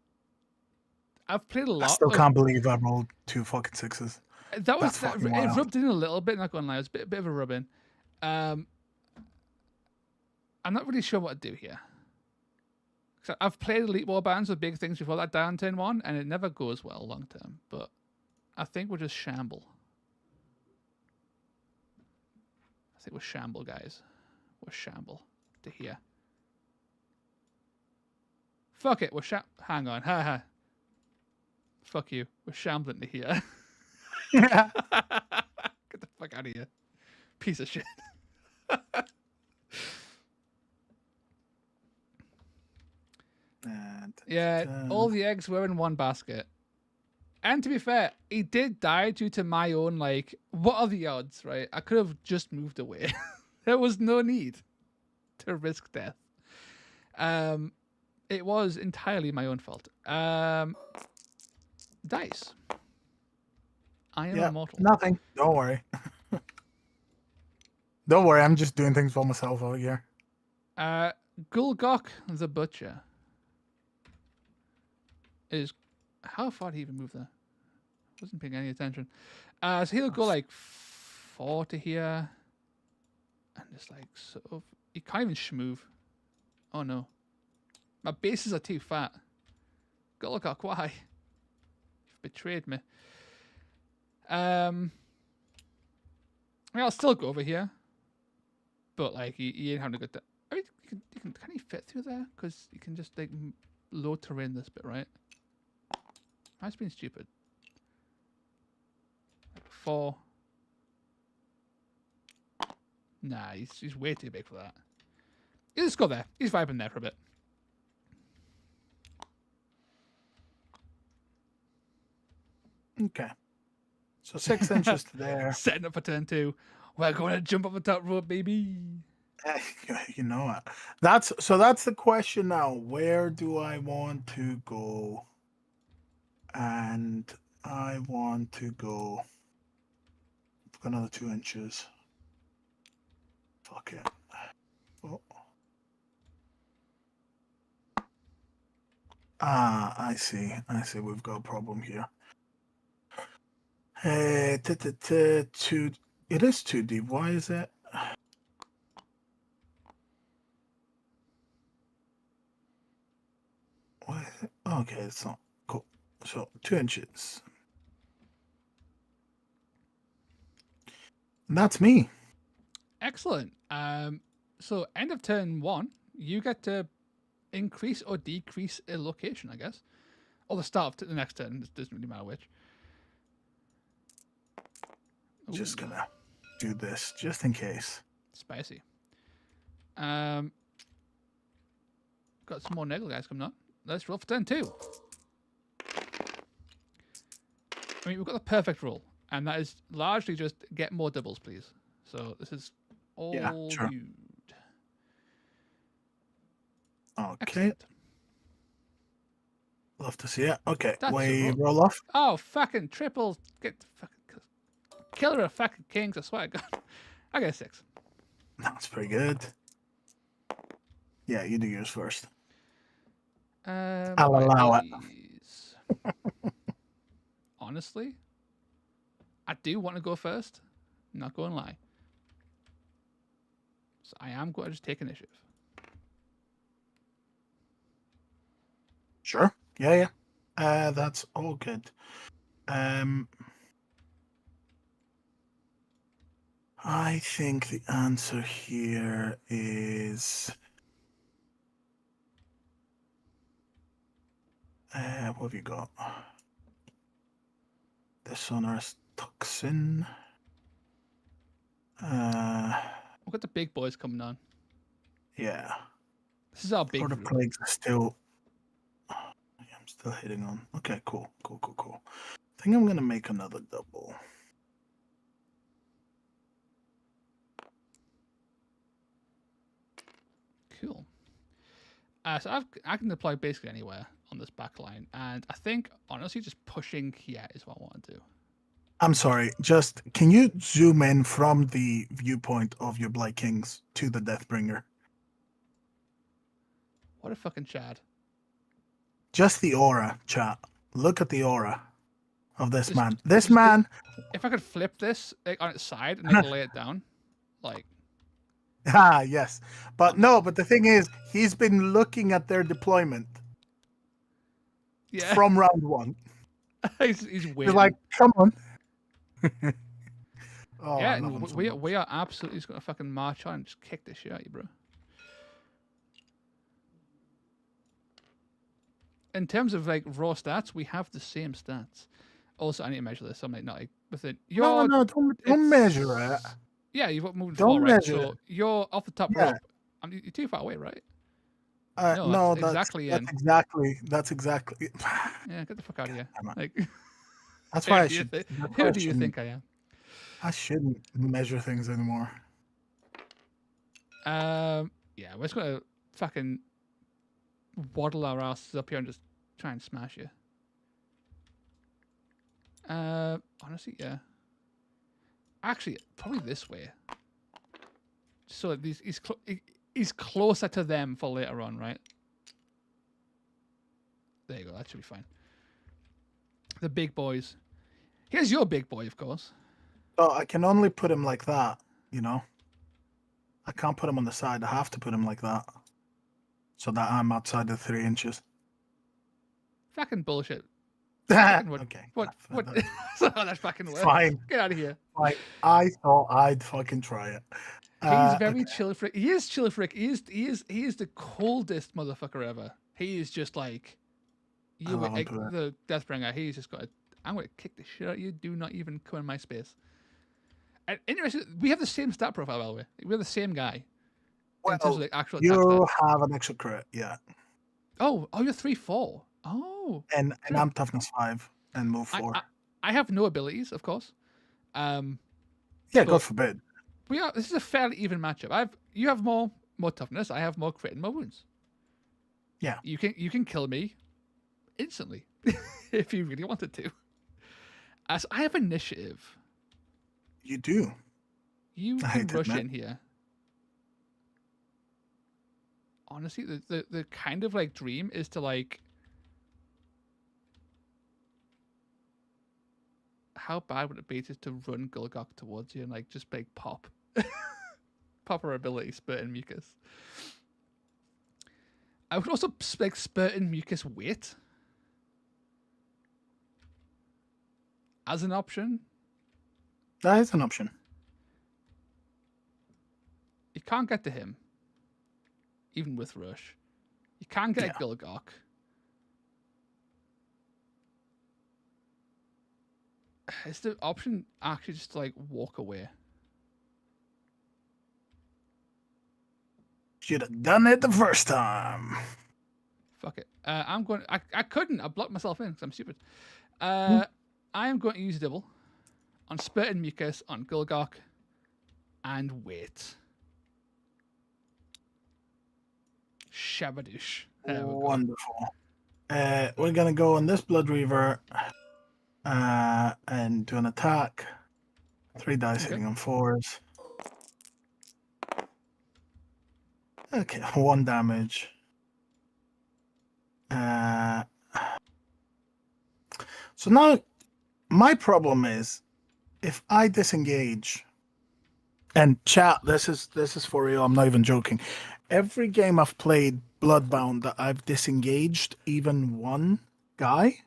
I've played a lot. I still can't believe I rolled 2 fucking 6s. It rubbed in a little bit. Not gonna lie, it was a bit of a rub in. I'm not really sure what to do here. So I've played elite warbands with big things before that down turn 1, and it never goes well long term. But I think we'll just shamble. I think we're shamble, guys. We're shamble to here. Fuck it. Hang on. Ha. Fuck you. We're shambling to here. Get the fuck out of here. Piece of shit. All the eggs were in 1 basket. And to be fair, he did die due to my own, like, what are the odds, right? I could have just moved away. There was no need to risk death. It was entirely my own fault. Dice. I am immortal. Nothing. Don't worry. Don't worry, I'm just doing things for myself over here. Gulgok the Butcher is... How far did he even move there? Wasn't paying any attention. So he'll go like 4 to here. And just like sort of... He can't even schmoove. Oh no. My bases are too fat. Gulgok, why? betrayed me. I'll still go over here, but like you ain't having a good time. I mean, can he fit through there? Because you can just like low terrain this bit, right? I've been stupid. Like 4. Nah, he's way too big for that. He'll just go there. He's vibing there for a bit. Okay. So 6 inches to there. Setting up for turn 2. We're going to jump up the top rope, baby. You know what? That's the question now. Where do I want to go? And I want to go for another 2 inches. Fuck it. Oh. I see. We've got a problem here. It is too deep. Why is it? Why is it? Okay, it's not cool. So 2 inches. And that's me. Excellent. So end of turn 1, you get to increase or decrease a location, I guess, or the start of the next turn. It doesn't really matter which. Just gonna do this just in case. Spicy. Got some more Nurgle guys coming on. Let's roll for turn 2. I mean, we've got the perfect roll, and that is largely just get more doubles, please. So this is all sure. you. Okay. Excellent. Love to see it. Okay, That's we roll off. Oh, fucking triples. Get the fucking killer of fucking kings, I swear to God. I got a 6. That's pretty good. Yeah, you do yours first. I'll allow it. Honestly, I do want to go first. Not going to lie. So I am going to just take initiative. Sure. Yeah. That's all good. I think the answer here is what have you got? The sonorous toxin. We've got the big boys coming on. Yeah. This is our big Lord of group. Plagues are still. I'm still hitting on. Okay, cool. I think I'm gonna make another double. Cool. So I can deploy basically anywhere on this back line, and I think honestly just pushing here is what I want to do. I'm sorry, just can you zoom in from the viewpoint of your Blight Kings to the Deathbringer? What a fucking Chad. Just the aura, chat. Look at the aura of this man. This man. If I could flip this like, on its side and then lay it down, like. Yes. But no, but the thing is, he's been looking at their deployment from round 1. he's waiting. He's like, come on. Yeah, we are absolutely just going to fucking march on and just kick this shit out of you, bro. In terms of like raw stats, we have the same stats. Also, I need to measure this. I'm like, not like within your. No, don't measure it. Yeah, you've moved Don't forward, right? measure So you're off the top rope. I mean, you're too far away, right? No, that's exactly in. That's exactly. Yeah, get the fuck out of here. Like, that's why who do you think I am? I shouldn't measure things anymore. Yeah, we're just gonna fucking waddle our asses up here and just try and smash you. Honestly, yeah. Actually, probably this way. So he's closer to them for later on, right? There you go. That should be fine. The big boys. Here's your big boy, of course. Oh, I can only put him like that, you know? I can't put him on the side. I have to put him like that. So that I'm outside the 3 inches. Fucking bullshit. Fucking wood. Okay. What? That's That's fucking work. fine. Get out of here. Fine. I thought I'd fucking try it. He's very Okay. chill freak. He is chill freak. He is the coldest motherfucker ever. He is just like you love him like, to it. the Deathbringer. He's just got. I'm going to kick the shit out of you. Do not even come in my space. And interesting, we have the same stat profile, by the way. We're the same guy. In terms of Well, like actual attack you stats. have an extra crit, yeah. Oh, you're 3-4. Oh, And cool. I'm toughness 5 and move 4. I have no abilities, of course. Yeah, but- God forbid. This is a fairly even matchup. You have more toughness. I have more crit and more wounds. Yeah. You can kill me instantly if you really wanted to. So I have initiative. You do. You I can hate to rush admit. in here. Honestly, the kind of like dream is to like. How bad would it be to run Gulgok towards you and like just like pop her ability, spurt in mucus. I would also like spurt in mucus weight as an option. That is an option. You can't get to him, even with rush. You can't get Yeah. a Gulgok. Is the option actually just to like walk away? Should have done it the first time. Fuck it. I'm going. I couldn't. I blocked myself in because I'm stupid. I am going to use double on spurt and mucus on Gulgok and wait. Shabadoosh. There we go. Wonderful. We're gonna go on this Blood Reaver and do an attack. 3 dice Okay. hitting on 4s. Okay, 1 damage. So now my problem is if I disengage, and chat, this is for real, I'm not even joking. Every game I've played Bloodbound that I've disengaged even one guy,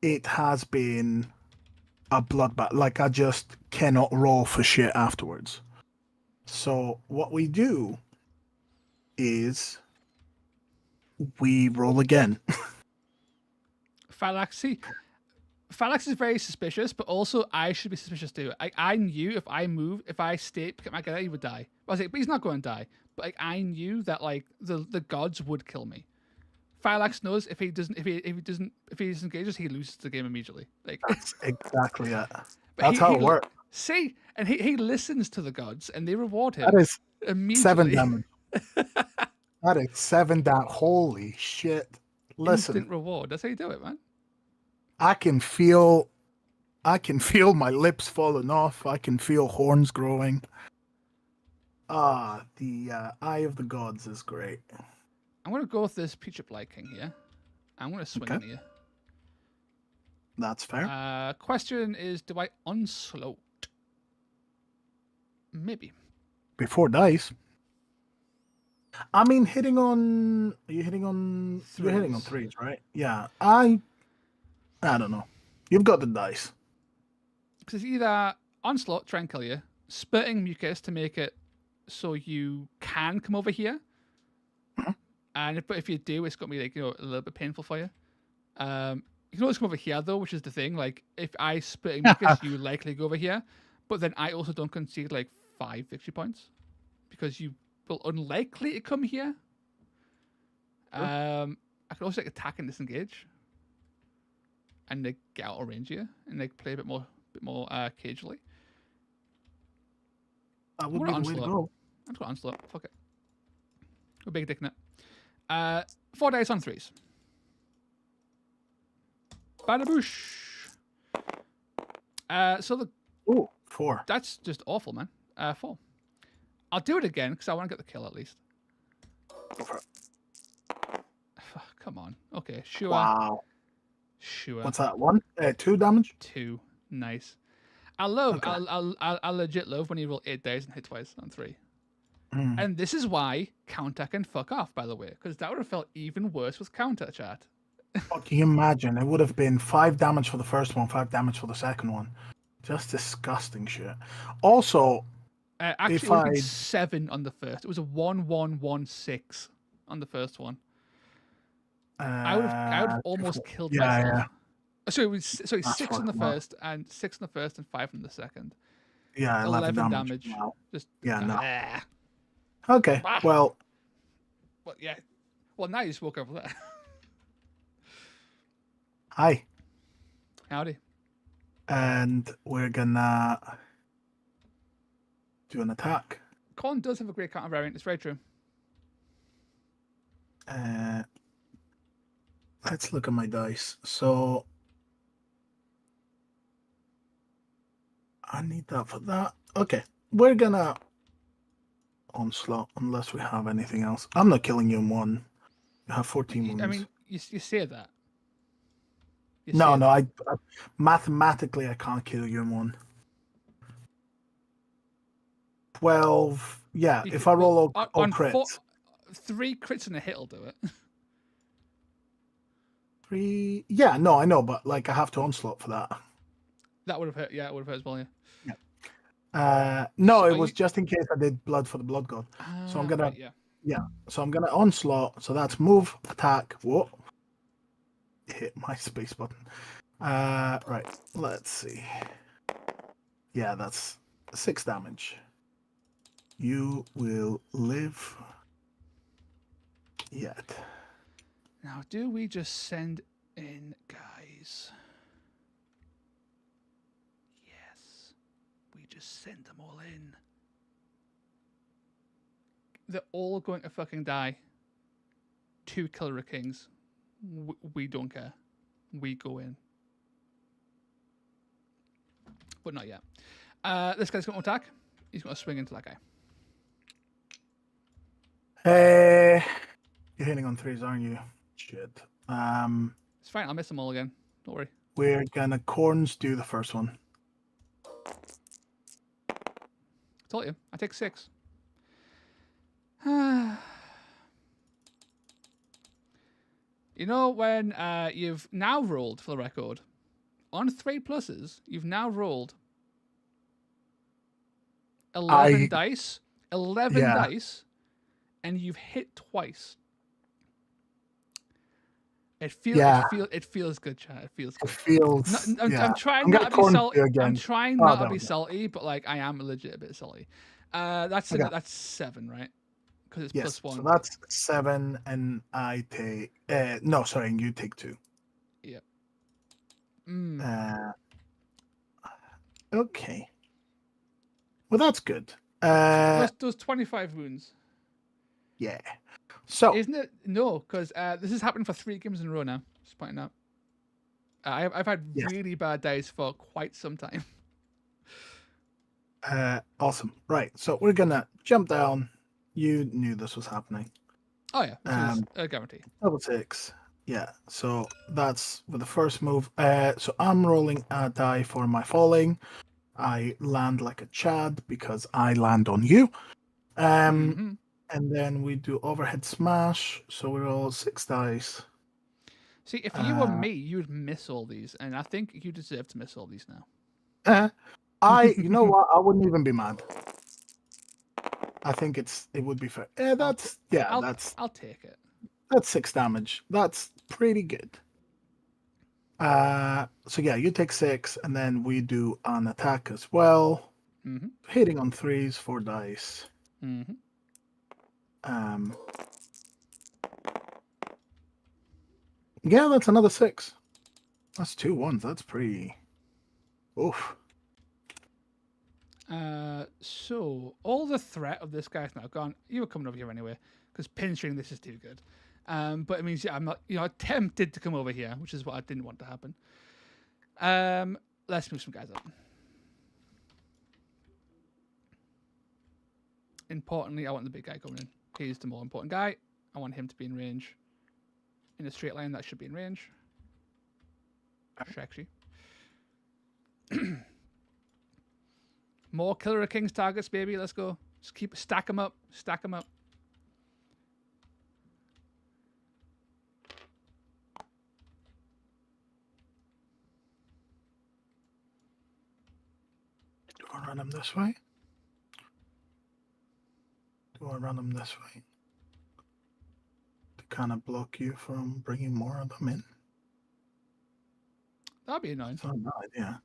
it has been a bloodbath. Like, I just cannot roll for shit afterwards. So what we do is we roll again. Phalanx is very suspicious, but also I should be suspicious too. I knew if I stay, pick up my guy, he would die. I was like, but he's not going to die. But like, I knew that like the gods would kill me. Phalanx knows if he disengages, he loses the game immediately. Like That's exactly it. but That's how it works. See, and he listens to the gods, and they reward him. That is immediately. 7 damage. That is 7 damage. Holy shit. Listen, Instant reward. That's how you do it, man. I can feel my lips falling off. I can feel horns growing. The Eye of the Gods is great. I'm gonna go with this Peach Up Light King here. I'm gonna swing Okay. on you. That's fair. Question is, do I unslot? Maybe. Before dice. I mean, you're hitting on Threes. threes, right? Yeah. I don't know. You've got the dice. Because it's either onslaught, try and kill you, spitting mucus to make it so you can come over here. But if you do, it's gonna be like, a little bit painful for you. You can always come over here though, which is the thing. Like if I spitting mucus, you likely go over here. But then I also don't concede like 5 victory points because you will unlikely to come here. I could also like attack and disengage, and like get out of range here and like play a bit more cagely. That would What be the an way to onslaught. go. I've got onslaught. Fuck it. We're big dick in it. 4 dice on 3s. Badaboosh. So Ooh, 4. that's just awful, man. 4. I'll do it again because I want to get the kill at least. Go for it. Come on. Okay, sure. Wow. Sure. What's that? 1? 2 damage? 2. Nice. I love. Okay. I legit love when you roll 8 dice and hit twice on 3. Mm. And this is why counter can fuck off, by the way, because that would have felt even worse with counter chat. Oh, can you imagine? It would have been 5 damage for the first one, 5 damage for the second one. Just disgusting shit. Also, Actually, if it would have I been 7 on the first. It was a 1-1-1-6 on the first one. I would have almost killed myself. yeah. So it was 6 on the fucking well. first, and 6 on the first, and 5 on the second. Yeah, 11 damage. Wow. Just Yeah, no. Ah. Okay, Ah. well, Well, yeah. Well, now you spoke over that. hi. Howdy. And we're gonna do an attack. Crone does have a great counter variant. It's very true. Let's look at my dice. So I need that for that. Okay, we're gonna onslaught unless we have anything else. I'm not killing you in one. You have 14 wounds. I mean, you say that. No, I mathematically I can't kill you in one. 12. Yeah, if I roll all crits. 3 crits and a hit will do it. 3. Yeah, no, I know, but like I have to onslaught for that. That would have hurt. Yeah, it would have hurt as well. Yeah. No, so it was just in case I did blood for the blood god. So I'm gonna, right, yeah. So I'm gonna onslaught. So that's move, attack. Whoa! Hit my space button. Right. Let's see. Yeah, that's 6 damage. You will live yet. Now, do we just send in guys? Just send them all in. They're all going to fucking die. 2 Killer Kings. We don't care. We go in. But not yet. This guy's going to attack. He's going to swing into that guy. You're hitting on 3s, aren't you? Shit. It's fine. I'll miss them all again. Don't worry. We're gonna Corns do the first one. Told you, I take 6. You know when you've now rolled, for the record, on 3 pluses, you've now rolled 11 dice, 11 dice, and you've hit twice. It feels good, chat. It feels good. It feels. I'm trying not to be salty. I'm trying not to be salty, but like I am legit a bit salty. That's 7, right? Because it's +1. So that's 7, and I take. No, sorry, and you take 2. Yep. Okay. Well, that's good. Those 25 wounds. Yeah. So isn't it? No, because this has happened for 3 games in a row now. Just pointing out. I've had really bad days for quite some time. Awesome. Right. So we're gonna jump down. You knew this was happening. Oh yeah, this is a guarantee. Level 6. Yeah. So that's with the first move. So I'm rolling a die for my falling. I land like a Chad because I land on you. And then we do overhead smash. So we roll 6 dice. See, if you were me, you would miss all these, and I think you deserve to miss all these now. You know what? I wouldn't even be mad. I think it would be fair. I'll take it. That's 6 damage. That's pretty good. So yeah, you take 6, and then we do an attack as well. Mm-hmm. Hitting on 3s, 4 dice. Mm-hmm. Yeah, that's another 6. That's 2 1s. That's pretty. Oof. So all the threat of this guy's now gone. You were coming over here anyway, because pinching this is too good. But it means I'm not, tempted to come over here, which is what I didn't want to happen. Let's move some guys up. Importantly, I want the big guy coming in. He's the more important guy. I want him to be in range. In a straight line, that should be in range. Actually. More Killer of Kings targets, baby. Let's go. Just stack them up. Stack them up. run them this way? Do I run them this way? To kind of block you from bringing more of them in? That'd be annoying. It's not a bad idea.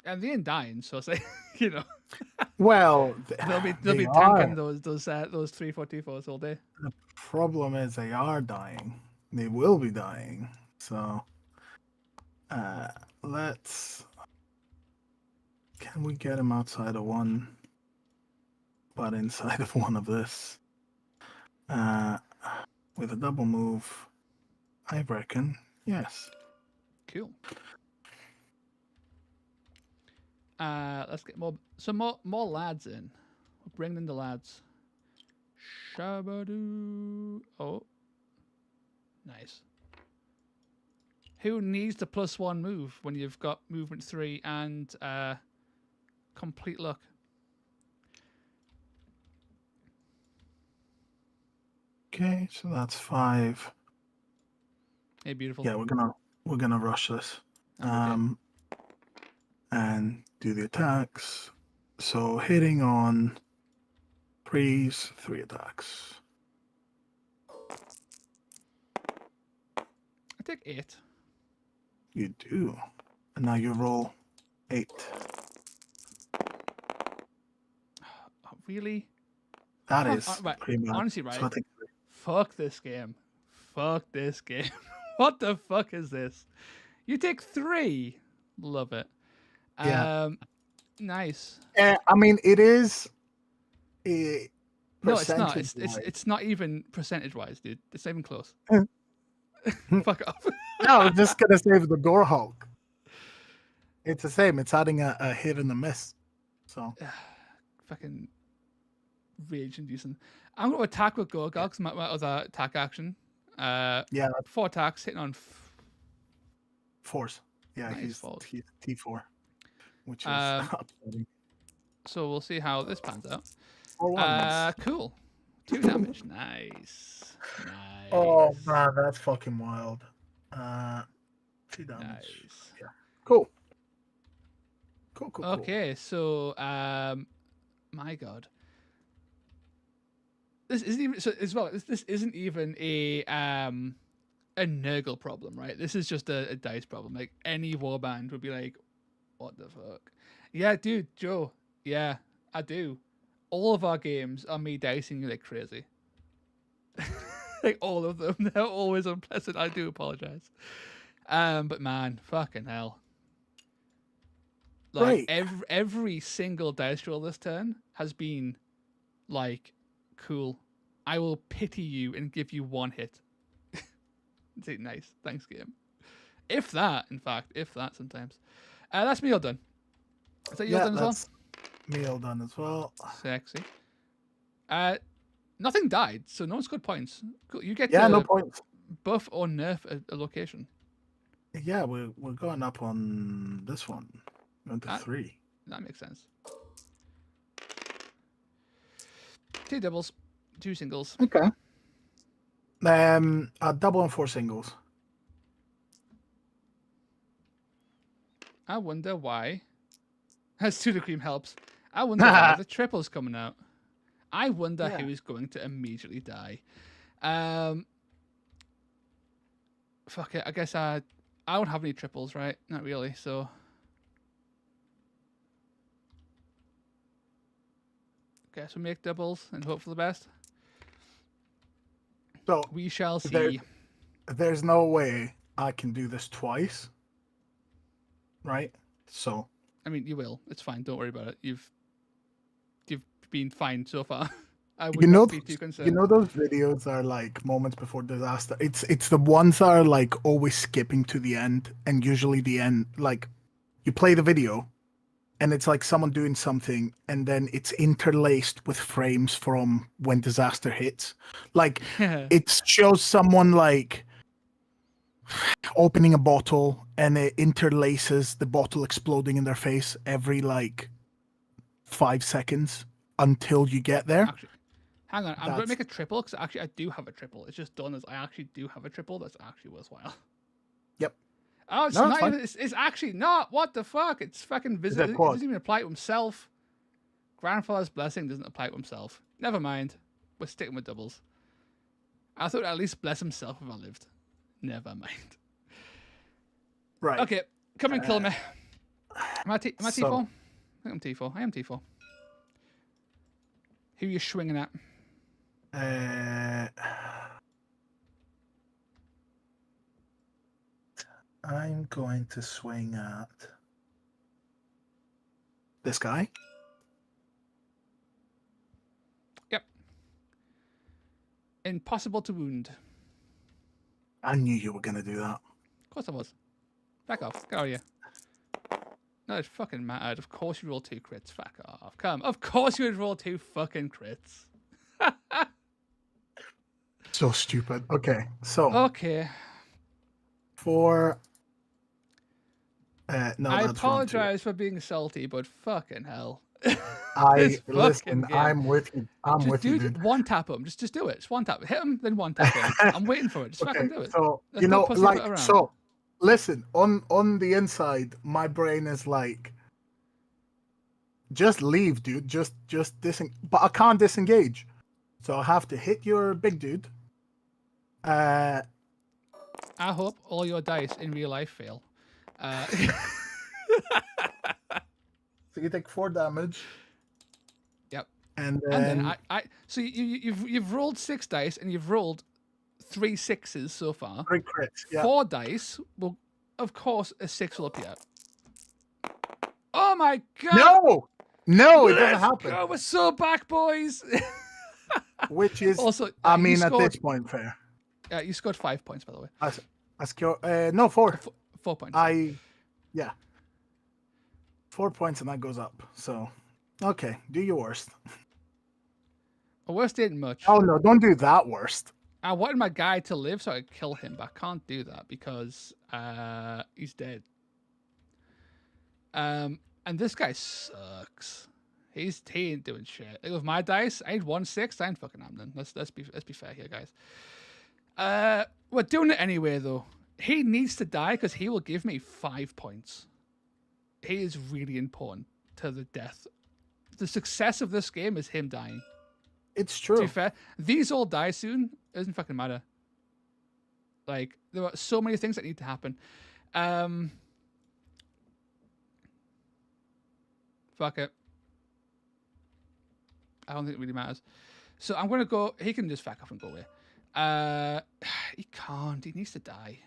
And they ain't dying, so say, you know, Well, they'll be they tanking are. those 344s all day. The problem is they are dying. They will be dying. So, let's. Can we get him outside of one, but inside of one of this? With a double move, I reckon, yes. Cool. Let's get some more lads in. We'll bring in the lads. Shabadoo. Oh, nice. Who needs the +1 move when you've got movement 3 and complete luck? Okay, so that's 5. Hey, beautiful. Yeah, we're gonna rush this. Okay. And do the attacks. So hitting on 3s, 3 attacks. I take 8. You do. And now you roll 8. Really? That is right. pretty bad. Honestly, right. So I think Fuck this game. Fuck this game. What the fuck is this? You take 3. Love it. Yeah. Nice. I mean, it is. No, it's not. It's not even percentage-wise, dude. It's not even close. Fuck off. No, I was just gonna save the Gore Hulk. It's the same. It's adding a hit and a miss. So Fucking rage-inducing. I'm going to attack with Gorgol because my other attack action. yeah, 4 attacks hitting on. force. Yeah, Nice he's falls. T4, which is upsetting. So we'll see how this pans out. 4-1. Cool. 2 damage. Nice. Oh man, that's fucking wild. 2 damage. Nice. Yeah. Cool. Cool. Okay, so my god. This isn't even so as well. This isn't even a Nurgle problem, right? This is just a dice problem. Like any warband would be like, "What the fuck?" Yeah, dude, Joe. Yeah, I do. All of our games are me dicing like crazy. Like all of them, they're always unpleasant. I do apologize. But man, fucking hell. Like every single dice roll this turn has been like, cool. I will pity you and give you 1 hit. Nice. Thanks, game. If that, in fact, sometimes. That's me all done. Is that yours done as well? Me all done as well. Sexy. Nothing died, so no one scored points. Cool. You get no points. Buff or nerf a location. Yeah, we're going up on this one. Going to 3. That makes sense. 2 doubles, 2 singles. Okay. A double and 4 singles. I wonder why. As Pseudo Cream helps. I wonder why the triple's coming out. I wonder who is going to immediately die. Fuck it. I guess I don't have any triples, right? Not really. So guess we make doubles and hope for the best. So we shall see. There's no way I can do this twice, right? So I mean, you will. It's fine. Don't worry about it. You've been fine so far. I would not be too concerned. You know those videos are like moments before disaster. It's the ones that are like always skipping to the end, and usually the end, like you play the video, and it's like someone doing something, and then it's interlaced with frames from when disaster hits. Like it shows someone like opening a bottle, and it interlaces the bottle exploding in their face every like 5 seconds until you get there. Actually, hang on, I'm going to make a triple because actually I do have a triple. It's just done as I actually do have a triple that's actually worthwhile. Yep. Oh, it's No, it's not fine. even. It's actually not. What the fuck? It's fucking visit. that It quad? doesn't even apply to himself. Grandfather's blessing doesn't apply to himself. Never mind. We're sticking with doubles. I thought at least bless himself if I lived. Never mind. Right. Okay, come and kill me. Am I so- T4? I think I'm T4. I am T4. Who are you swinging at? I'm going to swing at this guy. Yep. Impossible to wound. I knew you were going to do that. Of course I was. Back off. Get out of here. No, it fucking mattered. Of course you roll 2 crits. Fuck off. Come. Of course you would roll 2 fucking crits. So stupid. Okay, so Okay. for no, I that's wrong too. apologize for being salty, but fucking hell. I This listen. fucking game. I'm with you. I'm Just with you, dude. one tap him. Just do it. Just one tap. Hit him, then one tap him. I'm waiting for it. Just Okay, fucking do it. so Let's you not know, pussyfoot like, around. so listen. On the inside, my brain is like, just leave, dude. Just but I can't disengage, so I have to hit your big dude. I hope all your dice in real life fail. So you take 4 damage. Yep. And And then, then so you've rolled 6 dice and you've rolled 3 6s so far. 3 crits. Yeah. 4 dice will, of course, a 6 will appear. Oh my god! No, it doesn't happen. Go, we're so back, boys. Which is, Also, I you mean, at scored, this point, fair. you scored 5 points, by the way. I score. No, 4. 4 points. Yeah. 4 points and that goes up. So, okay, do your worst. Well, worst ain't much. Oh no, don't do that worst. I wanted my guy to live so I could kill him, but I can't do that because he's dead. And this guy sucks. He ain't doing shit. Like with my dice, I ain't 1/6. I ain't fucking happening. Let's be fair here, guys. We're doing it anyway though. He needs to die because he will give me 5 points. He is really important to the death. The success of this game is him dying. It's To true. be fair, these all die soon. It doesn't fucking matter. Like, there are so many things that need to happen. Fuck it. I don't think it really matters. So I'm going to go... He can just fuck off and go away. He can't. He needs to die.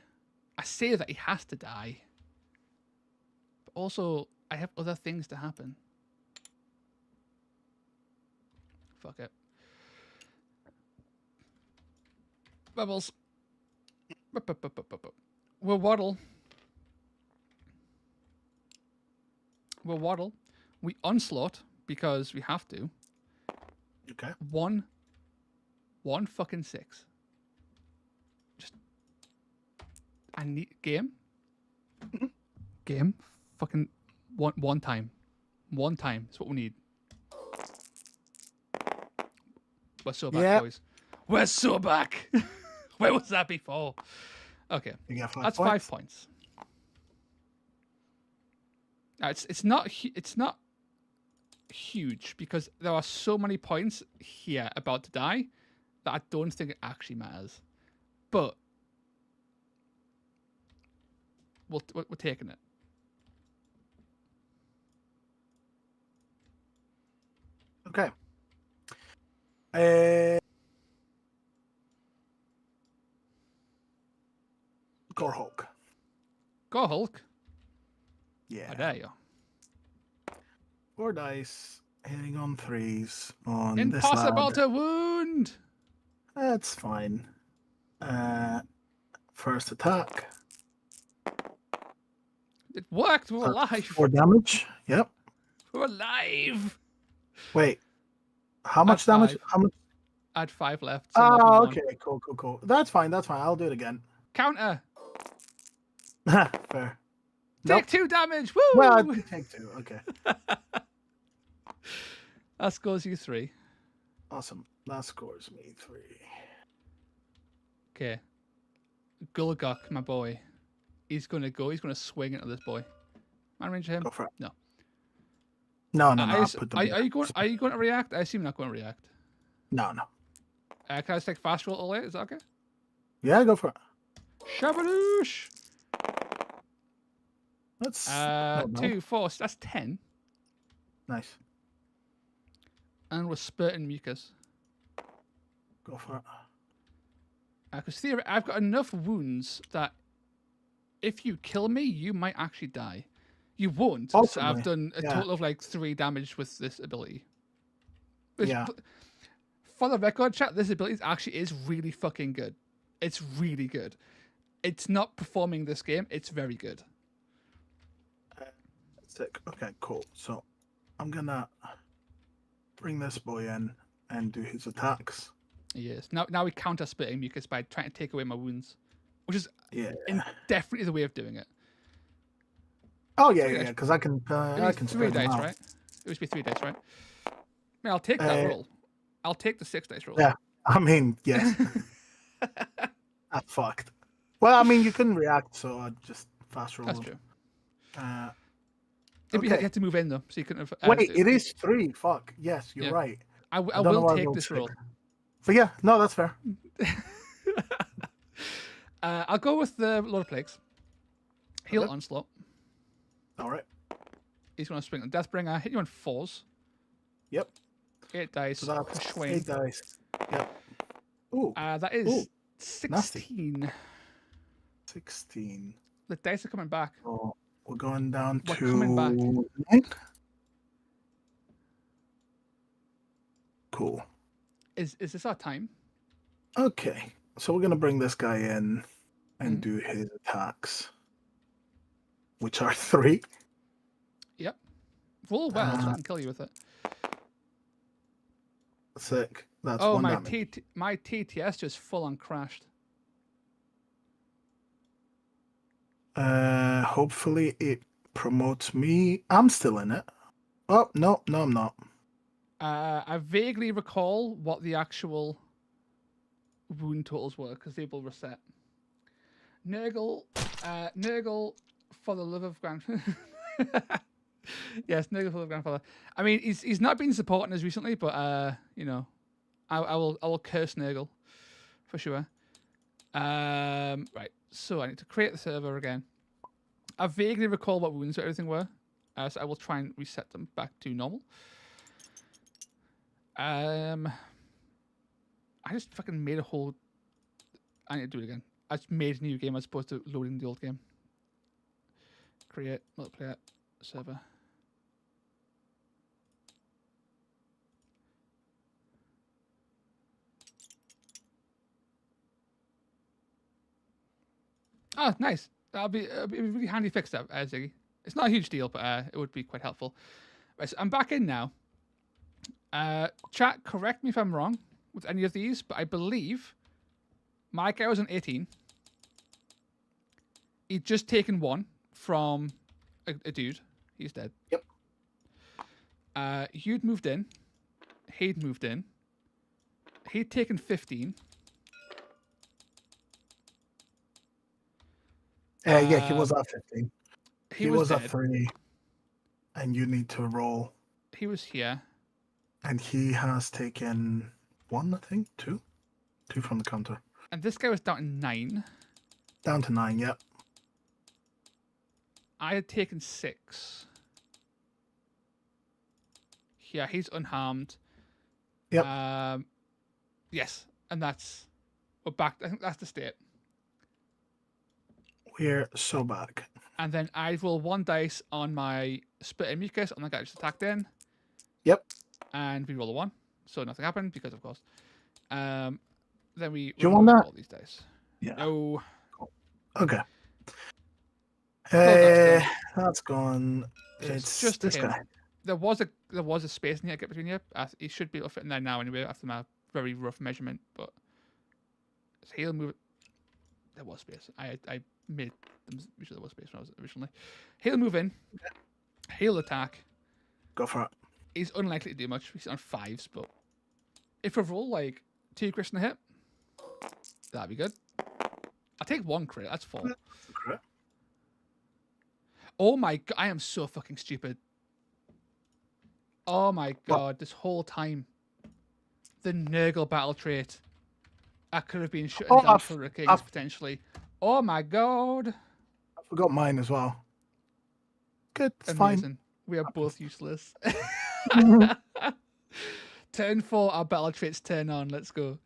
I say that he has to die. But also, I have other things to happen. Fuck it. Bubbles. We'll waddle. We'll waddle. We onslaught because we have to. Okay. One fucking 6. Just. I need game. Game. Fucking one time. One time is what we need. We're so back, Yep. boys. We're so back. Where was that before? Okay, You get 5 that's points. 5 points. Now, it's not huge because there are so many points here about to die that I don't think it actually matters. But we're taking it. Okay. Go Hulk. Go Hulk. Yeah. Oh, there you go. 4 dice, hitting on 3s on Impossible this lad. to wound. That's fine. First attack. It worked. We're alive. 4 damage. Yep. We're alive. Wait. How much damage? 5. How much? I had 5 left. So Oh, 11-1. okay. Cool. That's fine. I'll do it again. Counter. Fair. Take 2 damage. Woo! Well, I take 2. Okay. That scores you 3. Awesome. That scores me 3. Okay. Gulgok, my boy. He's going to swing into this boy. Man range him? Go for it. No. No. Are you going to react? I assume you're not going to react. No. Can I just take fast roll all eight? Is that okay? Yeah, go for it. Shabadoosh! That's 2, 4. So that's 10. Nice. And we're spurting mucus. Go for it. Because theoretically, I've got enough wounds that if you kill me, you might actually die. You won't. So I've done a total of like 3 damage with this ability. Which, for the record, chat, this ability actually is really fucking good. It's really good. It's not performing this game. It's very good. Sick. Okay, cool. So I'm gonna bring this boy in and do his attacks. Yes. Now we counter spitting mucus by trying to take away my wounds, which is definitely the way of doing it. Oh yeah. Because I can 3 dice, right? It would be 3 dice, right? I mean, I'll take that roll. I'll take the 6 dice roll. Yeah. I mean, yes. I fucked. Well, I mean, you couldn't react, so I just fast roll. That's true. Okay. You have to move in though, so you couldn't have. Wait, it is 3. Fuck. Yes, you're right. I will take this roll. But yeah, no, that's fair. I'll go with the Lord of Plagues. Heal onslaught. All right. He's going to swing on Deathbringer. Hit you on 4s. Yep. 8 dice. So that's 8 dice. Yep. Ooh. That is 16. Nasty. 16. The dice are coming back. Oh, we're going down We're to coming back. 9. Cool. Is this our time? Okay. So we're going to bring this guy in and do his attacks, which are 3. Yep. Roll well so I can kill you with it. Sick. That's oh, one my damage. my TTS just full on crashed. Hopefully it promotes me. I'm still in it. Oh, no, I'm not. I vaguely recall what the actual wound totals were because they will reset. Nurgle, for the love of grandfather. Yes, Nurgle for the love of grandfather. I mean, he's not been supporting us recently, but you know, I will curse Nurgle for sure. Right, so I need to create the server again. I vaguely recall what wounds everything were, so I will try and reset them back to normal. I just fucking made a whole. I need to do it again. I just made a new game as opposed to loading the old game. Create multiplayer server. Oh, nice. That'll be a really handy fix, that, Ziggy. It's not a huge deal, but it would be quite helpful. Right, so I'm back in now. Chat, correct me if I'm wrong with any of these, but I believe my guy was on 18. He'd just taken 1 from a dude. He's dead. Yep. You'd moved in. He'd moved in. He'd taken 15. Yeah, he was at 15. He was at 3. And you need to roll. He was here. And he has taken 1, I think. 2? 2 from the counter. And this guy was down to 9. Down to 9, yep. I had taken 6. Yeah, he's unharmed. Yep. Yes, and we're back. I think that's the state. We're so back. And then I roll 1 dice on my spit and mucus on the guy just attacked in. Yep. And we roll a 1, so nothing happened because of course. Then we do you want that? All these dice. Yeah. No. Cool. Okay. That's gone. It's just this him. guy. There was a space in here get between you. He should be able to fit in there now anyway after my very rough measurement, but he'll move. There was space. I made them sure there was space when I was originally. He'll move in. He'll attack. Go for it. He's unlikely to do much. He's on 5s, but if I roll like 2 crits in a hit, that'd be good. I'll take 1 crit. That's 4. Crit. Oh my god, I am so fucking stupid. Oh my god, this whole time. The Nurgle battle trait. I could have been shutting down for Kings potentially. Oh my god. I forgot mine as well. Good, it's Amazing. fine. We are both useless. Turn 4, our battle traits turn on. Let's go.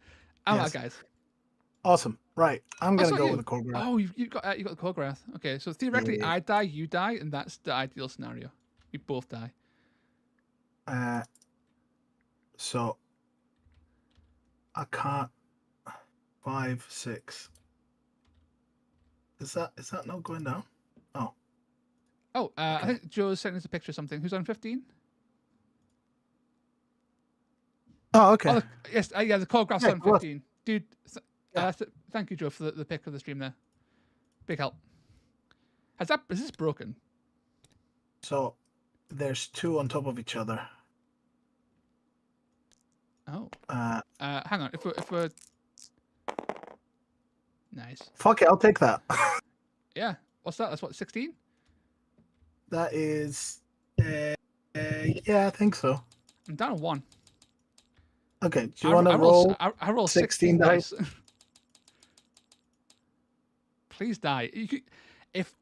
I'm out, guys. Awesome. Right. I'm going to go you. with the Korgorath. Oh, you got the Korgorath. Okay, so theoretically, I die, you die, and that's the ideal scenario. We both die. So I can't. 5, 6. Is that not going down? Oh. Oh, okay. I think Joe's sending us a picture of something. Who's on 15? Oh, okay. Oh, yes, yeah, the Korgorath's on 15. Dude, thank you, Joe, for the pic of the stream there. Big help. Is this broken? So there's 2 on top of each other. Oh. Hang on. If we're nice. Fuck it, I'll take that. Yeah. What's that? That's what, 16? That is. Yeah, I think so. I'm down to 1. Okay. Do you want to roll? I roll 16 dice. Please die. If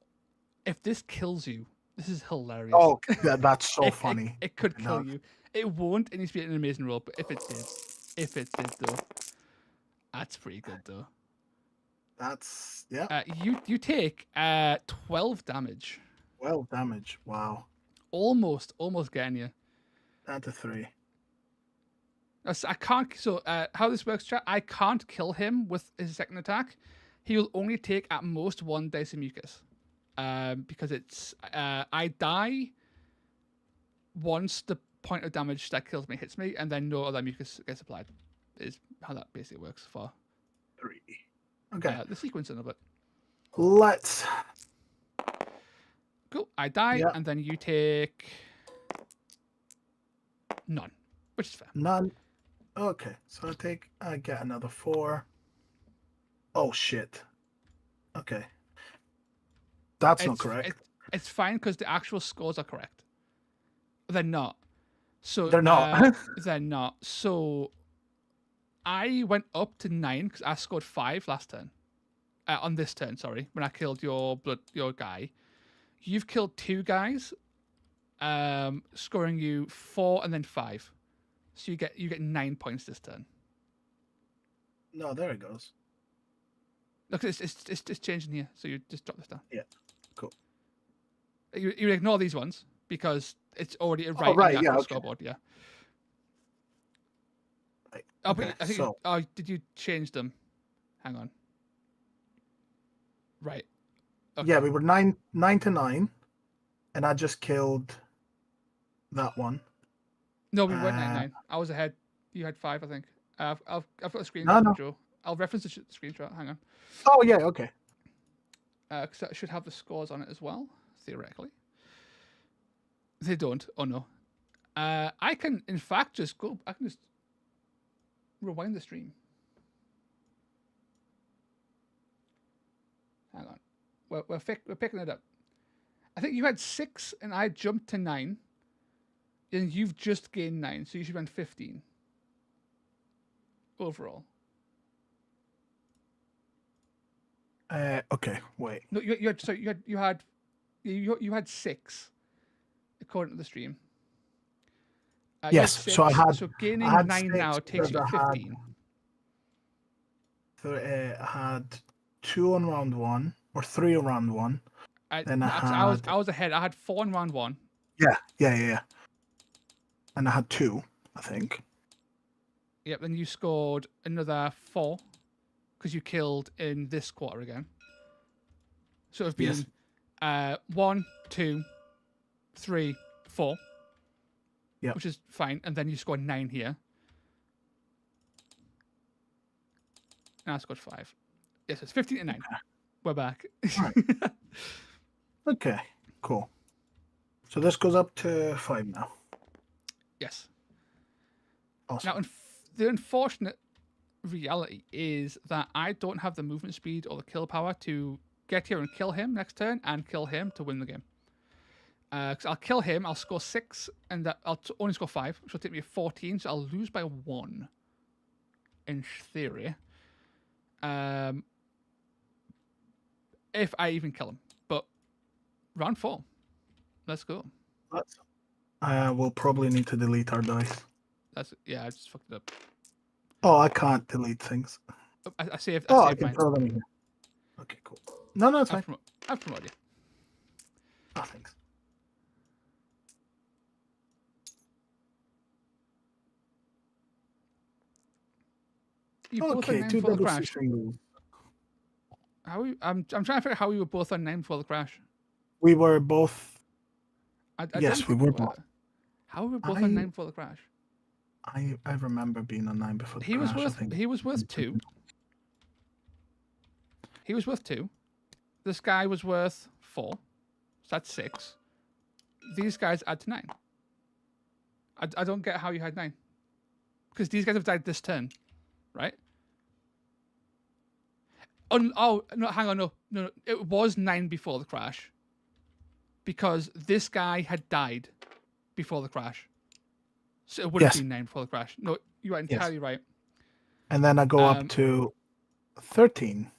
this kills you, this is hilarious. Oh, that's so funny. It could kill you. It won't. It needs to be an amazing roll. But if it did though, that's pretty good though. That's yeah. You take 12 damage. 12 damage. Wow. Almost getting you. Down to 3. I can't. So how this works, chat? I can't kill him with his second attack. He will only take at most 1 dice of mucus. Because it's I die once the point of damage that kills me hits me, and then no other mucus gets applied. Is how that basically works for 3. Okay. The sequencing of it. Let's go. I die, and then you take none, which is fair. None. Okay, so I get another 4. Oh shit. Okay. That's not correct. It's fine because the actual scores are correct. They're not. So they're not. They're not. So I went up to 9 because I scored 5 last turn. On this turn, sorry, when I killed your guy. You've killed 2 guys, scoring you 4 and then 5. So you get 9 points this turn. No, there it goes. Look, it's changing here. So you just drop this down. Yeah, cool. You ignore these ones because it's already right on the actual scoreboard. Yeah. Right. Oh, Okay, but I think did you change them? Hang on. Right. Okay. Yeah, we were 9 to 9, and I just killed that one. No, we weren't 9-9. I was ahead. You had 5, I think. I've got a screenshot, no. Joe. I'll reference the screenshot. Hang on. Oh yeah, okay. Because that should have the scores on it as well, theoretically. They don't. Oh no. I can, in fact, just go. I can just rewind the stream. Hang on. We're picking it up. I think you had 6 and I jumped to 9. And you've just gained 9, so you should run 15 overall. Okay, wait. No, you had 6 according to the stream. Yes, so I had. So gaining 9 now takes you to 15. So I had 2 on round 1 or 3 on round 1. Then I was ahead. I had 4 on round 1. Yeah. And I had 2, I think. Yep. Then you scored another 4 because you killed in this quarter again. So it's been 1, 2, 3, 4. Yeah. Which is fine. And then you scored 9 here. And I scored 5. Yes, it's 15 to 9. Okay. We're back. Right. Okay, cool. So this goes up to 5 now. Yes. Awesome. Now, the unfortunate reality is that I don't have the movement speed or the kill power to get here and kill him next turn and kill him to win the game. 'Cause I'll kill him. I'll score 6, and I'll only score 5, which will take me to 14. So I'll lose by 1, in theory. If I even kill him. But round 4, let's go. We'll probably need to delete our dice. I just fucked it up. Oh, I can't delete things. I saved. I saved can mine. throw them in here. Okay, cool. No, it's fine. I've promoted you. Oh, thanks. You both Okay, on 9 two before the double crash. single. I'm trying to figure out how we were both on 9 before the crash. We were both. I Yes, don't we think were both. How were we both on 9 before the crash? I remember being on 9 before the He was crash. worth. He was worth 2. He was worth 2. This guy was worth 4. So that's 6. These guys add to 9. I don't get how you had 9. Because these guys have died this turn, right? Oh no! Hang on, no. It was 9 before the crash. Because this guy had died before the crash, so it would have been 9 before the crash. No, you are entirely right. And then I go up to 13.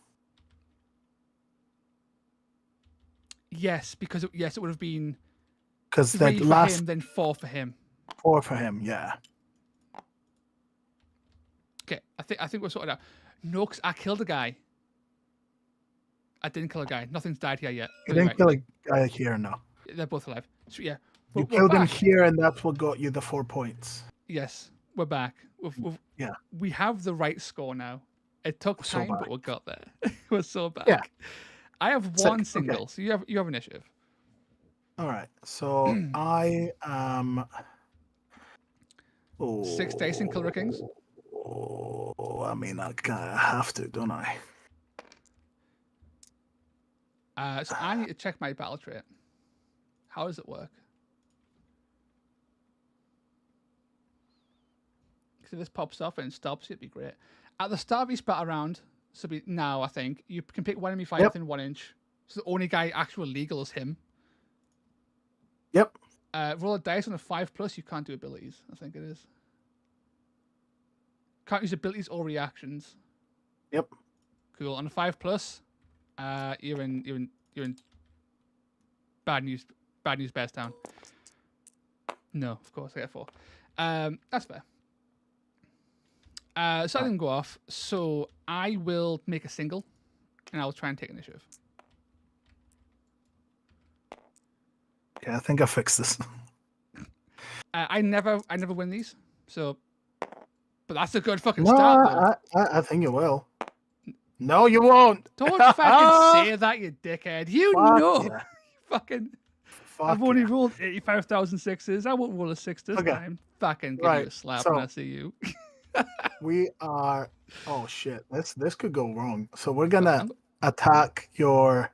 Yes, because it would have been Because 3 the for last him, then 4 for him. 4 for him, yeah. Okay, I think we're sorted out. No, because I killed a guy. I didn't kill a guy. Nothing's died here yet. You didn't kill a guy here, no. They're both alive. So yeah, You killed him here, and that's what got you the 4 points. Yes, we're back. We have the right score now. It took time, but we got there. We're so back. Yeah. I have one single, okay. So you have initiative. All right. So I am 6 dice in Killer Kings. Oh, I mean, I have to, don't I? So I need to check my battle trait. How does it work? So this pops off and stops. It'd be great. At the start of each battle round, so now I think you can pick one enemy fighter within 1 inch. So the only guy actual legal is him. Yep. Roll a dice on a 5+. You can't do abilities. I think it is. Can't use abilities or reactions. Yep. Cool. On a 5+, you're in bad news bears down. No, of course I get 4. That's fair. So I didn't go off. So I will make a single, and I'll try and take initiative. Yeah, I think I fixed this. I never win these. So, but that's a good fucking start. I think you will. No, you won't. Don't fucking say that, you dickhead. You know, yeah. fucking. I've only rolled 85,000 6s. I won't roll a 6 this time. Fucking give you a slap when I see you. We are. Oh shit! This could go wrong. So we're gonna attack your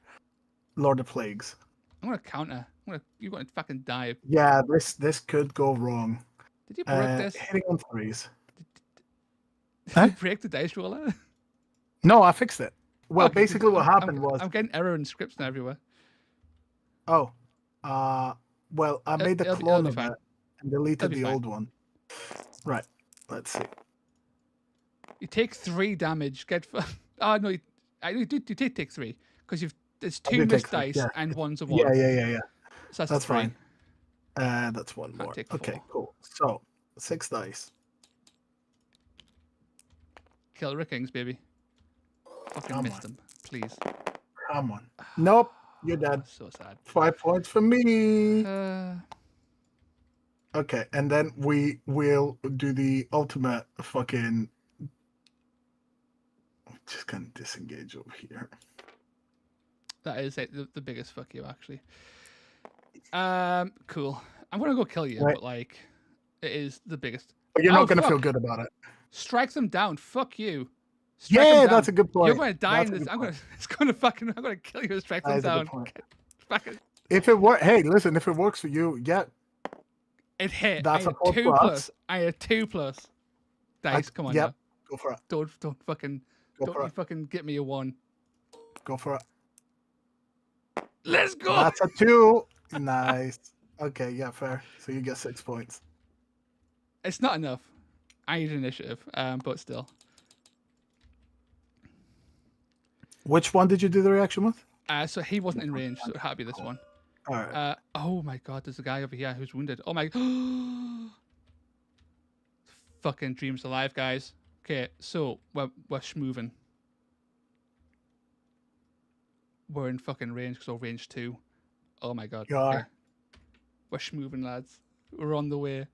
Lord of Plagues. I'm gonna counter. You're gonna fucking die. Yeah, this could go wrong. Did you break this? Hitting on 3s. Did you break the dice roller? No, I fixed it. Well, basically what happened was I'm getting error and scripts everywhere. Oh, well, I made the clone of it and deleted the old one. Right. Let's see. You take 3 damage. Oh no, you did take 3 because there's 2 missed dice and 1's a 1. Yeah. So that's fine. That's 1 more. Okay, cool. So 6 dice. Kill Rickings, baby. Fucking missed them, please. Come on. Nope, you're dead. So sad. 5 points for me. Okay, and then we will do the ultimate fucking. I'm just gonna disengage over here. That is the biggest fuck you, actually. Cool. I'm gonna go kill you, but like, it is the biggest. But you're not gonna feel good about it. Strike them down. Fuck you. Yeah, that's a good point. You're gonna die in this. I'm gonna kill you and strike them down. If it works, hey, listen. If it works for you, yeah. It hit. That's a 2+. I had 2+ dice. Come on, now. Go for it. Don't fucking get me a 1. Go for it. Let's go. That's a 2. Nice. Okay, yeah, fair. So you get 6 points. It's not enough. I need initiative, but still. Which one did you do the reaction with? So he wasn't in range, so it had to be this one. All right. Oh my god, there's a guy over here who's wounded. Oh my. Fucking dreams alive, guys. Okay, so we're schmoving. We're in fucking range, so range 2. Oh my god. You are. Okay. We're schmoving, lads. We're on the way.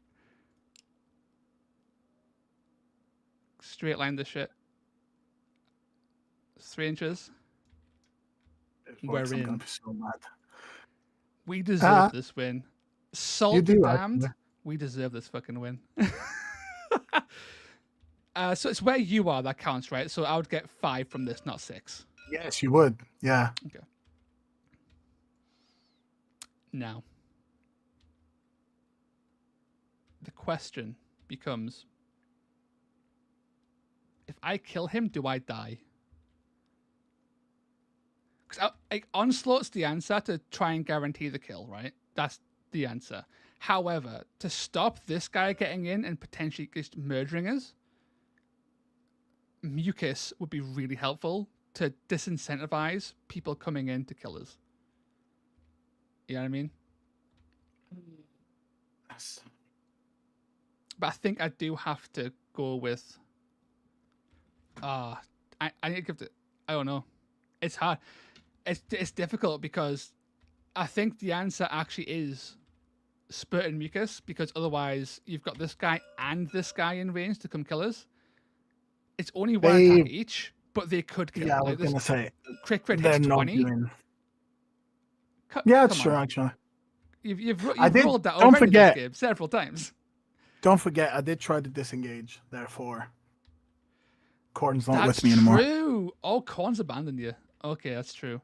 Straight line this shit. 3 inches. We're I'm in. gonna be so mad. We deserve this win. Salt do, damned. actually. We deserve this fucking win. So it's where you are that counts, right? So I would get 5 from this, not 6. Yes, you would. Yeah. Okay. Now, the question becomes, if I kill him, do I die? Because Onslaught's the answer to try and guarantee the kill, right? That's the answer. However, to stop this guy getting in and potentially just murdering us, Mucus would be really helpful to disincentivize people coming in to kill us. You know what I mean? Yes. But I think I do have to go with. I need to give it. I don't know. It's hard. It's difficult because I think the answer actually is Spurt and Mucus, because otherwise you've got this guy and this guy in range to come kill us. It's only one attack each, but they could kill. Yeah, I like was gonna say crit they're hits not 20. doing. Yeah, it's true. On. Actually, you've did, rolled that don't already forget, this game several times. Don't forget, I did try to disengage. Therefore, Corn's not That's with me anymore. true. Oh, Corn's abandoned you. Okay, that's true.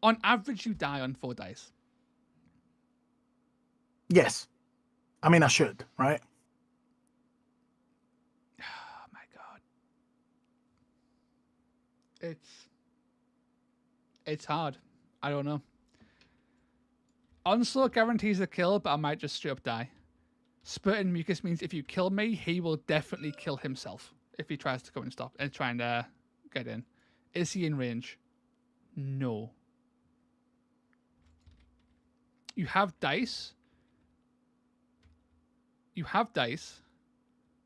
On average, you die on 4 dice. Yes. I mean, I should, right? Oh my god. It's hard. I don't know. Onslaught guarantees a kill, but I might just straight up die. Spurt and Mucus means if you kill me, he will definitely kill himself if he tries to come and stop and try and get in. Is he in range? No. You have dice. You have dice.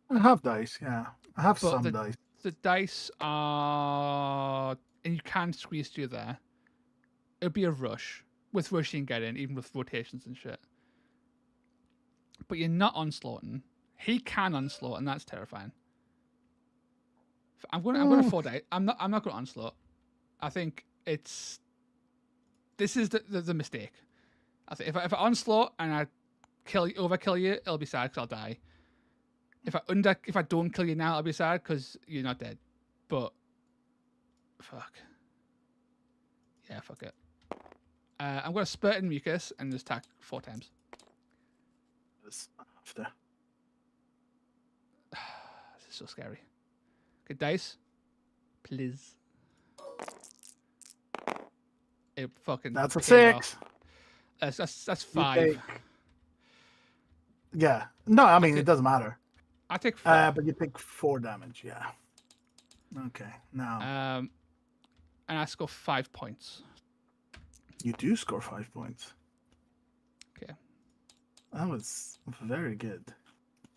I have dice, yeah. I have some dice. The dice are... And you can squeeze through there. It'll be a rush. With rush you can get in, even with rotations and shit. But you're not onslaughting. He can onslaught, and that's terrifying. I'm gonna 4 dice. I'm not gonna onslaught. I think it's... This is the mistake. I think if I onslaught and I overkill you, it'll be sad because I'll die. If I don't kill you now, I'll be sad because you're not dead. But fuck. Yeah, fuck it. I'm gonna Spurt in Mucus and just attack 4 times. After. This is so scary. Okay, dice, please. It fucking. That's a 6. That's 5. Yeah. No, I mean, it doesn't matter. I take 4. But you take 4 damage, yeah. Okay, now. And I score 5 points. You do score 5 points. Okay. That was very good.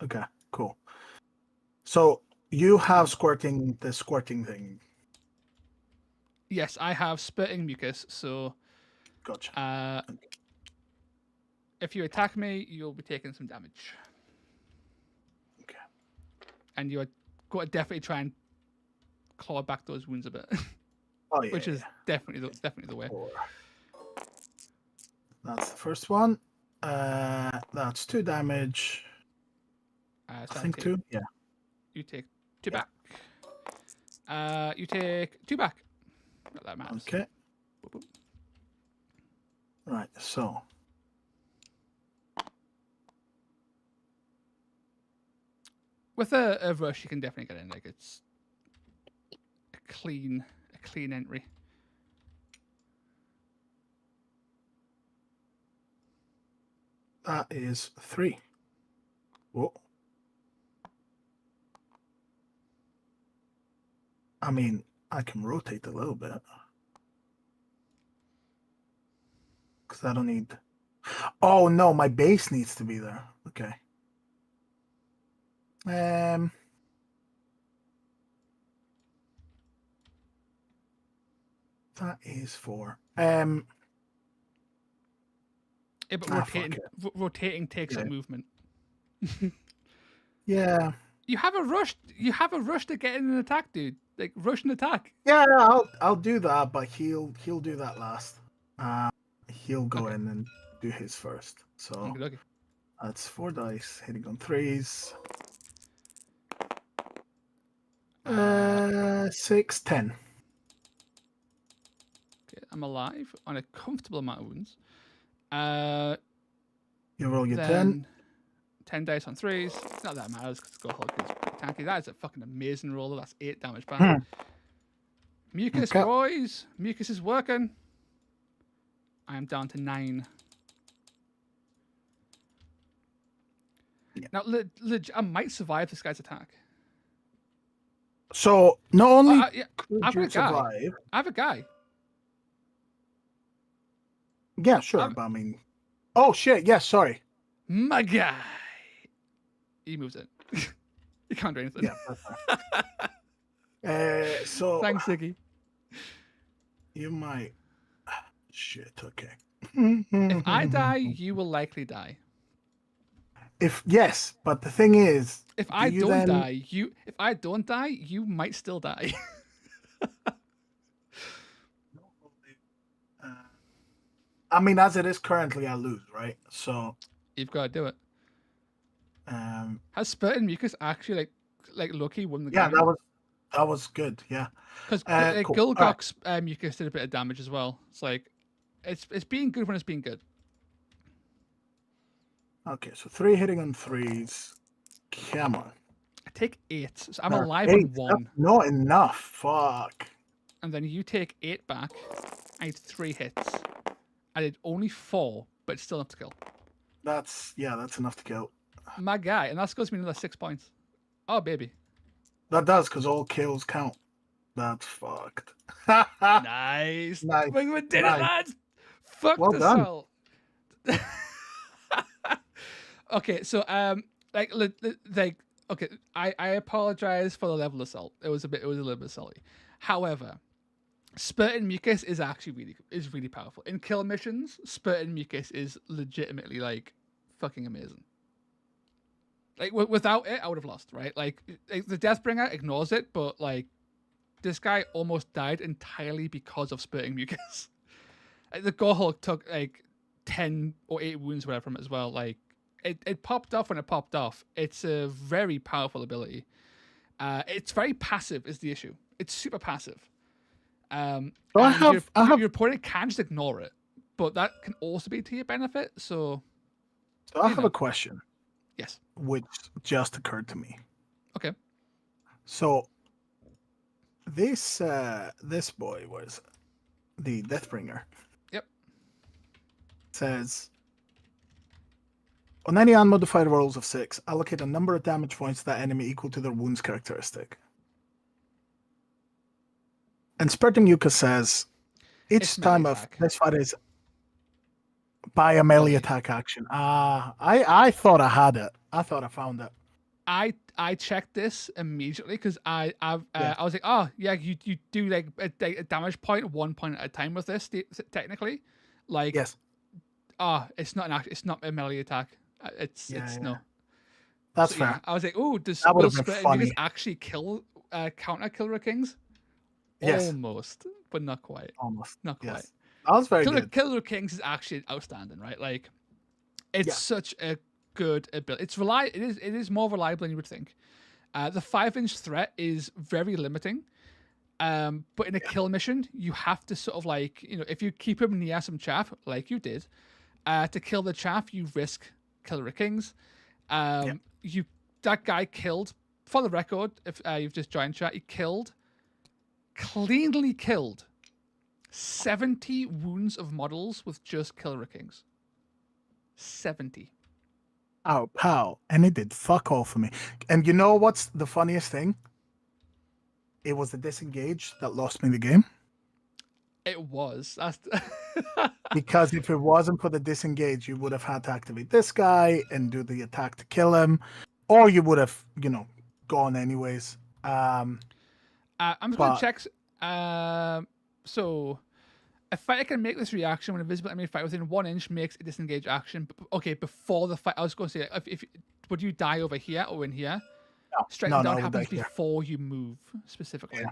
Okay, cool. So you have the squirting thing. Yes, I have Spurting Mucus, so... Gotcha. If you attack me, you'll be taking some damage. Okay. And you're going to definitely try and claw back those wounds a bit. Oh, yeah. Which is definitely the way. 4. That's the first one. That's 2 damage. So I think 2. Yeah. You take 2 back. You take 2 back. Not that matters. Okay. Boop, boop. Right. So. With a rush, you can definitely get in. Like it's a clean entry. That is 3. Whoa. I mean, I can rotate a little bit. Because I don't need... Oh, no, my base needs to be there. Okay. That is 4. Yeah, but fuck rotating takes up Yeah. movement. Yeah. You have a rush. You have a rush to get in an attack, dude. Like rush and attack. Yeah, I'll do that, but he'll do that last. He'll go in and do his first. So Okay. that's 4 dice hitting on 3s. 6, 10. Okay, I'm alive on a comfortable amount of wounds. You roll your then 10 dice on 3s. Not that matters because Gohulk is pretty tanky. That is a fucking amazing roller. That's 8 damage back. Mucus, Okay. boys. Mucus is working. I am down to 9. Yeah. Now, I might survive this guy's attack. So not only I've got could you a guy. survive. I have a guy. Yeah, sure. But I mean, oh shit! Yes, sorry. My guy. He moves in. You can't do anything. Yeah. That's so Thanks, Ziggy. you might. Shit. Okay. If I die, you will likely die. Yes, but the thing is, if I don't die, you might still die. I mean, as it is currently, I lose, right? So you've got to do it. Has Spirit and Mucus actually like Loki won the game? Yeah, that was good. Yeah, because cool. Gulgok's Mucus did a bit of damage as well. It's like it's being good when it's being good. Okay, so 3 hitting on 3s. Come on. I take 8, so I'm alive on 1. That's not enough. Fuck. And then you take 8 back. I had 3 hits. I did only 4, but it's still enough to kill. That's enough to kill. My guy, and that goes me another 6 points. Oh baby. That does, because all kills count. That's fucked. Nice. We did it, lads. Fuck well the done. Soul. Okay, so okay, I apologize for the level of salt. It was a little bit salty. However, Spirit and Mucus is actually really powerful. In kill missions, Spirit and Mucus is legitimately like fucking amazing. Like without it, I would have lost, right? Like the Deathbringer ignores it, but like this guy almost died entirely because of Spirit and Mucus. The Gohulk took like 10 or 8 wounds, whatever, from it as well. Like it popped off when it popped off. It's a very powerful ability. It's very passive is the issue. It's super passive. Your opponent can just ignore it, but that can also be to your benefit. So I have a question. Yes. Which just occurred to me. Okay. So this boy was the Deathbringer. Yep. Says on any unmodified rolls of 6, allocate a number of damage points to that enemy equal to their wounds characteristic. And Spirit and Mucus says each time of this fight is by a melee attack action. I thought I had it. I thought I found it. I checked this immediately because I was like, oh yeah, you do like a damage point 1 point at a time with this technically, like yes. It's not a melee attack. It's no. That's fair. Yeah, I was like, oh, does Spirit and Mucus actually counter Killer Kings? Yes. Almost, but not quite. Almost. Not quite. Yes. That was very good. Killer Kings is actually outstanding, right? Like, it's such a good ability. It is more reliable than you would think. The 5-inch threat is very limiting. But in a kill mission, you have to sort of like, if you keep him near some chaff, like you did, to kill the chaff, you risk Killer Kings. That guy killed, for the record, if you've just joined chat, he cleanly killed 70 wounds of models with just Killer Kings. 70. Oh, pal. And it did fuck all for me. And you know what's the funniest thing? It was the disengage that lost me the game. It was. Because if it wasn't for the disengage, you would have had to activate this guy and do the attack to kill him. Or you would have, gone anyways. I'm just going to check. So, a fighter can make this reaction when a visible enemy fighter within 1 inch makes a disengage action. Okay, before the fight, I was going to say, if would you die over here or in here? No, Striking down happens before you move specifically. Yeah.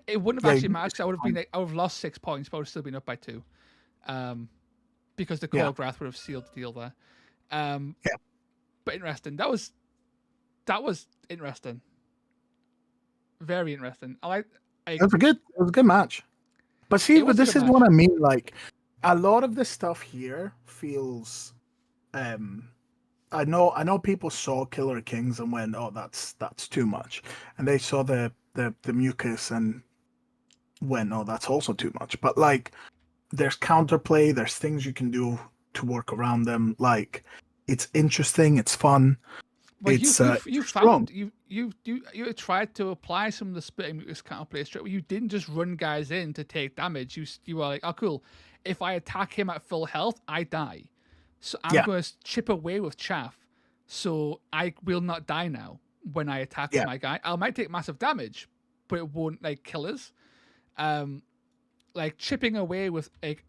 It wouldn't have actually mattered because I would have lost 6 points, but I would have still been up by 2. Because the choreograph would have sealed the deal there. But interesting. That was interesting. Very interesting. It was a good match. But see, this is what I mean. Like, a lot of this stuff here feels. I know people saw Killer Kings and went, "Oh, that's too much," and they saw the mucus and went, "Oh, that's also too much." But like, there's counterplay. There's things you can do to work around them. Like, it's interesting. It's fun. Well, you tried to apply some of the spitting mucus counterplay straight. You didn't just run guys in to take damage. You were like, oh cool, if I attack him at full health, I die. So I'm going to chip away with chaff, so I will not die now when I attack my guy. I might take massive damage, but it won't like kill us. Like chipping away with like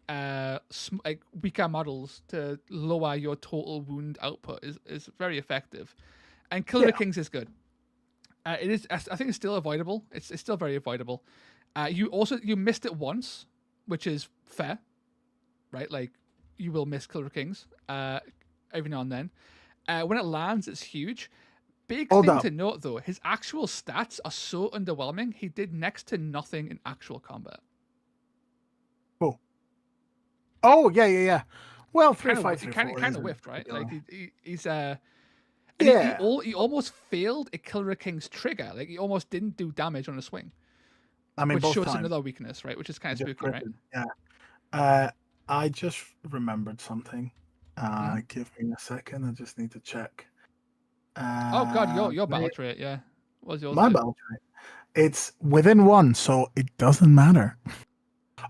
weaker models to lower your total wound output is very effective. And Killer the Kings is good. It is. I think it's still avoidable. It's still very avoidable. You missed it once, which is fair, right? Like you will miss Killer Kings every now and then. When it lands, it's huge. Big thing to note though, his actual stats are so underwhelming. He did next to nothing in actual combat. Oh yeah. Well, 3-5-3-4 kind of whiffed, right? Like he's he almost failed a Killer King's trigger. Like he almost didn't do damage on a swing. I mean, which shows another weakness, right? Which is kind of spooky, right? Yeah. I just remembered something. Give me a second. I just need to check. Oh God, your battle trait, yeah. What's yours? My battle trait. It's within 1, so it doesn't matter.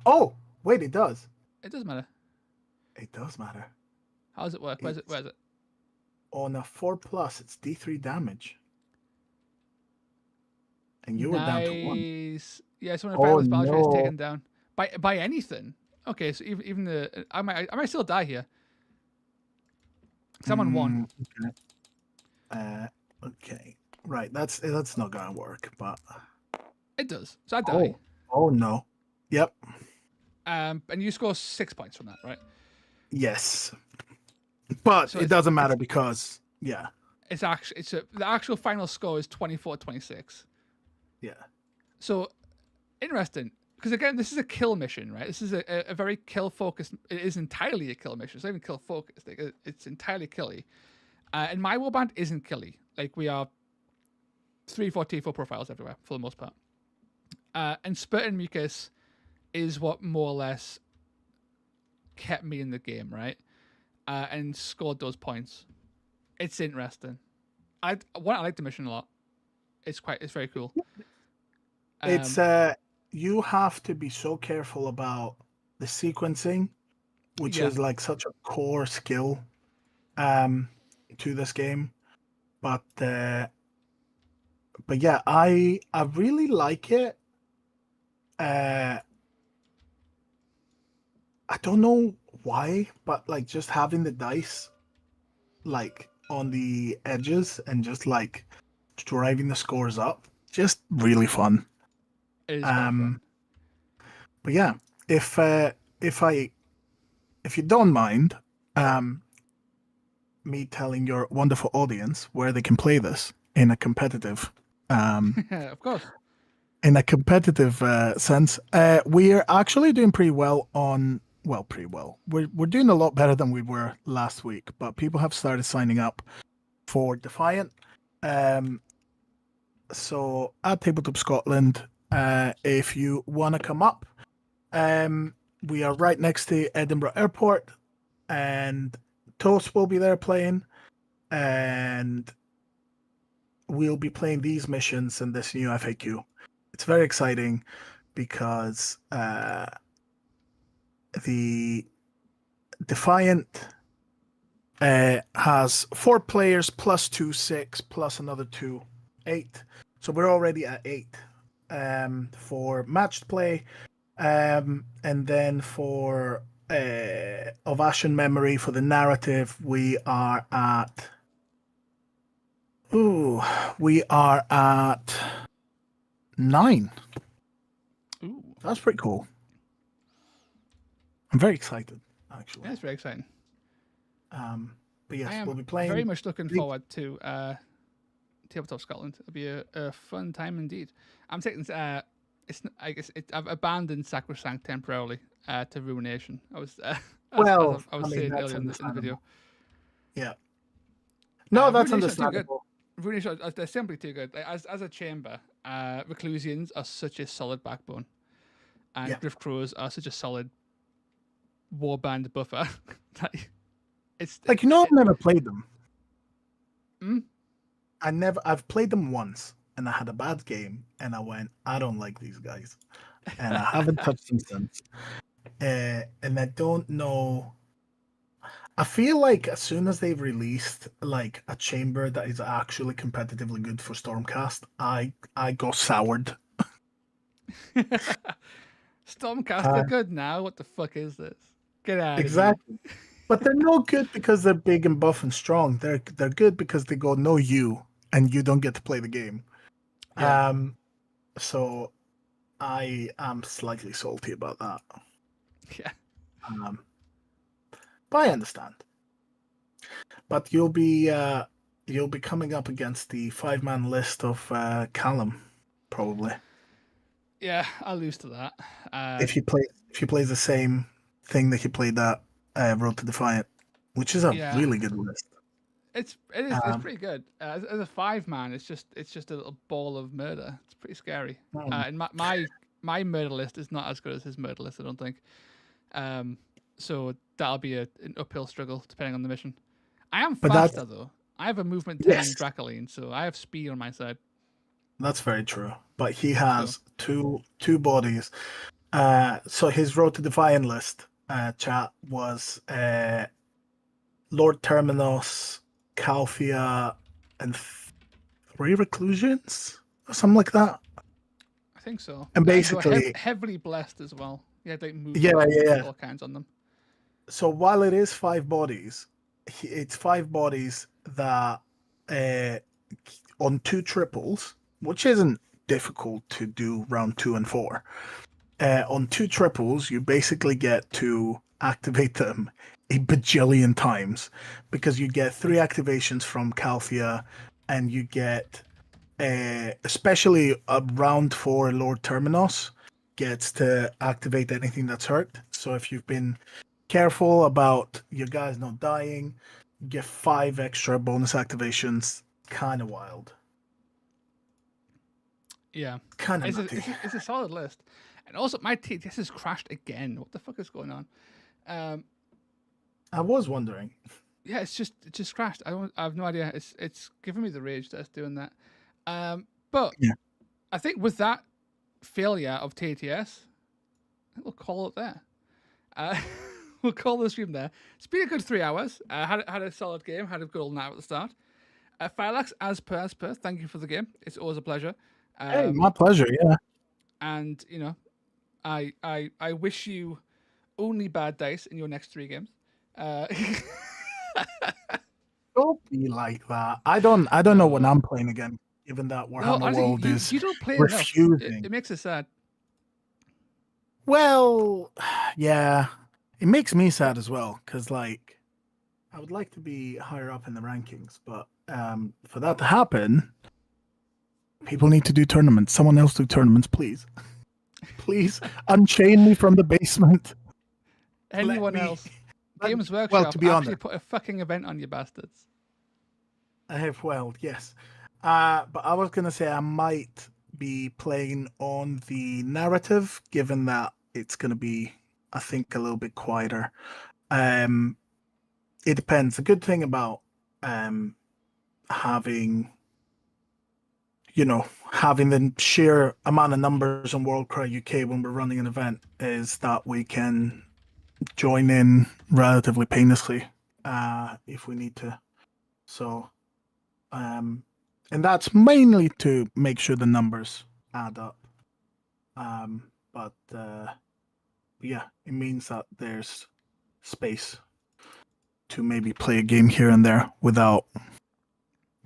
Oh, wait, it does. It does matter. It does matter. How does it work? Where's it? On a 4+, it's D3 damage. And you were down to 1. Yeah, so when a fighter's battle trait is taken down by anything. Okay, so even the I might still die here. Someone won. Okay. Okay. Right. That's not gonna work, but it does. So I die. Oh no. Yep. And you score 6 points from that, right? Yes. But it doesn't matter because it's actually the actual final score is 24-26. Yeah. So interesting. Because again, this is a kill mission, right? This is a very kill focused. It is entirely a kill mission. It's not even kill focused. It's entirely killy. And my warband isn't killy. Like we are 3-4 T4 profiles everywhere for the most part. And Spurt and Mucus is what more or less kept me in the game, right? And scored those points. It's interesting. I like the mission a lot. It's very cool. It's you have to be so careful about the sequencing, which is like such a core skill to this game. But yeah, I really like it. I don't know why, but like just having the dice like on the edges and just like driving the scores up, just really fun. It is fun. But yeah, if you don't mind, me telling your wonderful audience where they can play this in a competitive, of course, in a competitive sense, we're actually doing pretty well on. Well, pretty well. We're doing a lot better than we were last week, but people have started signing up for Defiant. So at Tabletop Scotland, if you want to come up, we are right next to Edinburgh Airport, and Toast will be there playing, and we'll be playing these missions in this new FAQ. It's very exciting because the Defiant has 4 players plus 2, 6, plus another 2, 8. So we're already at 8 for matched play. And then for of Ashen Memory, for the narrative, we are at 9. Ooh, That's pretty cool. I'm very excited, actually. that's very exciting. But yes, I am we'll be playing. very much looking forward to Tabletop Scotland. It'll be a fun time indeed. I'm taking I've abandoned Sacrosanct temporarily to Ruination. I was I was saying earlier in the video. Yeah. No, that's Ruination are too good. understandable. Ruination, they're simply too good. As a chamber, Reclusians are such a solid backbone, and Griff Crows are such a solid warband buffer. I've never played them. I've played them once, and I had a bad game, and I went, I don't like these guys, and I haven't touched them since. And I don't know. I feel like as soon as they've released like a chamber that is actually competitively good for Stormcast, I go soured. Stormcast are good now. What the fuck is this? Get out of exactly. Here. But they're no good because they're big and buff and strong. They're good because they go no you, and you don't get to play the game. Yeah. So I am slightly salty about that. Yeah. But I understand. But you'll be coming up against the 5-man list of Callum, probably. Yeah, I'll lose to that. If you play the same thing that you played that Road to Defiant, which is a really good list. It's pretty good. As a 5-man, it's just a little ball of murder. It's pretty scary. And my murder list is not as good as his murder list, I don't think. So that'll be an uphill struggle depending on the mission. I am faster though. I have a movement 10 Dracoline, so I have speed on my side. That's very true. But he has two bodies. So his Road to Defiant list, chat, was Lord Terminus, Calphia, and 3 Reclusions, or something like that. I think so. And basically heavily blessed as well. Yeah, they move all kinds on them. So while it is 5 bodies, it's 5 bodies that on 2 triples, which isn't difficult to do round 2 and 4. On 2 triples, you basically get to activate them a bajillion times because you get 3 activations from Calphia, and you get especially a round 4 Lord Terminus gets to activate anything that's hurt. So if you've been careful about your guys not dying, you get 5 extra bonus activations. Kind of wild. Yeah, kind of. It's a solid list, and also my TTS has crashed again. What the fuck is going on? I was wondering. Yeah, it just crashed. I have no idea. It's giving me the rage that's doing that. But I think with that failure of TTS, we'll call it there. We'll call the stream there. It's been a good 3 hours. Had a solid game. Had a good old night at the start. Phylax, as per. Thank you for the game. It's always a pleasure. Hey, my pleasure. Yeah. And I wish you only bad dice in your next 3 games. Don't be like that. I don't know when I'm playing again, given that Warhammer World is you don't play refusing. Enough. It makes us sad. Well, yeah, it makes me sad as well because, like, I would like to be higher up in the rankings, but for that to happen, people need to do tournaments. Someone else do tournaments, please. Please unchain me from the basement. Anyone else? Games Workshop. Well, to be honest, put a fucking event on, you bastards. Yes. But I was gonna say I might be playing on the narrative, given that it's gonna be, I think, a little bit quieter. it depends. The good thing about having, having the sheer amount of numbers on Warcry UK when we're running an event is that we can join in relatively painlessly if we need to. So, and that's mainly to make sure the numbers add up. But yeah, it means that there's space to maybe play a game here and there without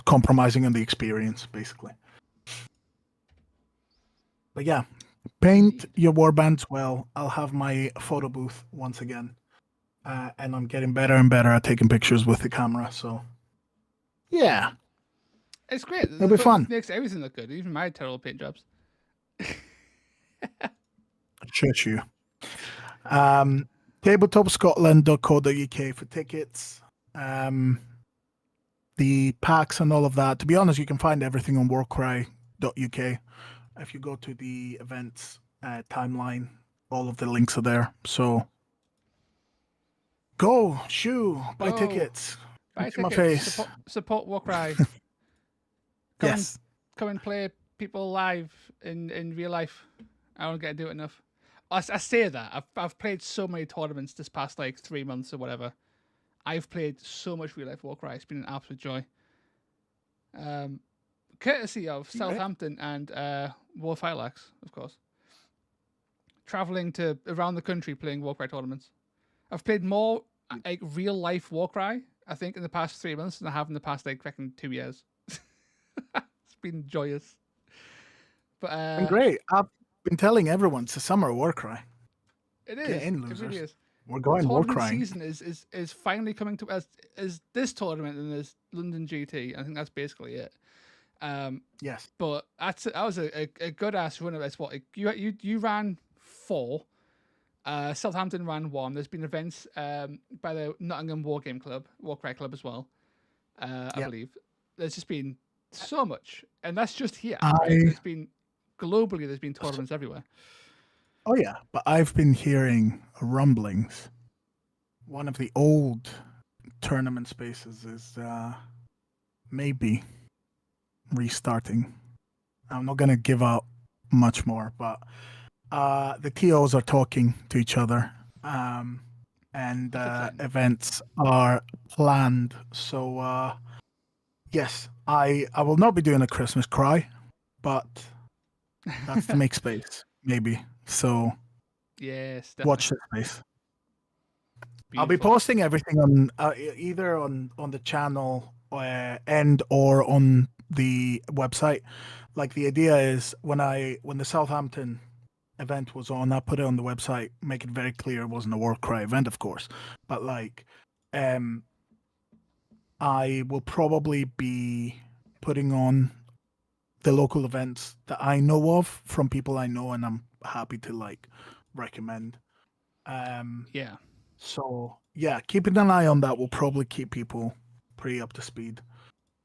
compromising on the experience, basically. But yeah, paint your warbands well. I'll have my photo booth once again. And I'm getting better and better at taking pictures with the camera. So, yeah. It's great. It'll be fun. It makes everything look good, even my terrible paint jobs. Church you. Tabletopscotland.co.uk for tickets. The packs and all of that. To be honest, you can find everything on warcry.uk. If you go to the events timeline, all of the links are there. So go, buy tickets. Buy to my tickets. face. Support Warcry. Yes. Come and play people live in real life. I don't get to do it enough. I say that. I've played so many tournaments this past 3 months or whatever. I've played so much real life Warcry. It's been an absolute joy. Courtesy of Southampton and Warfirellax, of course. Traveling to around the country playing Warcry tournaments. I've played more real life Warcry, I think, in the past 3 months than I have in the past 2 years. It's been joyous. But been great. I've been telling everyone it's the summer of Warcry. It is. Get in, losers. It really is. We're going Warcry. Warcry. Season is finally coming to as this tournament and this London GT. I think that's basically it. Yes. But that was a good ass run of this. What you ran 4. Southampton ran 1. There's been events by the Nottingham Warcry Club as well. I believe. There's just been so much, and that's just here. There's been globally. There's been tournaments everywhere. Oh yeah, but I've been hearing rumblings. One of the old tournament spaces is maybe restarting. I'm not gonna give out much more, but the TOs are talking to each other, and events are planned. So yes, I will not be doing a Christmas cry, but that's to make space, maybe. So yes, definitely. watch this space. Beautiful. I'll be posting everything on either on the channel and or on the website. Like the idea is when the Southampton event was on, I put it on the website, make it very clear it wasn't a Warcry event, of course. But I will probably be putting on the local events that I know of from people I know, and I'm happy to recommend. Yeah. So yeah, keeping an eye on that will probably keep people pretty up to speed.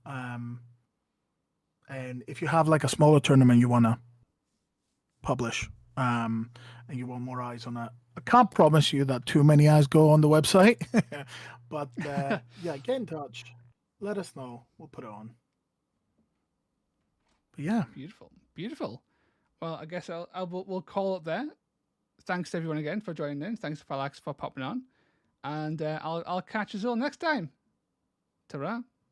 And if you have a smaller tournament you want to publish, and you want more eyes on it, I can't promise you that too many eyes go on the website, but yeah, get in touch. Let us know. We'll put it on. But yeah, beautiful. Well, I guess we'll call it there. Thanks to everyone again for joining in. Thanks for Alex for popping on, and I'll catch you all next time. Ta-ra.